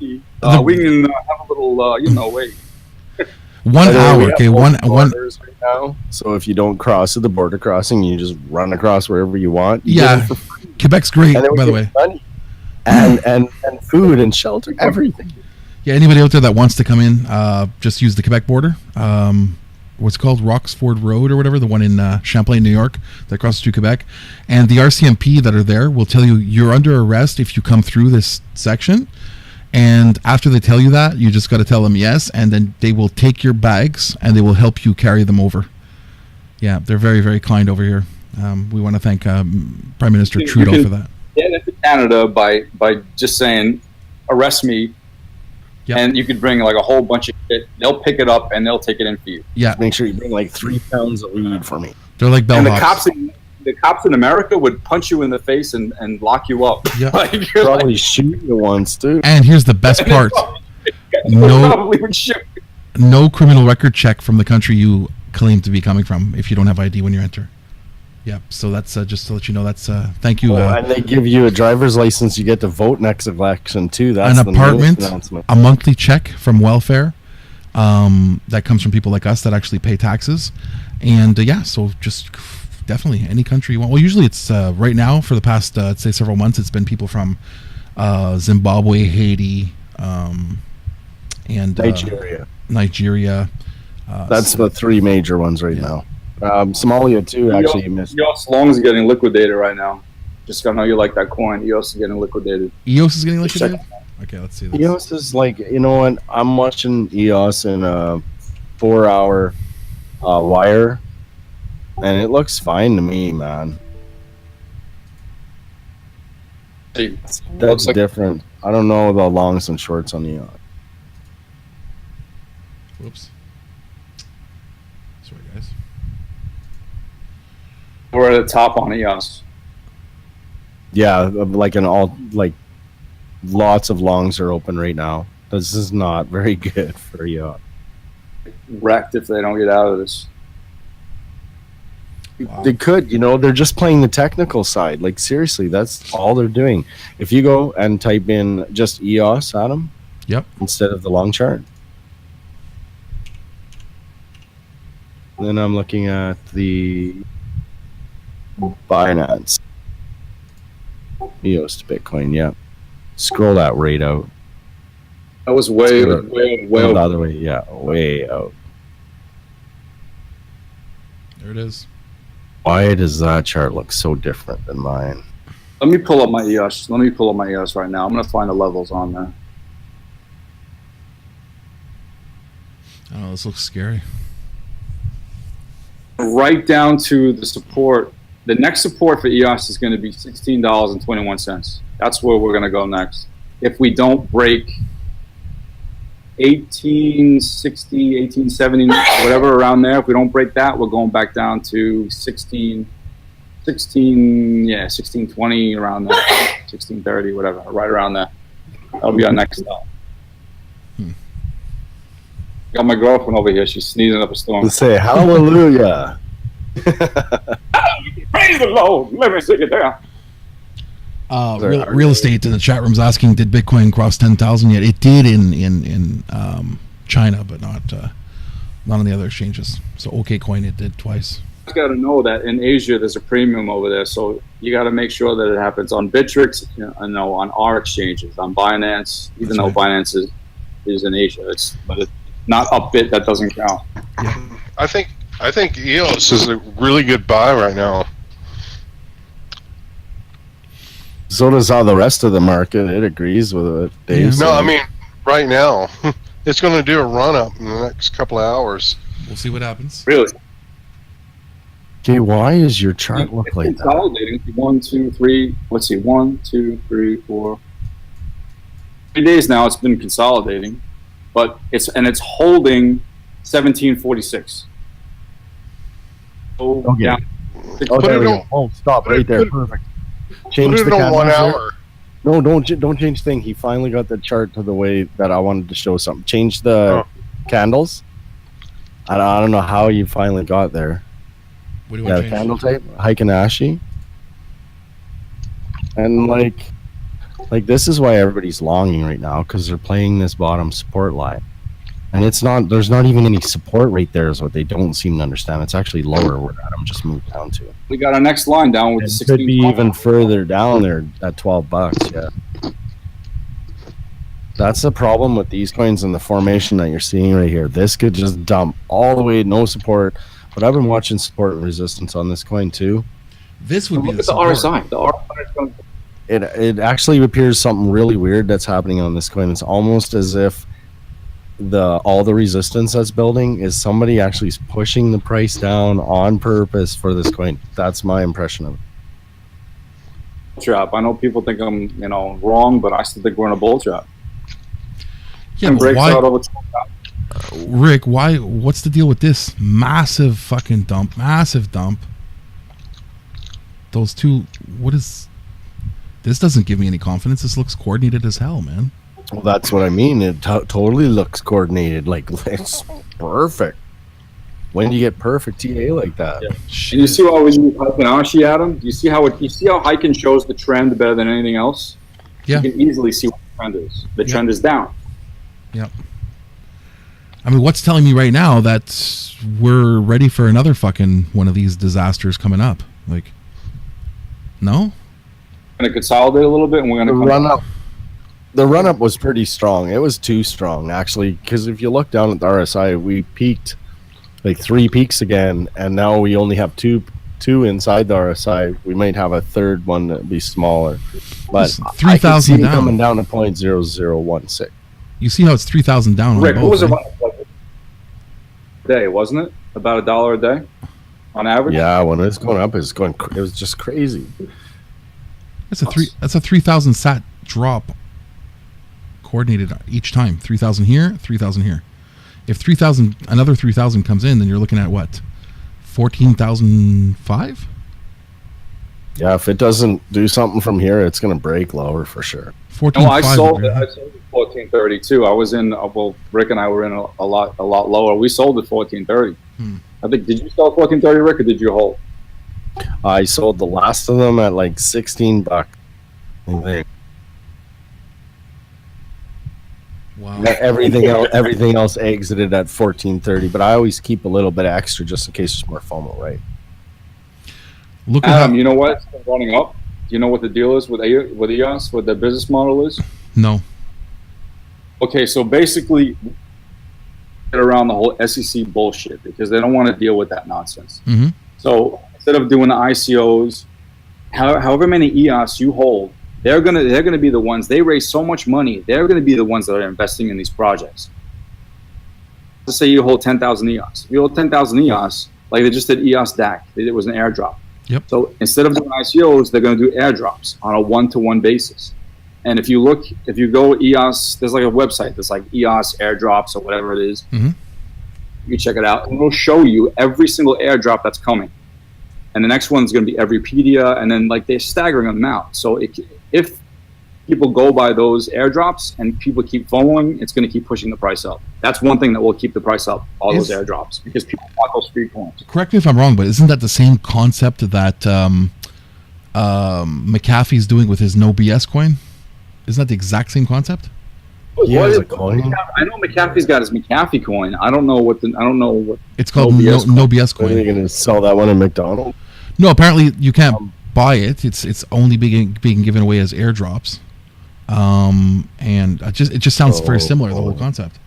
we can have a little, wait. 1 hour, okay, one. Right now. So if you don't cross at the border crossing, you just run across wherever you want. You Yeah, get it for free. Quebec's great, And then we by the get way. money. And food and shelter, everything. Yeah, anybody out there that wants to come in, just use the Quebec border. What's it called, Roxford Road or whatever, the one in Champlain, New York, that crosses through Quebec. And the RCMP that are there will tell you you're under arrest if you come through this section. And after they tell you that, you just got to tell them yes, and then they will take your bags and they will help you carry them over. Yeah, they're very, very kind over here. We want to thank Prime Minister Trudeau for that. Get into Canada by just saying, arrest me, Yep. and you could bring like a whole bunch of shit. They'll pick it up and they'll take it in for you. Yeah, Make sure you bring like 3 pounds of weed for me. they're like And the bellhops. cops in America would punch you in the face and lock you up. Yeah. Like, you're like, Probably shoot you once, too. And here's the best part. No, probably would shoot. no criminal record check from the country you claim to be coming from if you don't have ID when you enter. Yep. So that's just to let you know. That's thank you. And they give you a driver's license. You get to vote next election, too. That's An the apartment, newest announcement. a monthly check from welfare that comes from people like us that actually pay taxes. And so just definitely any country you want. Well, usually it's right now for the past, I'd say several months, it's been people from Zimbabwe, Haiti, and Nigeria. That's the 3 major ones right now. Somalia, too, actually. You missed. EOS Long is getting liquidated right now. Just I know you like that coin. EOS is getting liquidated. EOS is getting liquidated? Okay, let's see this. EOS is like, you know what? I'm watching EOS in a 4-hour wire, and it looks fine to me, man. That's like- different. I don't know the longs and shorts on EOS. Whoops. We're at the top on EOS. Yeah, like lots of longs are open right now. This is not very good for you. Wrecked if they don't get out of this. Wow. They could, they're just playing the technical side. Like, seriously, that's all they're doing. If you go and type in just EOS, Adam, Yep. instead of the long chart. Then I'm looking at the Binance. EOS to Bitcoin, yeah. Scroll that rate out. That was way Scroll the over. other way, yeah, way out. There it is. Why does that chart look so different than mine? Let me pull up my EOS. Let me pull up my EOS right now. I'm going to find the levels on there. I don't know. This looks scary. Right down to the support. The next support for EOS is going to be $16.21. That's where we're going to go next. If we don't break 1860, 1870, whatever around there, if we don't break that, we're going back down to 1620 around there, 1630, whatever, right around there. That'll be our next stop. Got my girlfriend over here. She's sneezing up a storm. Let's say hallelujah. Praise the Lord. Let me sing it down. Real estate in the chat room's asking, did Bitcoin cross 10,000 yet? It did in China, but not on the other exchanges. So OKCoin, it did twice. You got to know that in Asia there's a premium over there, so you got to make sure that it happens on Bittrex, on our exchanges, on Binance. Even though Binance is in Asia, but it's not Upbit. That doesn't count. Yeah. I think EOS is a really good buy right now. So does all the rest of the market. It agrees with it. Dave No, said. I mean right now. It's going to do a run up in the next couple of hours. We'll see what happens. Really? Okay, why does your chart look It's like that? consolidating. 1, 2, 3. Let's see. 1, 2, 3, 4. 3 days now. It's been consolidating, but it's holding 1746. Okay. Down. Oh, Put there it we on- go. Oh, stop right there. Perfect. Put Change it the on 1 candles there. hour. No, don't change thing. He finally got the chart to the way that I wanted to show something. Change the candles. I don't know how you finally got there. What do you Yeah, want the to candle change? type, Heikinashi. And like this is why everybody's longing right now, because they're playing this bottom support line. And there's not even any support right there is what they don't seem to understand. It's actually lower where Adam just moved down to. We got our next line down with the It could be 16. even further down there at $12, yeah. That's the problem with these coins and the formation that you're seeing right here. This could just dump all the way, no support. But I've been watching support and resistance on this coin too. This would be Look the at the support. RSI. The RSI is going. It actually appears something really weird that's happening on this coin. It's almost as if all the resistance that's building is somebody actually pushing the price down on purpose for this coin. That's my impression of it. Trap. I know people think I'm, wrong, but I still think we're in a bull trap. Yeah, And but breaks why, out over. Rick? What's the deal with this massive fucking dump? Massive dump. Those two. What is? This doesn't give me any confidence. This looks coordinated as hell, man. Well, that's what I mean. It totally looks coordinated. Like, it's perfect. When do you get perfect TA like that? Yeah. And you see how we use Heikinashi, Adam? Do you see how Heikin shows the trend better than anything else? Yeah. You can easily see what the trend is. The trend is down. Yep. I mean, what's telling me right now that we're ready for another fucking one of these disasters coming up? Like, no? We're going to consolidate a little bit, and we're going to run up. The run up was pretty strong. It was too strong, actually, because if you look down at the RSI, we peaked like 3 peaks again, and now we only have two inside the RSI. We might have a third one that be smaller, but It's 3,000 down. coming down to 0.0016. You see how it's 3,000 down on Rick, both, what was it right? about a day, wasn't it? About $1 a day on average? Yeah, when it's going up, it was just crazy. That's a 3,000 sat drop coordinated each time. 3,000 here, 3,000 here. If another 3,000 comes in, then you're looking at what? 14,005? Yeah, if it doesn't do something from here, it's going to break lower for sure. 14.5. No, I sold it. I sold it 1432. I was in. Well, Rick and I were in a lot lower. We sold it 1430. I think. Did you sell 1430, Rick, or did you hold? I sold the last of them at like $16. I think. Wow. Everything else exited at 1430. But I always keep a little bit extra just in case there's more FOMO, right? Look at how, You know what? It's been running up. Do you know what the deal is with EOS? What their business model is? no. Okay, so basically, get around the whole SEC bullshit because they don't want to deal with that nonsense. Mm-hmm. So instead of doing the ICOs, however many EOS you hold, they're gonna be the ones. They raise so much money. They're gonna be the ones that are investing in these projects. Let's say you hold 10,000 EOS. If you hold 10,000 EOS, like they just did EOS DAC. It was an airdrop. Yep. So instead of doing ICOs, they're going to do airdrops on a one-to-one basis. And if you go EOS, there's like a website that's like EOS airdrops or whatever it is. Mm-hmm. You check it out, and it'll show you every single airdrop that's coming. And the next one's going to be Everypedia, and then like they're staggering them out. So if people go by those airdrops and people keep following, it's going to keep pushing the price up. That's one thing that will keep the price up, all those airdrops, because people want those free coins. Correct me if I'm wrong, but isn't that the same concept that McAfee's doing with his No BS coin? Isn't that the exact same concept? He has a coin. I know McAfee's got his McAfee coin. I don't know what. It's called No BS Are they coin. going to sell that one at McDonald's? No, apparently you can't buy it. It's only being given away as airdrops. And it just sounds very similar, the whole concept.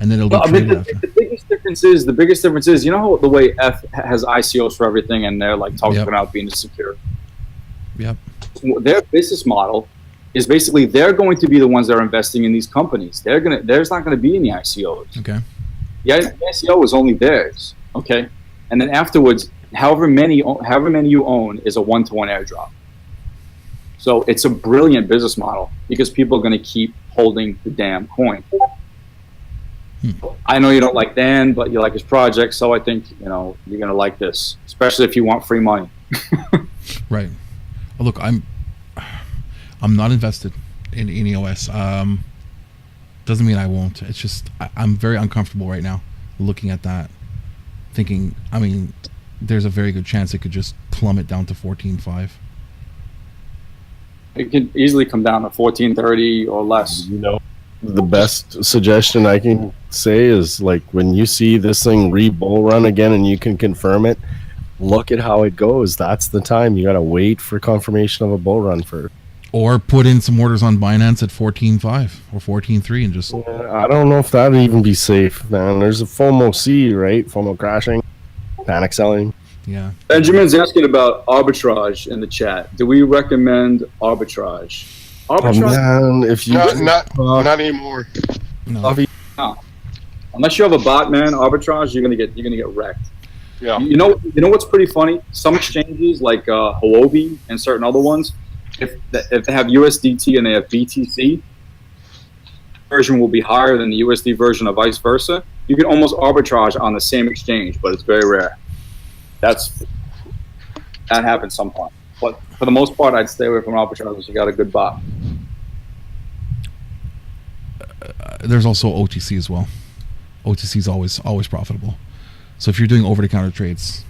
And then it'll be traded after. The biggest difference is, you know how the way F has ICOs for everything, and they're like talking about being secure. Yep. Their business model is basically they're going to be the ones that are investing in these companies. There's not going to be any ICOs. Okay. Yeah, the ICO is only theirs. Okay, and then afterwards, however many you own is a one-to-one airdrop. So it's a brilliant business model because people are going to keep holding the damn coin. I know you don't like Dan, but you like his project, so I think you're going to like this, especially if you want free money. Right. Look, I'm not invested in EOS. Doesn't mean I won't. It's just I'm very uncomfortable right now looking at that, thinking. I mean, there's a very good chance it could just plummet down to 14.5. It could easily come down to 1430 or less. The best suggestion I can say is, like, when you see this thing re-bull run again and you can confirm it, look at how it goes. That's the time. You got to wait for confirmation of a bull run for. Or put in some orders on Binance at 14.5 or 14.3 and just. I don't know if that'd even be safe, man. There's a FOMO C, right? FOMO crashing, panic selling. Yeah. Benjamin's asking about arbitrage in the chat. Do we recommend arbitrage? Man, if you not anymore. No. Unless you have a bot, man, arbitrage, you're gonna get wrecked. Yeah. You know what's pretty funny? Some exchanges like Huobi and certain other ones, if they have USDT and they have BTC, version will be higher than the USD version, or vice versa. You can almost arbitrage on the same exchange, but it's very rare. That happens sometimes. But for the most part, I'd stay away from arbitrage unless you got a good bot. There's also OTC as well. OTC is always profitable. So if you're doing over-the-counter trades,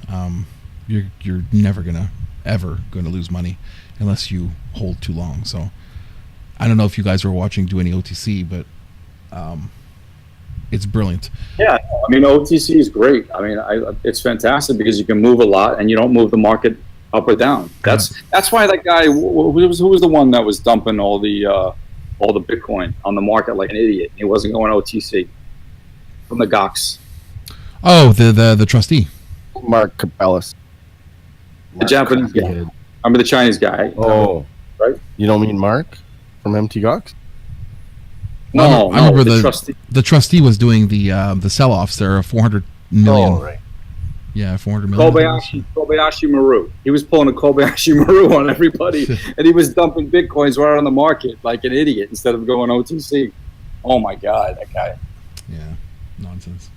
you're never ever gonna lose money unless you hold too long. So I don't know if you guys are watching do any OTC, but it's brilliant. Yeah, I mean OTC is great. I mean it's fantastic because you can move a lot and you don't move the market up or down. That's why that guy who was the one that was dumping all the Bitcoin on the market like an idiot. He wasn't going OTC from the Gox. Oh, the trustee, Mark Capellis, the Japanese guy. Remember the Chinese guy? Oh, right. You don't mean Mark from MT Gox? No, I remember the trustee. The trustee was doing the sell-offs. There are 400 million. Oh, right. Yeah, 400 million. Kobayashi Maru. He was pulling a Kobayashi Maru on everybody, and he was dumping Bitcoins right on the market like an idiot instead of going OTC. Oh my God, that guy. Yeah, nonsense.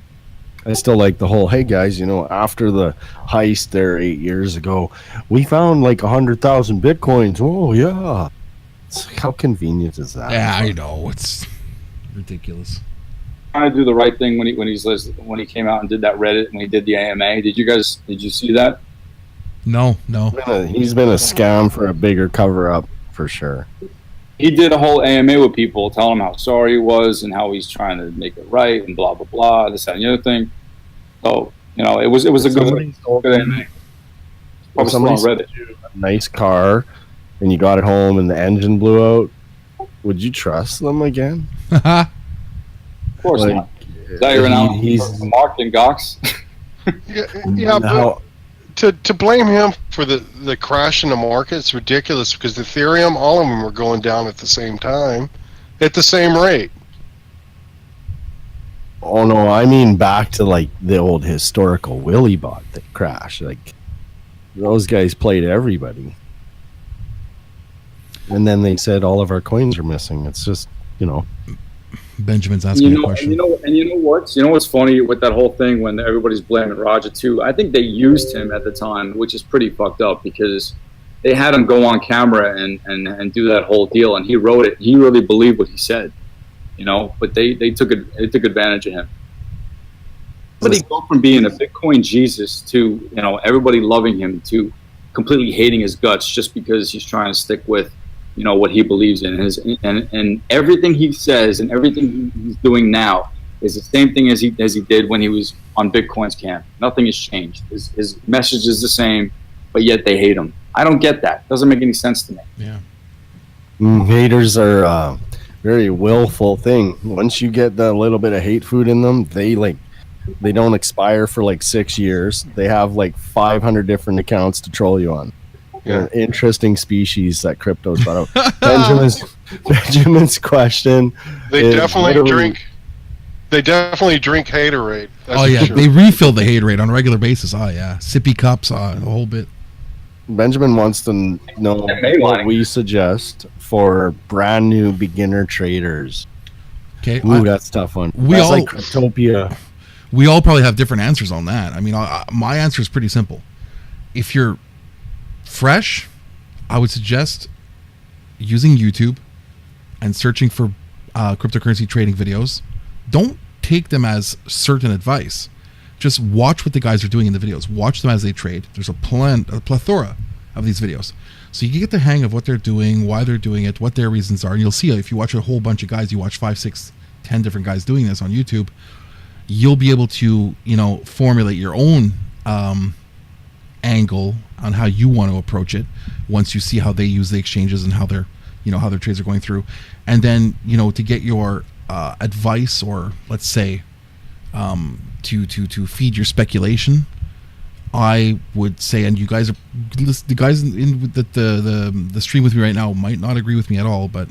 I still like the whole, hey guys, after the heist there 8 years ago, we found like 100,000 Bitcoins. Oh yeah. It's like, how convenient is that? Yeah, I know. It's ridiculous. Trying to do the right thing when he came out and did that Reddit when he did the AMA. Did you see that? No. He's been a scam for a bigger cover up for sure. He did a whole AMA with people, telling him how sorry he was and how he's trying to make it right and blah blah blah, this that and the other thing. So it was a good AMA. Probably still on Reddit. A nice car, and you got it home and the engine blew out. Would you trust them again? Of course not. Is that your he's Mark and Gox? yeah, but to blame him for the crash in the market, it's ridiculous because Ethereum, all of them were going down at the same time, at the same rate. Oh no, I mean back to like the old historical Willy bot that crashed. Like those guys played everybody, and then they said all of our coins are missing. It's just Benjamin's asking a question. And you know what's funny with that whole thing when everybody's blaming Roger too? I think they used him at the time, which is pretty fucked up because they had him go on camera and do that whole deal, and he wrote it. He really believed what he said, But they took advantage of him. But he go from being a Bitcoin Jesus to everybody loving him to completely hating his guts just because he's trying to stick with what he believes in, and everything he says and everything he's doing now is the same thing as he did when he was on Bitcoin's camp. Nothing has changed. His message is the same, but yet they hate him. I don't get that. Doesn't make any sense to me. Yeah. Haters are a very willful thing. Once you get that little bit of hate food in them, they don't expire for like 6 years. They have like 500 different accounts to troll you on. An interesting species that crypto's brought out. Benjamin's question. They definitely drink Haterade. Oh yeah, sure. They refill the Haterade on a regular basis. Oh yeah, sippy cups, the whole bit. Benjamin wants to know what we suggest for brand new beginner traders. Okay, that's a tough one. That's like Cryptopia. We all probably have different answers on that. I mean, my answer is pretty simple. If you're fresh, I would suggest using YouTube and searching for cryptocurrency trading videos. Don't take them as certain advice. Just watch what the guys are doing in the videos. Watch them as they trade. There's a plethora of these videos. So you can get the hang of what they're doing, why they're doing it, what their reasons are. And you'll see if you watch a whole bunch of guys, you watch 5, 6, 10 different guys doing this on YouTube, you'll be able to, formulate your own angle on how you want to approach it once you see how they use the exchanges and how their trades are going through. And then, to get your advice, or let's say to feed your speculation, I would say, and you guys are the guys in the stream with me right now might not agree with me at all, but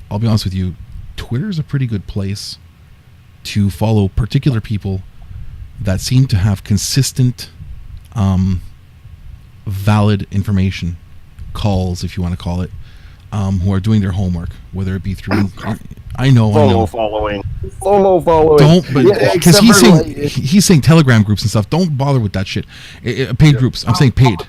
I'll be honest with you, Twitter is a pretty good place to follow particular people that seem to have consistent valid information, calls if you want to call it, who are doing their homework, whether it be through I know FOMO following. Don't, but because he's saying Telegram groups and stuff. Don't bother with that shit. Paid groups. I'm saying paid.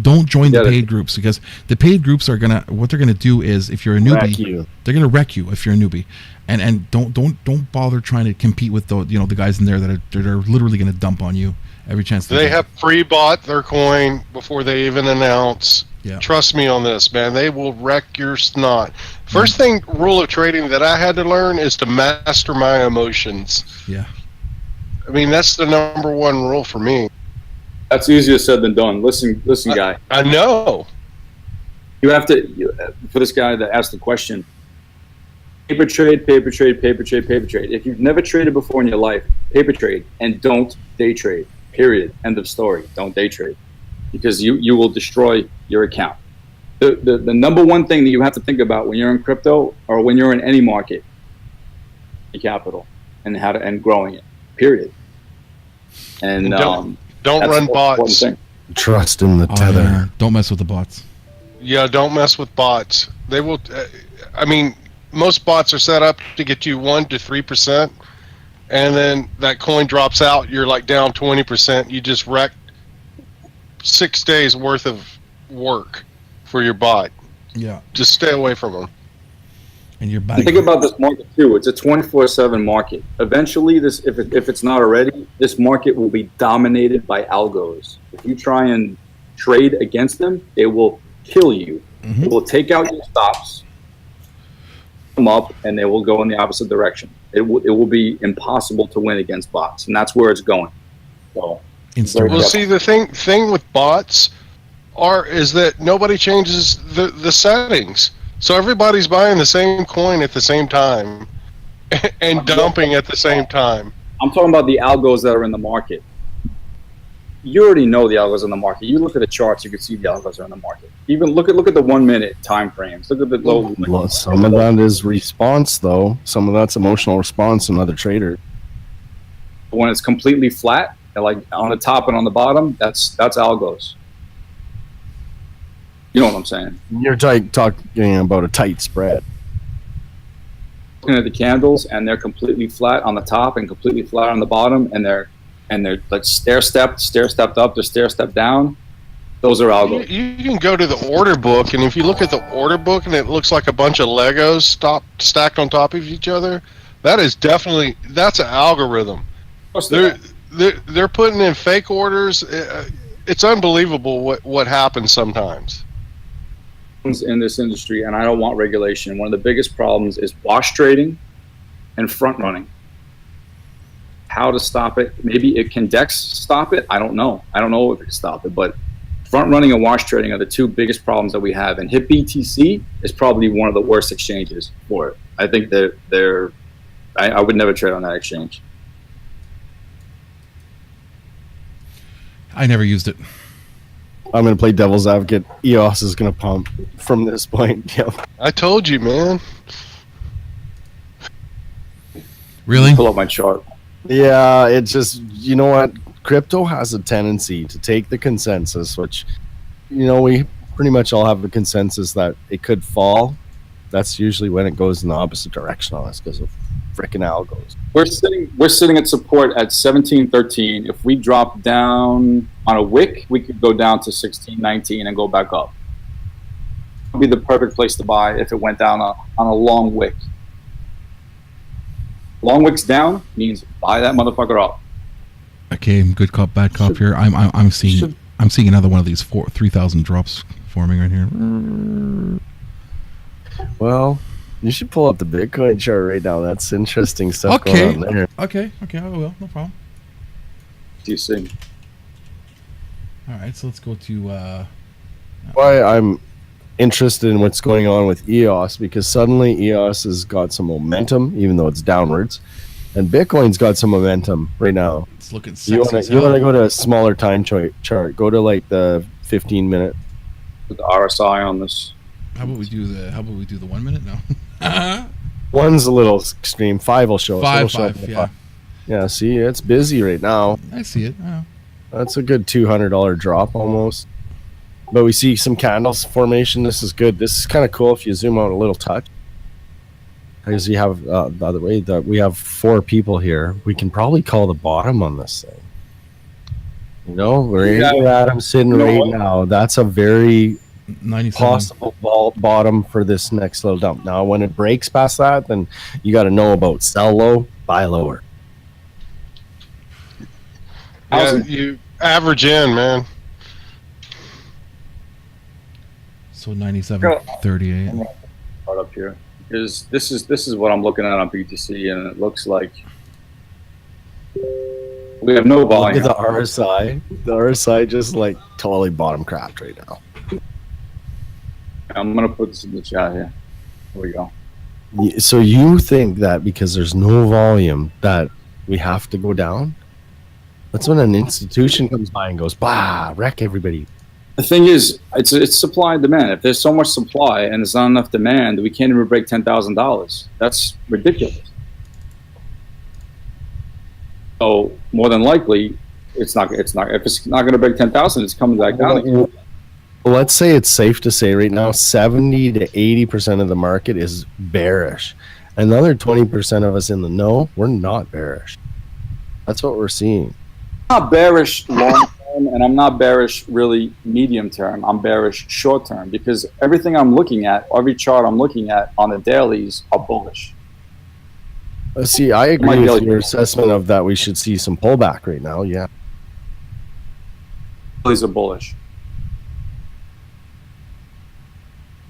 Don't join the paid groups, because the paid groups are what they're gonna do is, if you're a newbie, they're gonna wreck you if you're a newbie, and don't bother trying to compete with the guys in there that are literally gonna dump on you every chance they have pre-bought their coin before they even announce. Yeah. Trust me on this, man. They will wreck your snot. First rule of trading that I had to learn is to master my emotions. Yeah. I mean, that's the number one rule for me. That's easier said than done. Listen, guy. I know. You have to, for this guy that asked the question, paper trade. If you've never traded before in your life, paper trade, and don't day trade. Period. End of story. Don't day trade, because you will destroy your account. The number one thing that you have to think about when you're in crypto, or when you're in any market, capital and growing it. Period. And don't run bots. Trust in the tether. Yeah. Don't mess with the bots. Yeah, don't mess with bots. They will. I mean, most bots are set up to get you 1% to 3%, and then that coin drops out, you're like down 20%. You just wrecked 6 days worth of work for your bot. Yeah. Just stay away from them. And you're back. Think about this market too. It's a 24/7 market. Eventually, if it's not already, this market will be dominated by algos. If you try and trade against them, it will kill you. Mm-hmm. It will take out your stops, them up, and they will go in the opposite direction. It will be impossible to win against bots, and that's where it's going. So, Instagram. Well, see, the thing with bots is that nobody changes the settings. So everybody's buying the same coin at the same time and dumping at the same time. I'm talking about the algos that are in the market. You already know the algos in the market. You look at the charts, you can see the algos are in the market. Even look at the 1 minute time frames. Look at the low. Well, some of that is response, though. Some of that's emotional response from other traders. When it's completely flat, like on the top and on the bottom, that's algos. You know what I'm saying? You're talking about a tight spread. Looking at the candles, and they're completely flat on the top and completely flat on the bottom, and they're like stair stepped up, they're stair stepped down. Those are algos. You can go to the order book, and if you look at the order book, and it looks like a bunch of Legos stacked on top of each other, that's an algorithm. They're putting in fake orders. It's unbelievable what happens sometimes in this industry, and I don't want regulation. One of the biggest problems is wash trading and front running. How to stop it? Maybe it can DEX stop it. I don't know. I don't know if it can stop it, but front running and wash trading are the two biggest problems that we have. And HitBTC is probably one of the worst exchanges for it. I think I would never trade on that exchange. I never used it. I'm going to play devil's advocate. EOS is going to pump from this point. Yep. I told you, man. Really? Pull up my chart. Yeah, it's just, you know what? Crypto has a tendency to take the consensus, which, we pretty much all have a consensus that it could fall. That's usually when it goes in the opposite direction on us because of freaking algos. We're sitting at support at 1713. If we drop down on a wick, we could go down to 1619 and go back up. It would be the perfect place to buy if it went down on a long wick. Long wicks down means buy that motherfucker up. Okay, good cop, bad cop here. I'm seeing another one of these 3,000 drops forming right here. Well, you should pull up the Bitcoin chart right now. That's interesting stuff going on there. Okay, I will. No problem. Do you see? All right, so let's go to... Why I'm interested in what's going on with EOS, because suddenly EOS has got some momentum, even though it's downwards, and Bitcoin's got some momentum right now. It's looking sexy. You want to go to a smaller time chart. Go to like the 15-minute. With the RSI on this. How about we do the 1 minute? No. One's a little extreme. 5 will show us. 5, yeah. Yeah, see, it's busy right now. I see it. Oh. That's a good $200 drop almost. But we see some candles formation. This is good. This is kind of cool if you zoom out a little touch. Because you have the other way that we have 4 people here. We can probably call the bottom on this thing. We're in Adam sitting right now. That's a very 97. possible bottom for this next little dump. Now, when it breaks past that, then you got to know about sell low, buy lower. Yeah, you average in, man. So 97.38. Right up here. This is what I'm looking at on BTC, and it looks like we have no volume. Look at the RSI. The RSI just like totally bottom crapped right now. I'm gonna put this in the chat here. Here we go. So you think that because there's no volume that we have to go down? That's when an institution comes by and goes, bah, wreck everybody. The thing is, it's supply and demand. If there's so much supply and there's not enough demand, we can't even break $10,000. That's ridiculous. So more than likely, it's not. If it's not going to break 10,000, it's coming back down again. Well, let's say it's safe to say right now 70 to 80% of the market is bearish, Another 20% of us in the know, we're not bearish. That's what we're seeing. I'm not bearish long term, and I'm not bearish really medium term. I'm bearish short term because everything I'm looking at, every chart I'm looking at on the dailies are bullish. See, I agree with your assessment of that we should see some pullback right now, yeah. Dailies are bullish.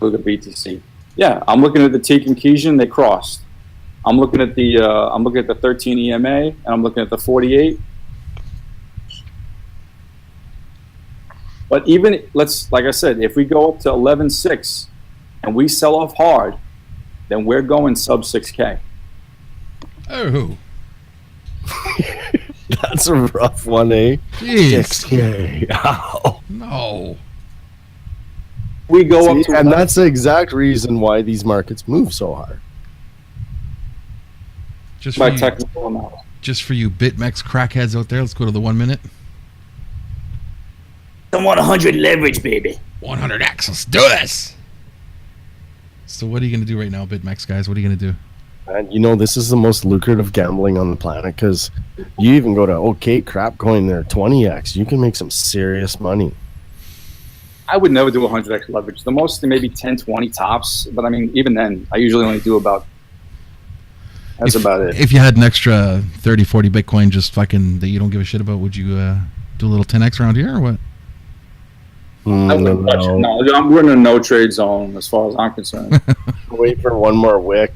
Look at BTC. Yeah, I'm looking at the Teak and Kijun, they crossed. I'm looking at the 13 EMA, and I'm looking at the 48. But even like I said, if we go up to 11.6 and we sell off hard, then we're going sub 6K. Oh, That's a rough one, eh? jeez. 6K. Ow. No. We go up See, to and that's the exact reason why these markets move so hard. Just for by you, technical analysis. just for you BitMEX crackheads out there, let's go to the 1 minute. I want 100 leverage, baby. 100x. Let's do this. So what are you going to do right now, BitMEX guys? What are you going to do? And you know, this is the most lucrative gambling on the planet because you even go to crap coin there, 20x. You can make some serious money. I would never do 100x leverage. The most maybe 10, 20 tops. But I mean, even then, I usually only do about. That's about it. If you had an extra 30, 40 Bitcoin just fucking that you don't give a shit about, would you do a little 10x around here or what? I wouldn't touch it. No, we're in a no trade zone as far as I'm concerned. Wait for one more wick.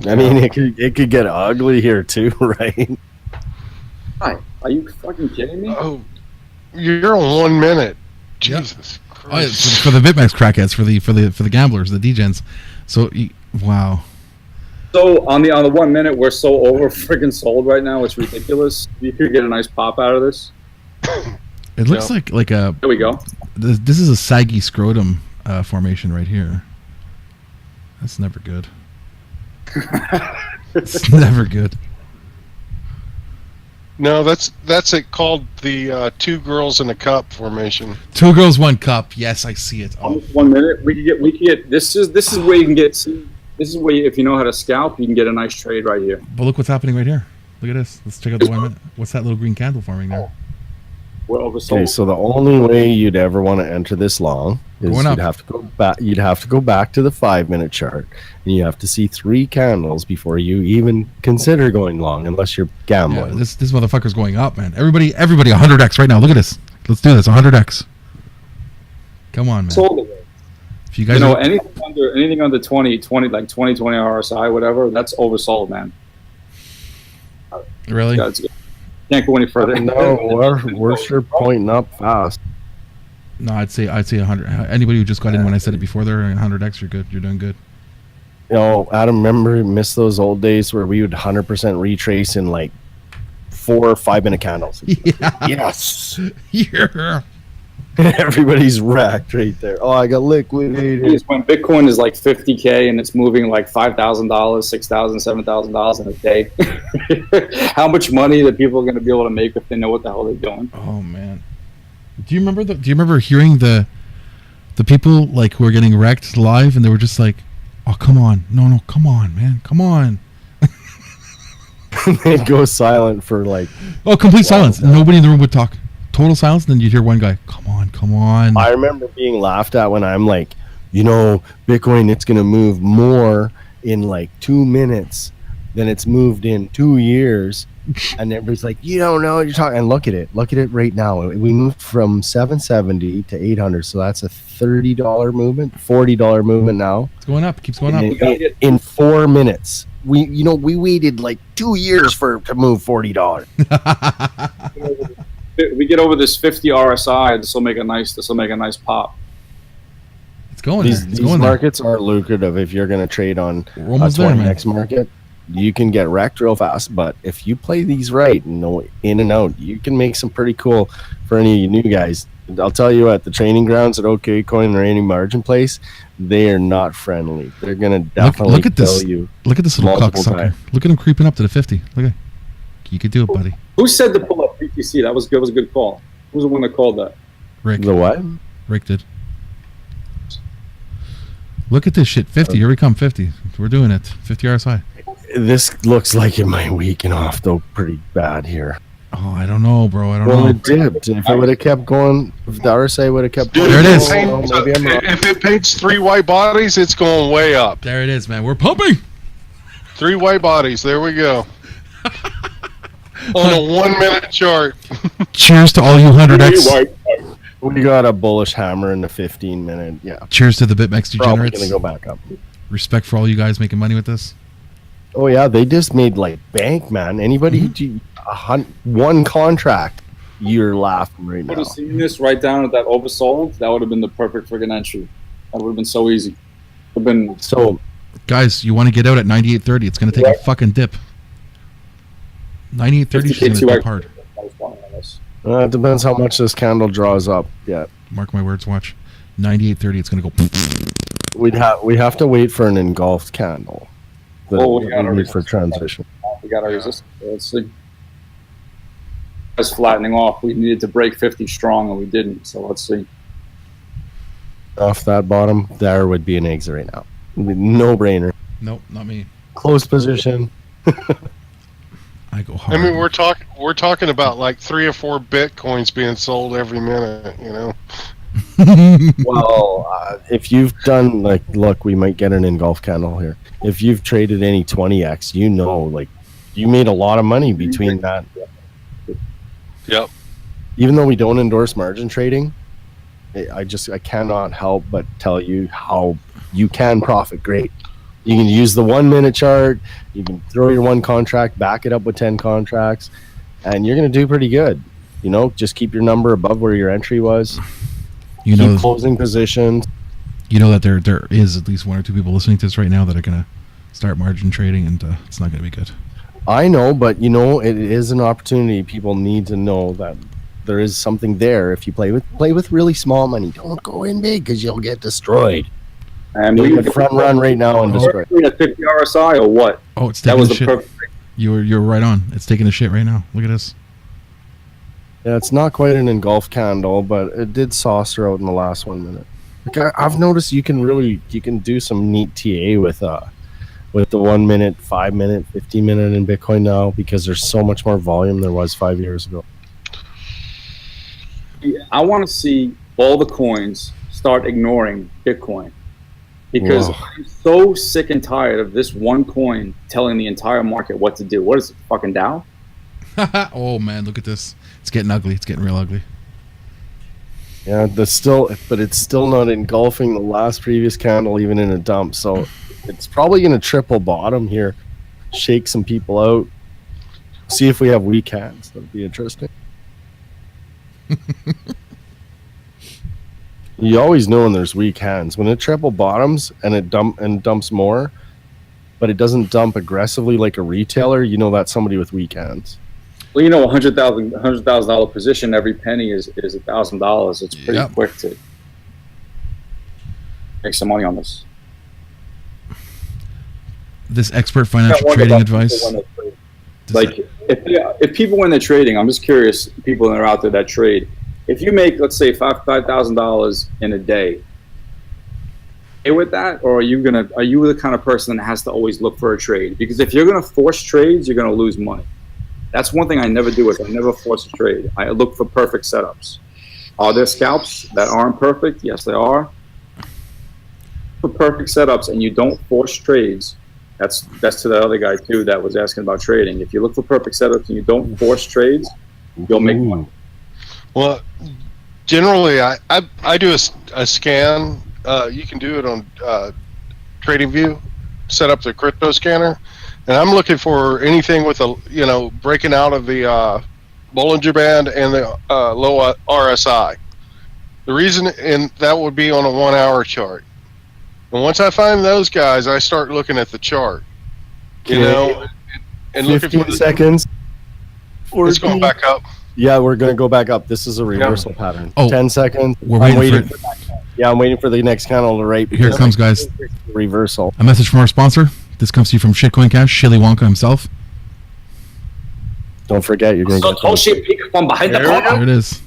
I mean, it could get ugly here too, right? Hi, are you fucking kidding me? Oh, you're on 1 minute. Yep. Jesus Oh, Christ. it's for the BitMEX crackheads, for the gamblers, the degens. So wow. So on the 1 minute, we're so over freaking sold right now. It's ridiculous. You could get a nice pop out of this. It looks like a. There we go. This is a saggy scrotum formation right here. That's never good. It's never good. No, that's it called the two girls in a cup formation. 2 girls, 1 cup. Yes, I see it. Oh, 1 minute, we can get. This is where you can get. See, this is where if you know how to scalp, you can get a nice trade right here. but look what's happening right here. Look at this. Let's check out the 1 minute. What's that little green candle forming there? We're oversold. Okay, so the only way you'd ever want to enter this long is Going up. you'd have to go back. You'd have to go back to the 5 minute chart, and you have to see 3 candles before you even consider going long, unless you're Yeah, gambling. this motherfucker's going up, man. Everybody, 100x right now. Look at this. Let's do this. 100x. Come on, man. Sold away. If you guys, You know, are, anything under 20 RSI, whatever, that's oversold, man. really, Yeah, can't go any further. No, we're sure pointing up fast. no, I'd say 100. Anybody who just got in when I said it before, they're 100x. You're good. You're doing good. You know, Adam, miss those old days where we would 100% retrace in like 4 or 5 minute candles. Yeah. Yes. Yeah. Everybody's racked right there. Oh, I got liquidated. Is when Bitcoin is like 50K and it's moving like $5,000, $6,000, $7,000 in a day. How much money that people are going to be able to make if they know what the hell they're doing? Oh man. Do you remember hearing the people like who are getting wrecked live and they were just like, oh come on, no, come on, man, come on. They'd go silent for like. Oh, complete silence. Nobody in the room would talk. Total silence. And then you'd hear one guy, come on. I remember being laughed at when I'm like, you know, Bitcoin, it's going to move more in like 2 minutes than it's moved in 2 years. And everybody's like, you don't know what you're talking. And look at it right now. We moved from 770 to 800. So that's a $30 movement, $40 movement now. It's going up. Keeps going up. In 4 minutes. We waited like 2 years to move $40. If we get over this 50 RSI, this will make a nice pop. It's going These there. It's going markets are lucrative if you're going to trade on there. We're almost there, man. next market. You can get wrecked real fast, but if you play these right and know in and out, you can make some pretty cool for any of you new guys. I'll tell you at the training grounds at OKCoin or any margin place, they are not friendly. They're going to definitely look at this. tell you. Look at this little multiple cocksucker. times. Look at him creeping up to the 50. Look at. You could do it, buddy. Who said to pull up BTC? That was good. Was a good call. Who was the one that called that? Rick. The what? Rick did. Look at this shit. 50. Here we come. 50. We're doing it. 50 RSI. This looks like it might weaken off though pretty bad here. Oh, I don't know, bro. I don't Well, know. it dipped. If it would have kept going, if the RSI would have kept Dude, going, There it is. maybe I'm wrong. If it paints 3 white bodies, it's going way up. There it is, man. We're pumping. 3 white bodies. There we go. On a 1 minute chart. Cheers to all you 100X. We got a bullish hammer in the 15-minute. Yeah, Cheers to the BitMEX probably degenerates. gonna go back up. Respect for all you guys making money with this. Oh yeah, they just made like bank, man. Anybody who do one contract, you're laughing right I would now. have seen this right down at that oversold. That would have been the perfect friggin' entry. That would have been so easy. Would have been So Guys, you want to get out at 98.30. It's going to take a fucking dip. 98.30 is going to dip hard. it depends how much this candle draws up. Yeah, Mark my words, watch. 98.30, it's going to go... we have to wait for an engulfed candle. We got need for transition. We got our resistance. Let's see. It's flattening off. We needed to break 50 strong, and we didn't. So let's see. Off that bottom, there would be an exit right now. No brainer. Nope, not me. Close position. I go hard. I mean, we're talking about like 3 or 4 Bitcoins being sold every minute, you know? Well, if you've done look, we might get an engulf candle here. If you've traded any 20x, you know, you made a lot of money between that. Yep. Even though we don't endorse margin trading, I cannot help but tell you how you can profit great. You can use the 1 minute chart. You can throw your one contract, back it up with 10 contracts, and you're going to do pretty good. You know, just keep your number above where your entry was. You know, keep closing positions. You know that there is at least 1 or 2 people listening to this right now that are going to start margin trading, and it's not going to be good. I know, but you know, it is an opportunity. People need to know that there is something there. If you play with really small money, don't go in big because you'll get destroyed. And You'll we get front run right now and destroy. at 50 RSI or what? Oh, it's That taking was a the shit. perfect. You're right on. It's taking a shit right now. Look at this. Yeah, it's not quite an engulf candle, but it did saucer out in the last 1 minute. Like I've noticed you can do some neat TA with the 1 minute, 5 minute, 15 minute in Bitcoin now because there's so much more volume there was 5 years ago. I want to see all the coins start ignoring Bitcoin because Whoa. I'm so sick and tired of this one coin telling the entire market what to do. What is it, fucking Dow? Oh man, look at this. It's getting ugly. It's getting real ugly. Yeah, but it's still not engulfing the last previous candle even in a dump. So it's probably going to triple bottom here, shake some people out. See if we have weak hands. That'd be interesting. You always know when there's weak hands. When it triple bottoms and it dumps more, but it doesn't dump aggressively like a retailer, you know that's somebody with weak hands. Well, you know, $100,000 position, every penny is $1,000. It's pretty quick to make some money on this. This expert financial trading advice. Like, if people when they're trading, I'm just curious, people that are out there that trade, if you make, let's say, $5,000 in a day, okay with that, or are you the kind of person that has to always look for a trade? Because if you're gonna force trades, you're gonna lose money. That's one thing I never do. Is I never force a trade. I look for perfect setups. Are there scalps that aren't perfect? Yes, there are. For perfect setups, and you don't force trades. That's to the other guy too that was asking about trading. If you look for perfect setups and you don't force trades, you'll make money. Well, generally, I do a scan. You can do it on TradingView. Set up the crypto scanner, and I'm looking for anything with a breaking out of the Bollinger Band and the low RSI. The reason, and that would be on a 1 hour chart. And once I find those guys, I start looking at the chart. You know, and looking 15 for seconds. It's going back up. Yeah, we're going to go back up. This is a reversal pattern. Oh, 10 seconds. We're I'm waiting for it. Yeah, I'm waiting for the next candle to rate. Here it comes, guys. Reversal. A message from our sponsor. This comes to you from Shitcoin Cash, Shilly Wonka himself. Don't forget, you're going to get Satoshi peek from behind the There we corner. There it is.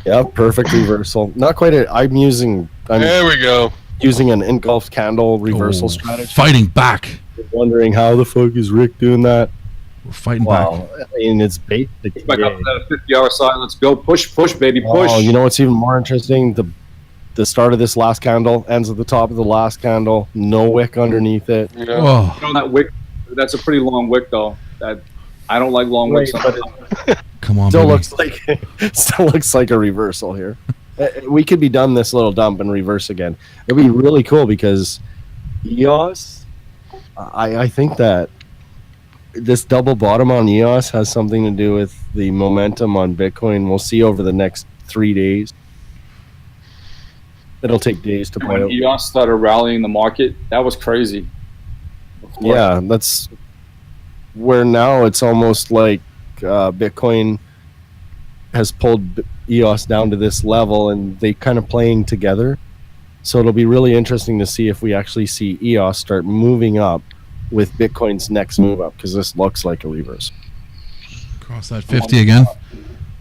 Yeah, perfect reversal. Not quite it. There we go. using an engulfed candle reversal strategy. Fighting back. Wondering how the fuck is Rick doing that? We're fighting Wow, I mean, it's bait. Back up to that 50-hour side. Let's go. Push, baby, push. Oh, you know what's even more interesting? The start of this last candle ends at the top of the last candle. No wick underneath it. Yeah. Oh, You know, that wick, that's a pretty long wick, though. That I don't like long wicks. But it come on, still baby. looks like a reversal here. We could be done this little dump and reverse again. It'd be really cool because EOS. I think that this double bottom on EOS has something to do with the momentum on Bitcoin. We'll see over the next 3 days. It'll take days to play When out. EOS started rallying the market, that was crazy. Yeah, that's where now it's almost like Bitcoin has pulled EOS down to this level and they kind of playing together. So it'll be really interesting to see if we actually see EOS start moving up with Bitcoin's next move up, because this looks like a reverse. Cross that 50 again.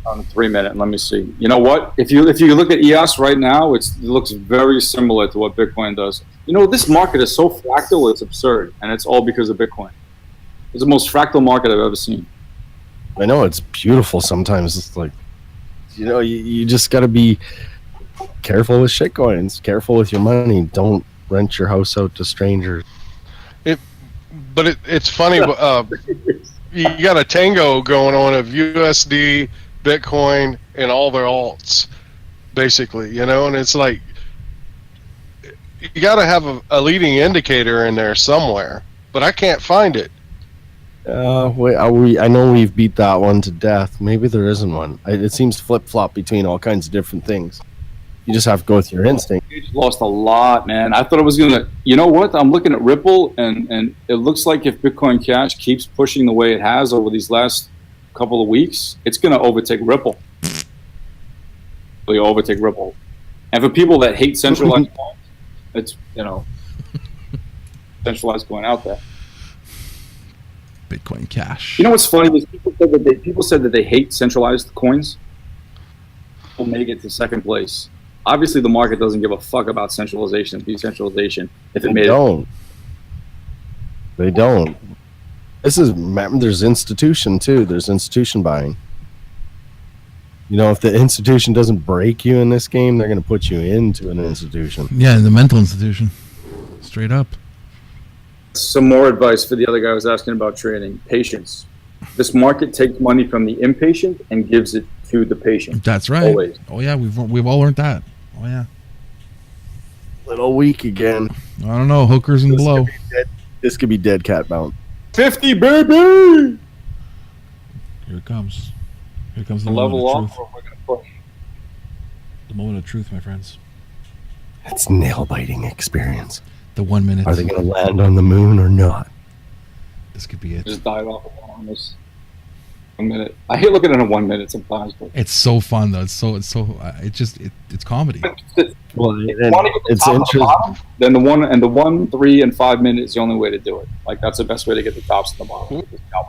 On 3 minute. Let me see. You know what? If you look at EOS right now, it looks very similar to what Bitcoin does. You know, this market is so fractal, it's absurd, and it's all because of Bitcoin. It's the most fractal market I've ever seen. I know it's beautiful sometimes. It's like, you know, you just got to be careful with shitcoins, careful with your money. Don't rent your house out to strangers. But it's funny. You got a tango going on of USD, Bitcoin, and all their alts, basically. You know, and it's like you got to have a leading indicator in there somewhere, but I can't find it. I know we've beat that one to death. Maybe there isn't one. It seems flip flop between all kinds of different things. You just have to go with your instinct. It's lost a lot, man. I thought it was gonna. You know what? I'm looking at Ripple, and it looks like if Bitcoin Cash keeps pushing the way it has over these last couple of weeks, it's gonna overtake Ripple. Really overtake Ripple. And for people that hate centralized coins, it's centralized going out there. Bitcoin Cash. You know what's funny is people said that they hate centralized coins. Will make it to second place. Obviously, the market doesn't give a fuck about centralization and decentralization. If it made it, they don't. There's institution too. There's institution buying. You know, if the institution doesn't break you in this game, they're going to put you into an institution. Yeah, the mental institution. Straight up. Some more advice for the other guy who was asking about trading. Patience. This market takes money from the impatient and gives it to the patient. That's right. Always. Oh yeah, we've all learned that. Oh yeah. Little weak again. I don't know, hookers and blow. This could be dead cat bound. 50, baby! Here it comes. Here comes the Level moment of off, truth. or we're going to push. The moment of truth, my friends. It's nail biting experience. The 1 minute. Are they going to land on the moon or not? This could be it. Just dive off on this 1 minute. I hate looking at a 1 minute sometimes, but It's so fun though. It's comedy. Well, it's interesting. Then the 1, 3, and 5 minutes is the only way to do it. Like that's the best way to get the tops and the bottom.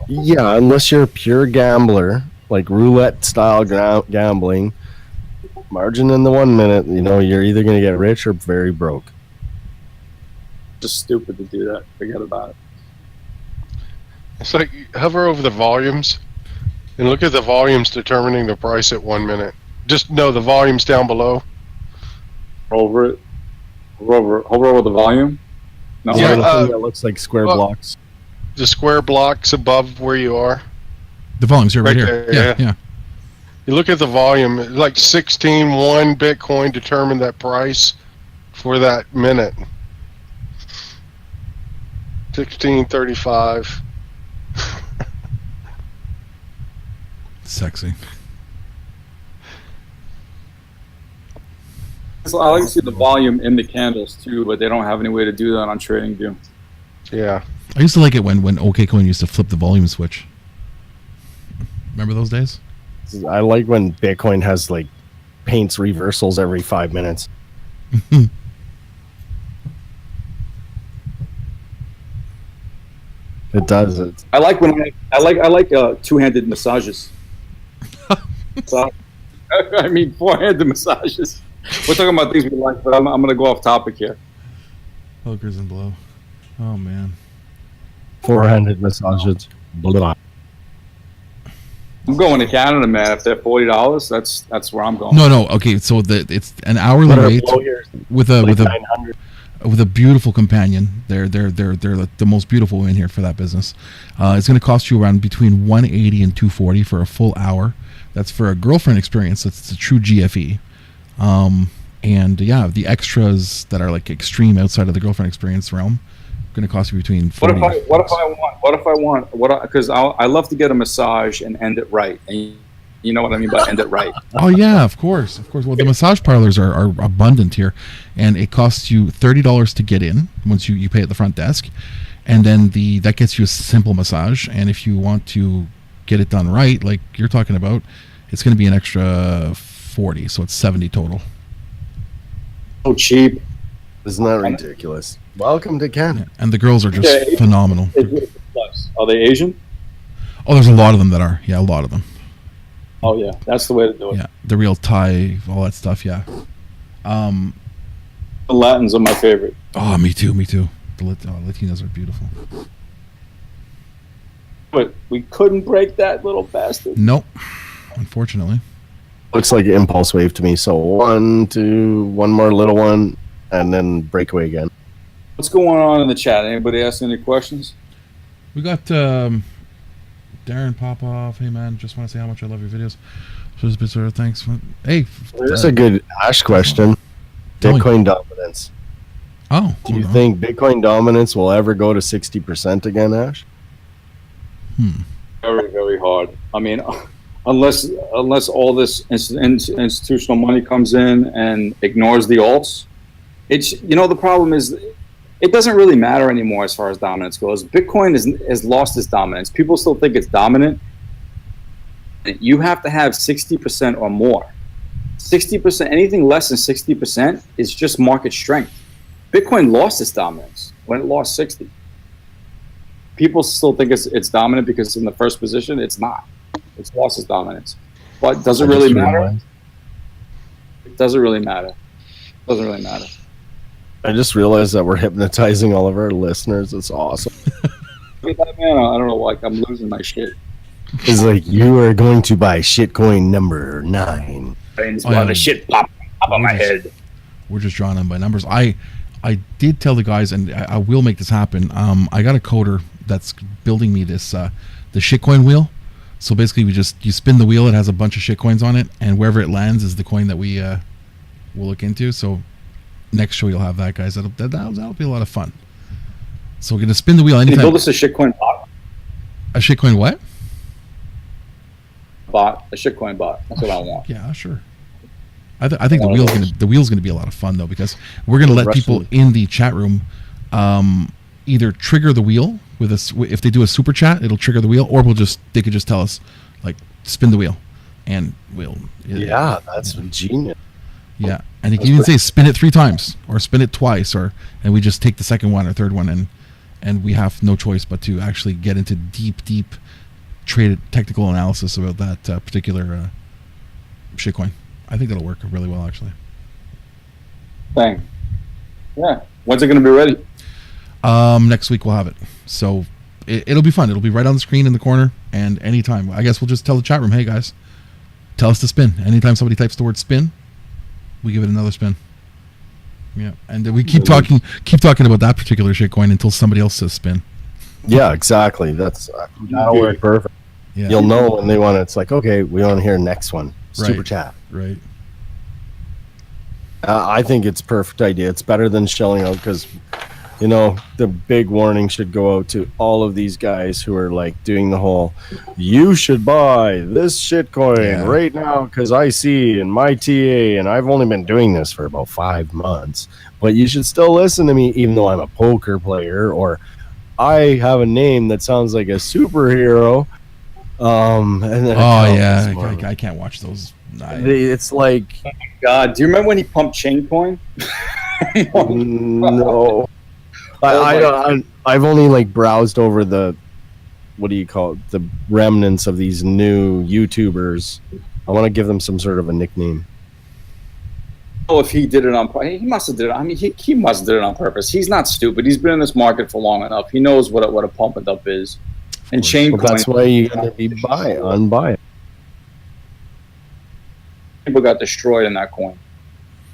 Yeah, unless you're a pure gambler, like roulette style gambling, margin in the 1 minute, you know, you're either going to get rich or very broke. Just stupid to do that. Forget about it. It's like hover over the volumes and look at the volumes determining the price at 1 minute. Just know the volumes down below. Over it. Hover over the volume. No, Yeah, Yeah, that looks like square well, blocks. The square blocks above where you are. The volume's here, right Right here. there, Yeah. You look at the volume, like 16.1 Bitcoin determined that price for that minute. 16.35. Sexy. So I like to see the volume in the candles too, but they don't have any way to do that on TradingView. Yeah. I used to like it when OKCoin used to flip the volume switch. Remember those days? I like when Bitcoin has like paints reversals every 5 minutes. It does. I like when I like two-handed massages. So, I mean, four-handed massages. We're talking about things we like, but I'm going to go off topic here. Hookers and blow. Oh man. 400 massages. Blah. I'm going to Canada, man. If they're $40, that's where I'm going. No. Okay, so it's an hourly What are rate blow here? with Like a 900. with a beautiful companion. They're the most beautiful women here for that business. It's going to cost you around between 180 and 240 for a full hour. That's for a girlfriend experience. That's a true GFE. And yeah, the extras that are like extreme outside of the girlfriend experience realm going to cost you between 40. Because I love to get a massage and end it right. And you know what I mean by end it right. Oh yeah, of course. Well, the massage parlors are abundant here, and it costs you $30 to get in once you pay at the front desk, and then that gets you a simple massage. And if you want to get it done right, like you're talking about, it's going to be an extra 40, so it's 70 total. So cheap. Isn't that ridiculous? Welcome to Canada. And the girls are just phenomenal. Are they Asian? Oh, there's a lot of them that are. Yeah, a lot of them. Oh yeah, that's the way to do it. Yeah, the real Thai, all that stuff. Yeah. The Latins are my favorite. Oh, me too. The Latinas are beautiful. But we couldn't break that little bastard. Nope, unfortunately. Looks like impulse wave to me. So one more little one, and then breakaway again. What's going on in the chat? Anybody ask any questions? We got Darren Popoff. Hey man, just want to say how much I love your videos. Thanks. Hey, There's a good Ash question. Tell me. Bitcoin dominance. Oh, Do you think Bitcoin dominance will ever go to 60% again, Ash? Very, very hard. I mean, unless all this institutional money comes in and ignores the alts, the problem is it doesn't really matter anymore as far as dominance goes. Bitcoin has lost its dominance. People still think it's dominant. You have to have 60% or more. 60%, anything less than 60% is just market strength. Bitcoin lost its dominance when it lost 60. People still think it's dominant because it's in the first position. It's not. It's lost its dominance. But does it really matter? It doesn't really matter. Doesn't really matter. I just realized that we're hypnotizing all of our listeners. It's awesome. Man, I don't know, like I'm losing my shit. It's like, you are going to buy shitcoin number 9. The shit pop up on my head. We're just drawing them by numbers. I did tell the guys, and I will make this happen. I got a coder that's building me this the shitcoin wheel. So basically, you spin the wheel. It has a bunch of shitcoins on it, and wherever it lands is the coin that we will look into. So next show you'll have that, guys. That'll be a lot of fun. So we're gonna spin the wheel anytime. Can you build us a shitcoin bot? A shitcoin what? A shitcoin bot. That's what I want. Yeah, sure. I think the wheel's gonna be a lot of fun though, because we're gonna let people in the chat room either trigger the wheel with us. If they do a super chat, it'll trigger the wheel, or they could just tell us like spin the wheel, and That's genius. Yeah, and you can even say spin it 3 times or spin it twice, and we just take the second one or third one, and we have no choice but to actually get into deep trade technical analysis about that particular shitcoin. I think that'll work really well, actually. Thanks. Yeah. When's it going to be ready? Next week we'll have it. So it'll be fun. It'll be right on the screen in the corner, and anytime. I guess we'll just tell the chat room, hey guys, tell us to spin. Anytime somebody types the word spin, we give it another spin. Yeah, and we keep talking about that particular shitcoin until somebody else says spin. Yeah, exactly. That'll work perfect. Yeah. You'll know when they want it. It's like, okay, we want to hear next one. Super chat. Right. I think it's a perfect idea. It's better than shelling out, because, the big warning should go out to all of these guys who are like doing the whole, you should buy this shitcoin right now because I see in my TA, and I've only been doing this for about 5 months, but you should still listen to me even though I'm a poker player, or I have a name that sounds like a superhero. And then I can't watch those. It's like, oh my God, do you remember when he pumped Chaincoin? No. I've only like browsed over the, what do you call it, the remnants of these new YouTubers. I want to give them some sort of a nickname. know if he did it on purpose. He must have did it. I mean, he must have did it on purpose. He's not stupid. He's been in this market for long enough. He knows what a pump and dump is. And chain Well, that's why you got to be unbuy. People got destroyed in that coin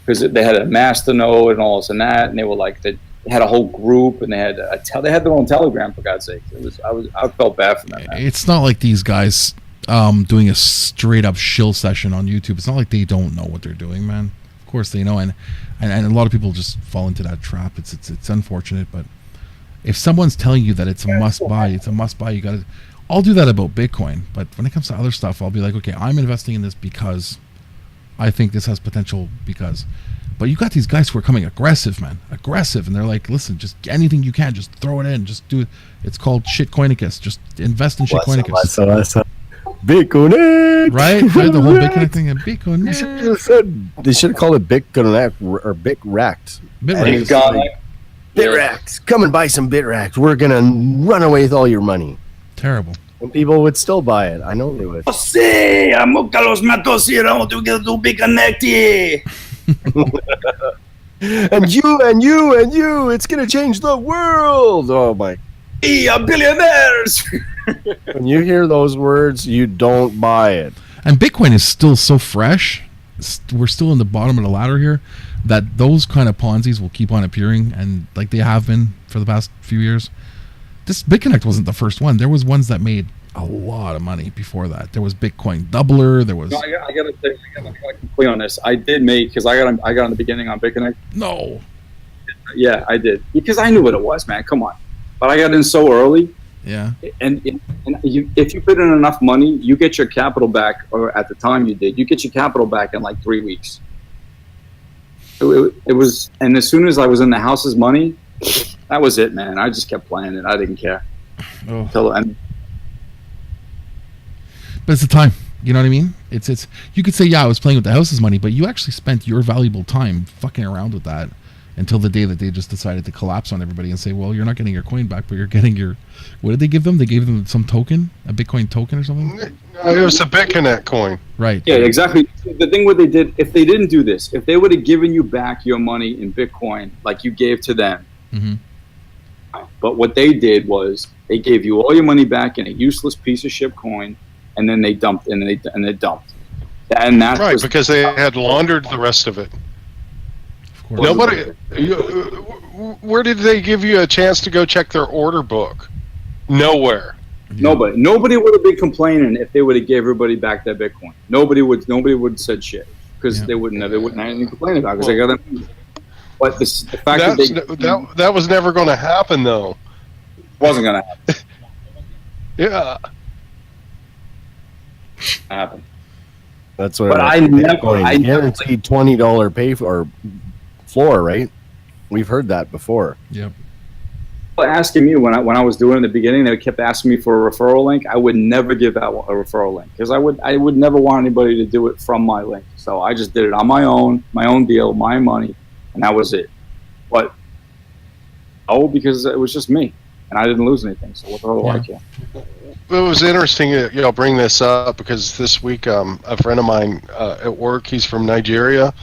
because they had a masternode and all this and that, and they were like they had a whole group and they had their own Telegram, for God's sake. I felt bad for them. Man. It's not like these guys doing a straight up shill session on YouTube. It's not like they don't know what they're doing, man. Of course they know, and a lot of people just fall into that trap. It's unfortunate, but if someone's telling you that it's a must buy, you got to. I'll do that about Bitcoin, but when it comes to other stuff, I'll be like, okay, I'm investing in this because I think this has potential. But you got these guys who are coming aggressive, man, and they're like, listen, just anything you can, just throw it in, just do it. It's called Shitcoinicus. Just invest in Shitcoinicus. Bitcoin, right? The whole Bitcoin thing. Bitcoin. They should have called it Bitcoin or Bitract. Bitract. Come and buy some Bitract. We're gonna run away with all your money. Terrible. And people would still buy it. I know they would. Jose, amo Carlos Matos here. I want to get to be connected. And you. It's gonna change the world. Oh my. We are billionaires. When you hear those words, you don't buy it. And Bitcoin is still so fresh. We're still in the bottom of the ladder here. That those kind of Ponzi's will keep on appearing, and like they have been for the past few years. This BitConnect wasn't the first one. There was ones that made a lot of money before that. There was Bitcoin Doubler. There was. No, I gotta complete on this. I did make because I got in the beginning on BitConnect. No. Yeah, I did because I knew what it was, man. Come on, but I got in so early. Yeah. And if you put in enough money, you get your capital back, or at the time you get your capital back in like 3 weeks. It was, and as soon as I was in the house's money, that was it, man. I just kept playing it. I didn't care. Oh. But it's the time. You know what I mean? It's. You could say, yeah, I was playing with the house's money, but you actually spent your valuable time fucking around with that until the day that they just decided to collapse on everybody and say, well, you're not getting your coin back, but you're getting your. What did they give them? They gave them some token, a Bitcoin token or something. It was a BitConnect coin. Right. Yeah, exactly. The thing what they did, if they didn't do this, if they would have given you back your money in Bitcoin like you gave to them, but what they did was they gave you all your money back in a useless piece of shit coin, and then they dumped, and they dumped. And that right, was, because they had laundered the rest of it. Of course. Nobody. Where did they give you a chance to go check their order book? Nowhere. Yeah. Nobody would have been complaining if they would have gave everybody back their Bitcoin. Nobody would have said shit because they wouldn't have anything to complain about because they got them. But the fact that was never going to happen, though. Wasn't going to happen. Yeah. Happen. That's what. But I guaranteed $20 pay for floor, right? We've heard that before. Yep. Asking me when I was doing it in the beginning, they kept asking me for a referral link. I would never give out a referral link because I would never want anybody to do it from my link. So I just did it on my own deal, my money, and that was it. But because it was just me and I didn't lose anything. So what the hell do I care? It was interesting that y'all bring this up because this week a friend of mine at work, he's from Nigeria,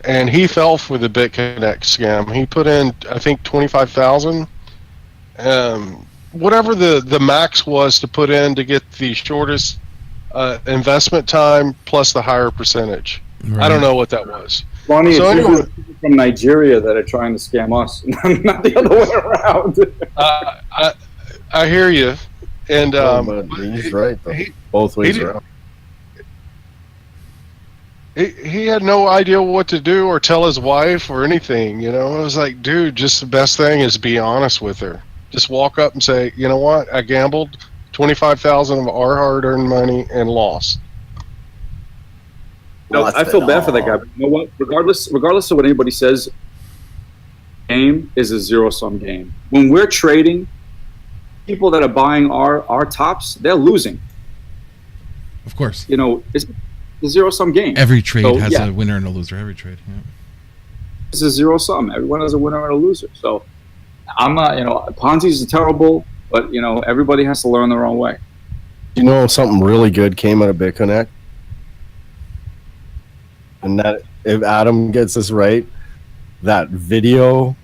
and he fell for the BitConnect scam. He put in, I think, 25,000. Whatever the max was to put in to get the shortest investment time plus the higher percentage. Right. I don't know what that was. Funny, so it's people from Nigeria that are trying to scam us, not the other way around. I hear you, and he's right. Both ways around. He had no idea what to do or tell his wife or anything. You know, it was like, dude, just the best thing is be honest with her. Just walk up and say, you know what? I gambled 25,000 of our hard-earned money and lost. No, I feel bad for that guy. But you know what? Regardless of what anybody says, game is a zero-sum game. When we're trading, people that are buying our tops, they're losing. Of course. You know, it's a zero-sum game. Every trade has a winner and a loser. Every trade. Yeah. It's a zero-sum. Everyone has a winner and a loser. So I'm not, Ponzi's are terrible, but, everybody has to learn their own way. You know, something really good came out of BitConnect? And if Adam gets this right, that video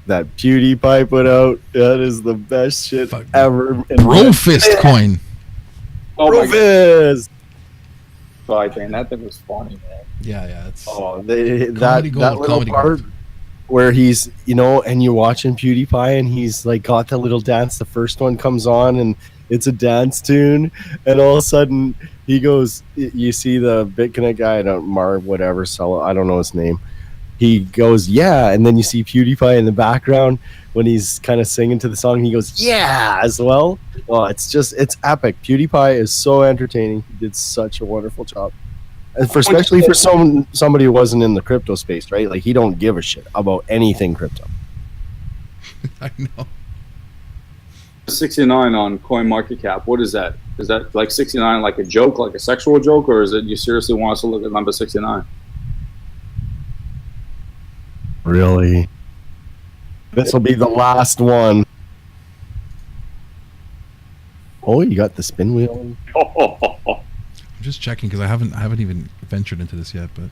that PewDiePie put out, that is the best shit Fuck. ever. Brofist coin. Oh my god, Brofist! that thing was funny, man. Yeah, it's Oh, Comedy that gold, little comedy part gold. where he's, and you're watching PewDiePie and he's like got the little dance. The first one comes on and it's a dance tune, and all of a sudden he goes. You see the BitConnect guy, I don't know his name. He goes, yeah, and then you see PewDiePie in the background when he's kind of singing to the song. He goes, yeah, as well. Well, it's epic. PewDiePie is so entertaining. He did such a wonderful job. And especially for somebody who wasn't in the crypto space, right? Like, he don't give a shit about anything crypto. I know. 69 on CoinMarketCap. What is that? Is that like 69 like a joke, like a sexual joke, or is it you seriously want us to look at number 69? Really? This will be the last one. Oh, you got the spin wheel. I'm just checking because I haven't even ventured into this yet, but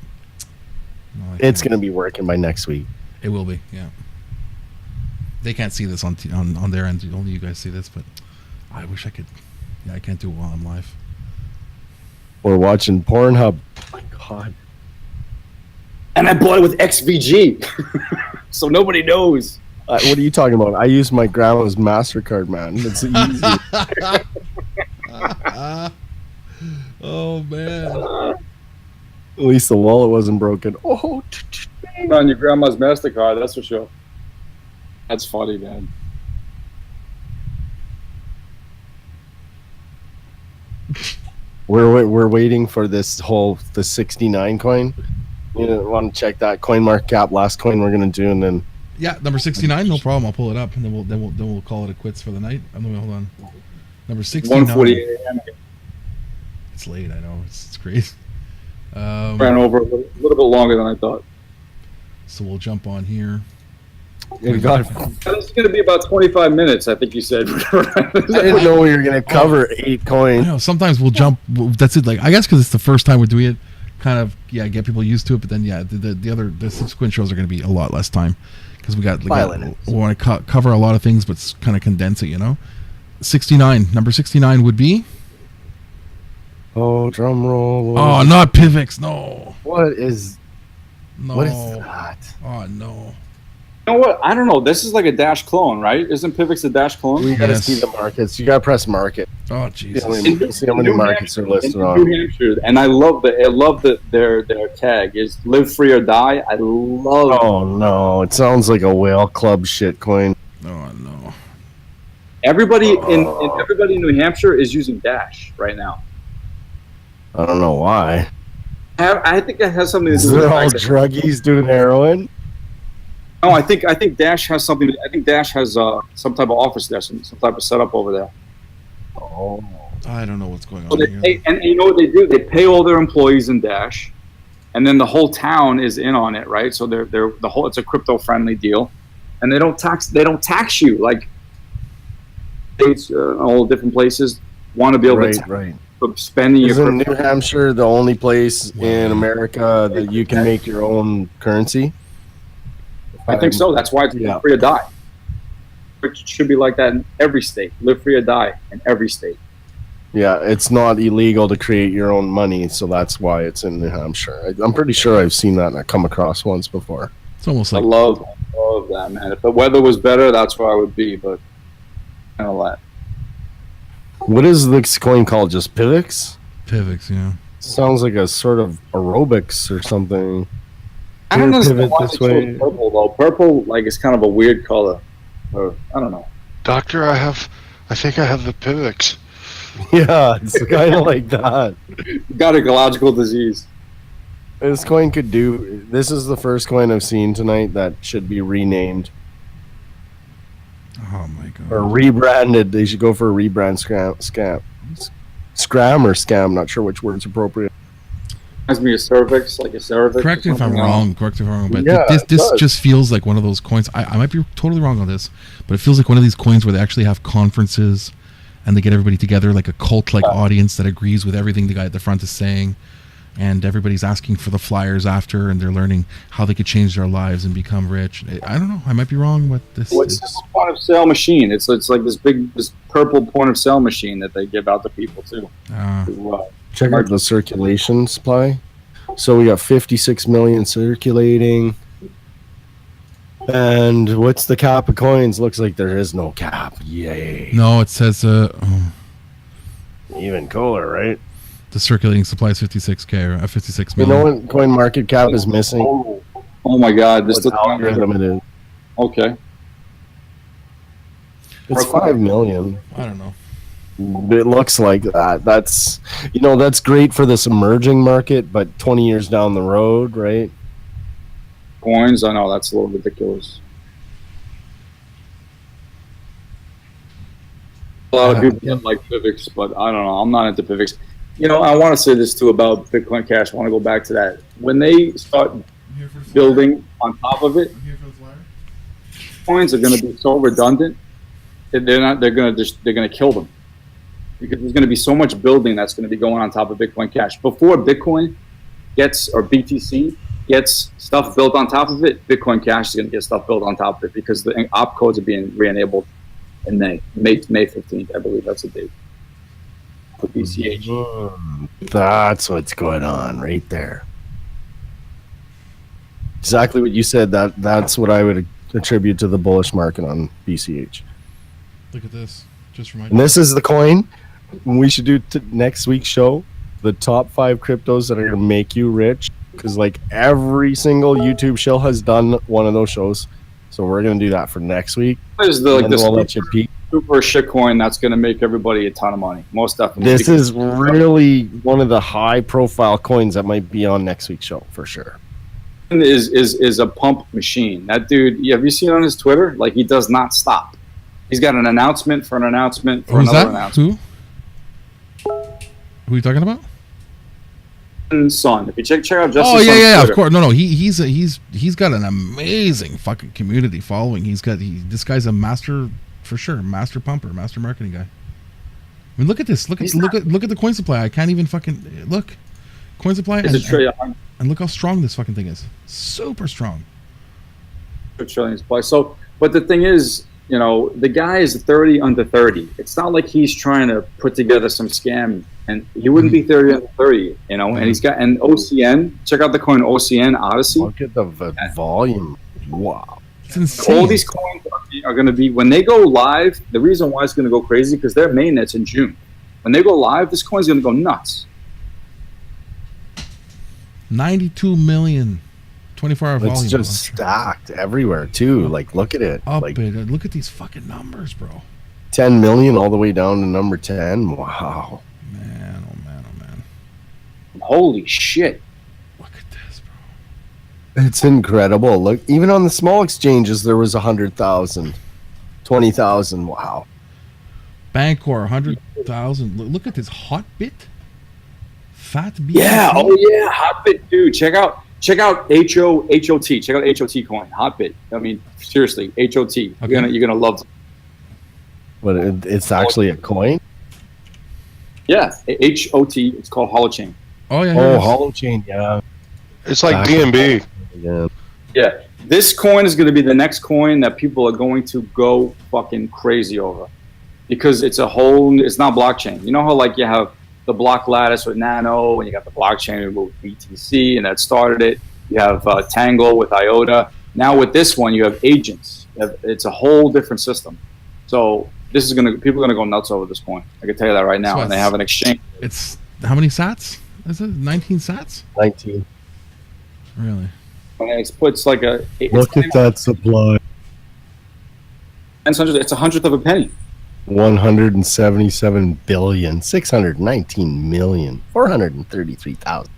no, It's going to be working by next week. It will be, yeah. They can't see this on their end. Only you guys see this, but I wish I could. Yeah, I can't do it while I'm live. We're watching Pornhub. Oh my god. And I bought it with XVG, so nobody knows. What are you talking about? I use my grandma's MasterCard, man. It's easy. Oh man. At least the wallet wasn't broken. Oh, On your grandma's MasterCard, that's for sure. That's funny, man. we're waiting for the 69 coin. You want to check that CoinMarketCap last coin we're gonna do, and then Yeah, number 69, no problem. I'll pull it up, and then we'll call it a quits for the night. Hold on. Number 69. 1:48 a.m. It's late, I know. It's crazy. Ran over a little bit longer than I thought. So we'll jump on here. we got. It's going to be about 25 minutes, I think you said. I didn't know we were gonna cover 8 I coins. know sometimes we'll jump. That's it. Like I guess because it's the first time we're doing it, kind of get people used to it. But then the subsequent shows are going to be a lot less time because we want to cover a lot of things, but kind of condense it. 69. Number 69 would be. Oh, drum roll! Oh, not Pivx. No. What is No. that? Oh no. You know what? I don't know. This is like a Dash clone, right? Isn't Pivx a Dash clone? We gotta Yes. see the markets. You gotta press market. Oh Jesus. See how many markets are listed in on. New Hampshire, and I love their tag is live free or die. I love Oh no! It sounds like a whale club shit coin. Oh no. everybody in New Hampshire is using Dash right now. I don't know why. I think that has something to do with They're the all fact that- druggies doing heroin. No, I think Dash has something. I think Dash has some type of office there, some type of setup over there. Oh, I don't know what's going So on they here. pay, and you know what they do? They pay all their employees in Dash, and then the whole town is in on it, right? So they're the whole. It's a crypto friendly deal, and they don't tax you like states, all different places want to be able to right. spending your Isn't crypto. New Hampshire the only place in America that you can make your own currency? I think so. That's why it's Yeah. live free or die. It should be like that in every state. Live free or die in every state. Yeah, it's not illegal to create your own money, so that's why it's in New Hampshire. I'm pretty sure I've seen that and I come across once before. It's almost I like love that, man. If the weather was better, that's where I would be. But kind of that. What is this coin called? Just Pivx? Pivx, yeah. Sounds like a sort of aerobics or something. I don't Pivot know why this they chose way. purple though. Purple, like, is kind of a weird color. Or I don't know. Doctor, I think I have the Pivx. Yeah, it's kind of like that. Gynecological disease. This coin could do. This is the first coin I've seen tonight that should be renamed Oh my god. or rebranded. They should go for a rebrand scram or scam. Not sure which word's appropriate. Reminds me of cervix, like a cervix. Correct me if I'm wrong. Correct me if I'm wrong. But Yeah, this it does. just feels like one of those coins. I might be totally wrong on this, but it feels like one of these coins where they actually have conferences and they get everybody together, like a cult-like audience that agrees with everything the guy at the front is saying, and everybody's asking for the flyers after, and they're learning how they could change their lives and become rich. I don't know. I might be wrong with this. What's this point of sale machine? It's like this purple point of sale machine that they give out to people too. Check out the circulation supply. So we got 56 million circulating. And what's the cap of coins? Looks like there is no cap. Yay. No, it says Even cooler, right? the circulating supply is 56K or 56 You million. know what coin market cap is missing? Oh my God! This What algorithm it is. Okay. It's 5 million. I don't know. It looks like that. That's great for this emerging market, but 20 years down the road, right? Coins. I know that's a little ridiculous. A lot of people don't like Pivx, but I don't know. I'm not into Pivx. I want to say this too about Bitcoin Cash. I want to go back to that. When they start building on top of it, coins are going to be so redundant that they're going to kill them, because there's going to be so much building that's going to be going on top of Bitcoin Cash. Before Bitcoin or BTC gets stuff built on top of it, Bitcoin Cash is going to get stuff built on top of it, because the opcodes are being re-enabled in May 15th, I believe that's the date. For BCH. That's what's going on right there. Exactly what you said. That's what I would attribute to the bullish market on BCH. Look at this. Just remind And this is the coin we should do next week's show. The top 5 cryptos that are going to make you rich. Because like every single YouTube show has done one of those shows. So we're going to do that for next week. There's We'll let you peek. super shitcoin that's going to make everybody a ton of money. Most definitely. This is really one of the high profile coins that might be on next week's show for sure. Is a pump machine. That dude, have you seen on his Twitter? Like, he does not stop. He's got an announcement for an announcement for Who's another that? announcement. Who are you talking about? Son, if you check out Justin. Oh yeah, Sun's of course. No, he's got an amazing fucking community following. This guy's a master for sure, master pumper, master marketing guy. I mean, look at this. Look at the coin supply. I can't even fucking look. Coin supply and look how strong this fucking thing is. Super strong. Trillion supply. So, but the thing is, the guy is 30 under 30. It's not like he's trying to put together some scam, and he wouldn't be 30 under 30, and he's got an OCN. Check out the coin OCN Odyssey. Look at the volume. Wow. It's insane. All these coins are going to be, when they go live, the reason why it's going to go crazy, because their mainnet's in June. When they go live, this coin's going to go nuts. 92 million 24-hour volume. It's just stacked everywhere too. Like, look at it. Look at these fucking numbers, bro. 10 million all the way down to number 10. Wow. Man, oh man. Holy shit. Look at this, bro. It's incredible. Look, even on the small exchanges, there was 100,000, 20,000. Wow. Bancor 100,000. Look at this Hotbit. Fat BTC. Yeah. Oh yeah. Hotbit, dude. Check out HOT. Check out HOT coin. Hotbit. I mean, seriously, HOT. Okay. You're gonna love it. But it's actually a coin? Yeah. HOT. It's called Holochain. Oh yeah. Oh, Holochain, yeah. It's like DMB. Yeah. Yeah. This coin is going to be the next coin that people are going to go fucking crazy over, because it's not blockchain. You know how like you have the block lattice with Nano, and you got the blockchain with BTC, and that started it. You have Tangle with IOTA. Now with this one, you have agents. It's a whole different system. So people are gonna go nuts over this coin. I can tell you that right now. So and they have an exchange. It's how many sats? Is it 19 sats? 19. Really? And it's like Look at that supply. it's a hundredth of a penny. 177 billion, 619 million, 433,000.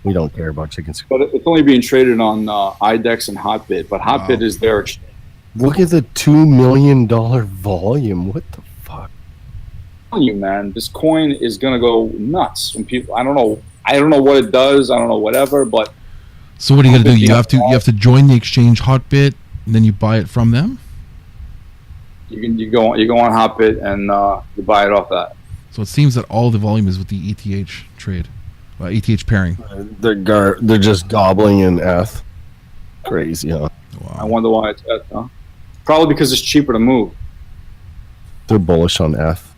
We don't care about chicken soup. But it's only being traded on IDEX and Hotbit. But Hotbit is their exchange. Look at the $2 million volume. What the fuck? I'm telling you, man, this coin is gonna go nuts. When people, I don't know what it does. I don't know whatever. But So what are you gonna do? You have to join the exchange Hotbit, and then you buy it from them. you go on Hotbit and you buy it off that. So it seems that all the volume is with the ETH trade. ETH pairing. They're just gobbling in ETH. Crazy, huh? I Wow. wonder why it's ETH, huh? Probably because it's cheaper to move. They're bullish on ETH.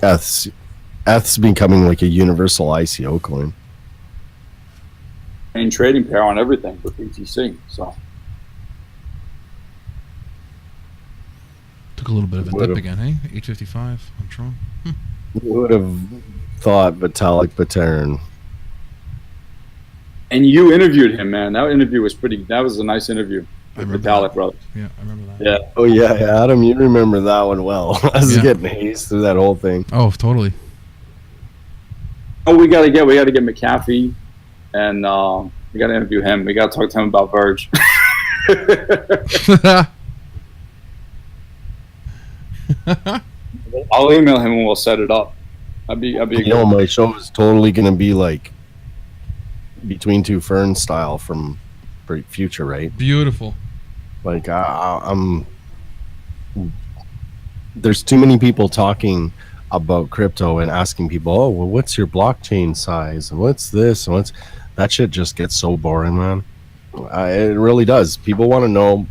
ETH's becoming like a universal ICO coin. Main trading pair on everything with BTC. So Took a little bit of a Would've- dip again, hey? 855 on Tron. Who would have thought Vitalik Buterin? and you interviewed him, man. That interview was pretty. That was a nice interview I with remember Vitalik, that. brother. Yeah, I remember that. Yeah. Oh yeah, Adam, you remember that one well. I was Yeah. getting hazed through that whole thing. Oh, totally. Oh, we gotta get McAfee, and we gotta interview him. We gotta talk to him about Verge. I'll email him and we'll set it up. I'd be. You know, my show is totally gonna be like Between Two Ferns style from Future, right? Beautiful. Like I'm. There's too many people talking about crypto and asking people, "Oh, well, what's your blockchain size? And what's this? And what's that?" Shit just gets so boring, man. It really does. People want to know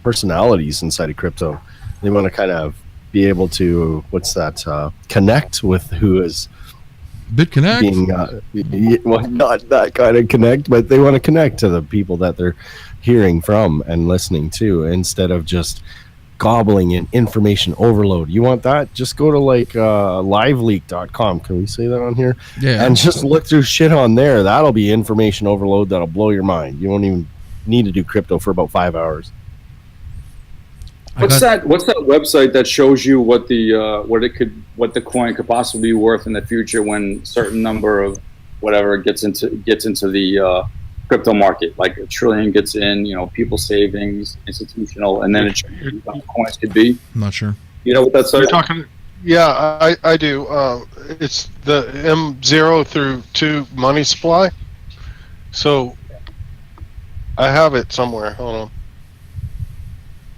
personalities inside of crypto. They want to kind of be able to connect with who is BitConnect. being well, not that kind of connect, but they want to connect to the people that they're hearing from and listening to, instead of just gobbling in information overload. You want that? Just go to like liveleak.com. Can we say that on here? Yeah. And just look through shit on there. That'll be information overload that'll blow your mind. You won't even need to do crypto for about 5 hours. What's that website that shows you what the coin could possibly be worth in the future when certain number of whatever gets into the crypto market, like $1 trillion gets in, people savings, institutional, and then it shows you what coins could be. I'm not sure. You know what that You're site? talking. Yeah, I do. It's the M0 through 2 money supply. So I have it somewhere. Hold on.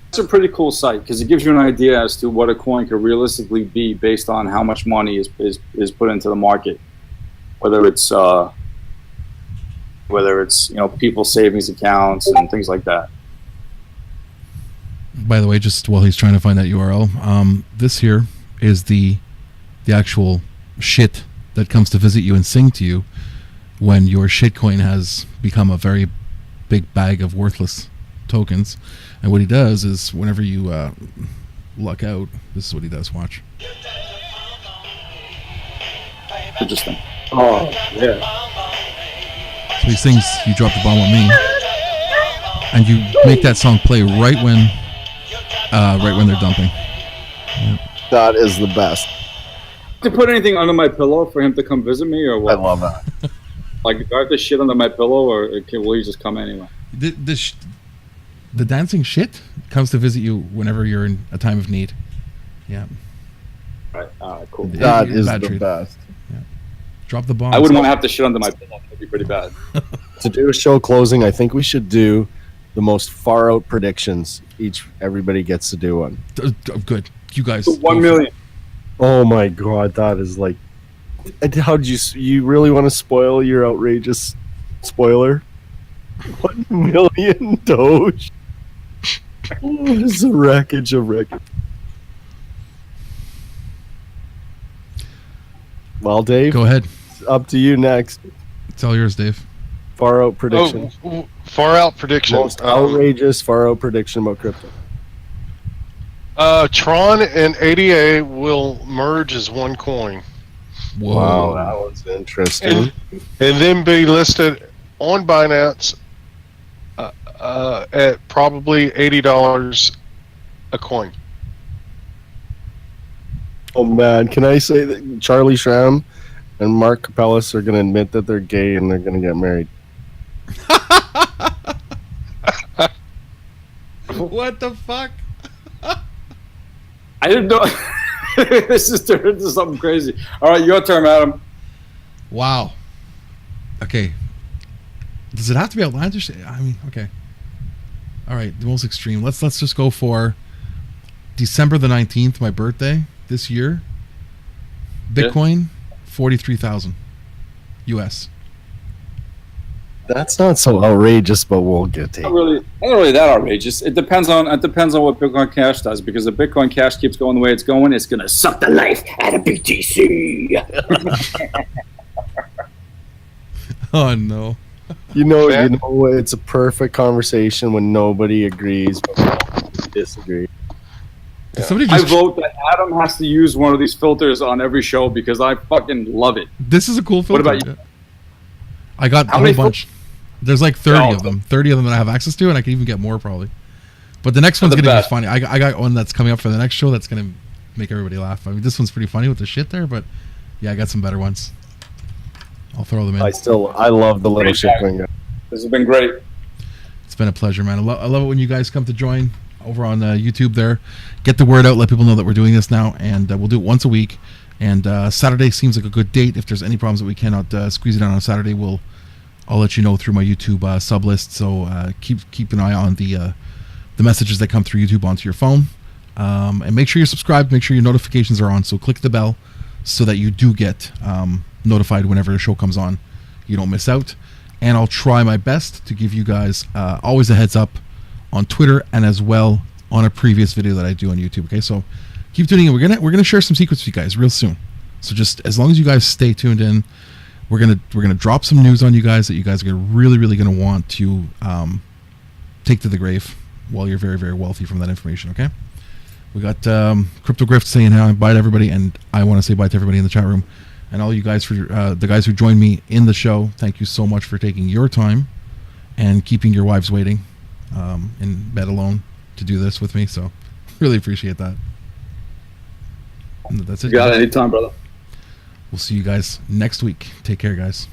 It's a pretty cool site because it gives you an idea as to what a coin could realistically be based on how much money is put into the market, whether it's people's savings accounts and things like that. By the way, just while he's trying to find that URL, this here is the actual shit that comes to visit you and sing to you when your shitcoin has become a very big bag of worthless tokens. And what he does is, whenever you luck out, this is what he does. Watch. Interesting. Oh yeah. So he sings "You Dropped the Bomb on Me," and you make that song play right when they're dumping. That is the best. To put anything under my pillow for him to come visit me, or I what? love that. Like, do I have to shit under my pillow, or will he just come anyway? The dancing shit comes to visit you whenever you're in a time of need. Yeah. Right. Cool. That Yeah, is bad the treat. best. Drop the bomb. I wouldn't want to have to shit under my pillow. That'd be pretty bad. To do a show closing, I think we should do the most far out predictions. Everybody gets to do one. Good. You guys. 1 million. Oh my god, that is like. How'd you really want to spoil your outrageous spoiler? 1 million Doge. It's a wreckage of wreckage. Well, Dave, Go ahead. it's up to you next. It's all yours, Dave. Far out prediction. Far out prediction. Most outrageous far out prediction about crypto. Tron and ADA will merge as one coin, Whoa. Wow, that was interesting. and then be listed on Binance at probably $80 a coin. Oh man, can I say that Charlie Schramm and Mark Capellis are going to admit that they're gay and they're going to get married? What the fuck? I didn't know. This is turned into something crazy. All right, your turn, Adam. Wow. Okay. Does it have to be outlandish? I mean, okay. All right, the most extreme. Let's just go for December the 19th, my birthday this year. Bitcoin, 43,000. U.S. That's not so outrageous, but we'll get to Not it. really that outrageous. It depends on what Bitcoin Cash does, because if Bitcoin Cash keeps going the way it's going, it's gonna suck the life out of BTC. Oh no. You know, it's a perfect conversation when nobody agrees, but we all disagree. Somebody I just vote that Adam has to use one of these filters on every show because I fucking love it. This is a cool filter. What about you? I got How a many whole bunch. There's like 30 of them. 30 of them that I have access to, and I can even get more probably. But the next one's the going to be best. funny. I got one that's coming up for the next show that's going to make everybody laugh. I mean, this one's pretty funny with the shit there, but yeah, I got some better ones. I'll throw them in. I love the little Great, shit Jack. thing. This has been great. It's been a pleasure, man. I love it when you guys come to join over on YouTube there. Get the word out. Let people know that we're doing this now, and we'll do it once a week. And Saturday seems like a good date. If there's any problems that we cannot squeeze it out on Saturday, I'll let you know through my YouTube sub list. So keep an eye on the messages that come through YouTube onto your phone, and make sure you're subscribed. Make sure your notifications are on. So click the bell so that you do get notified whenever a show comes on. You don't miss out. And I'll try my best to give you guys always a heads up on Twitter and as well on a previous video that I do on YouTube. Okay, so keep tuning in. We're gonna share some secrets with you guys real soon. So just as long as you guys stay tuned in, we're gonna drop some news on you guys that you guys are really gonna want to take to the grave while you're very, very wealthy from that information. Okay, we got Crypto Grift saying bye to everybody, and I want to say bye to everybody in the chat room. And all you guys, for the guys who joined me in the show, thank you so much for taking your time and keeping your wives waiting in bed alone to do this with me. So really appreciate that. And that's it. You got it anytime, brother. We'll see you guys next week. Take care, guys.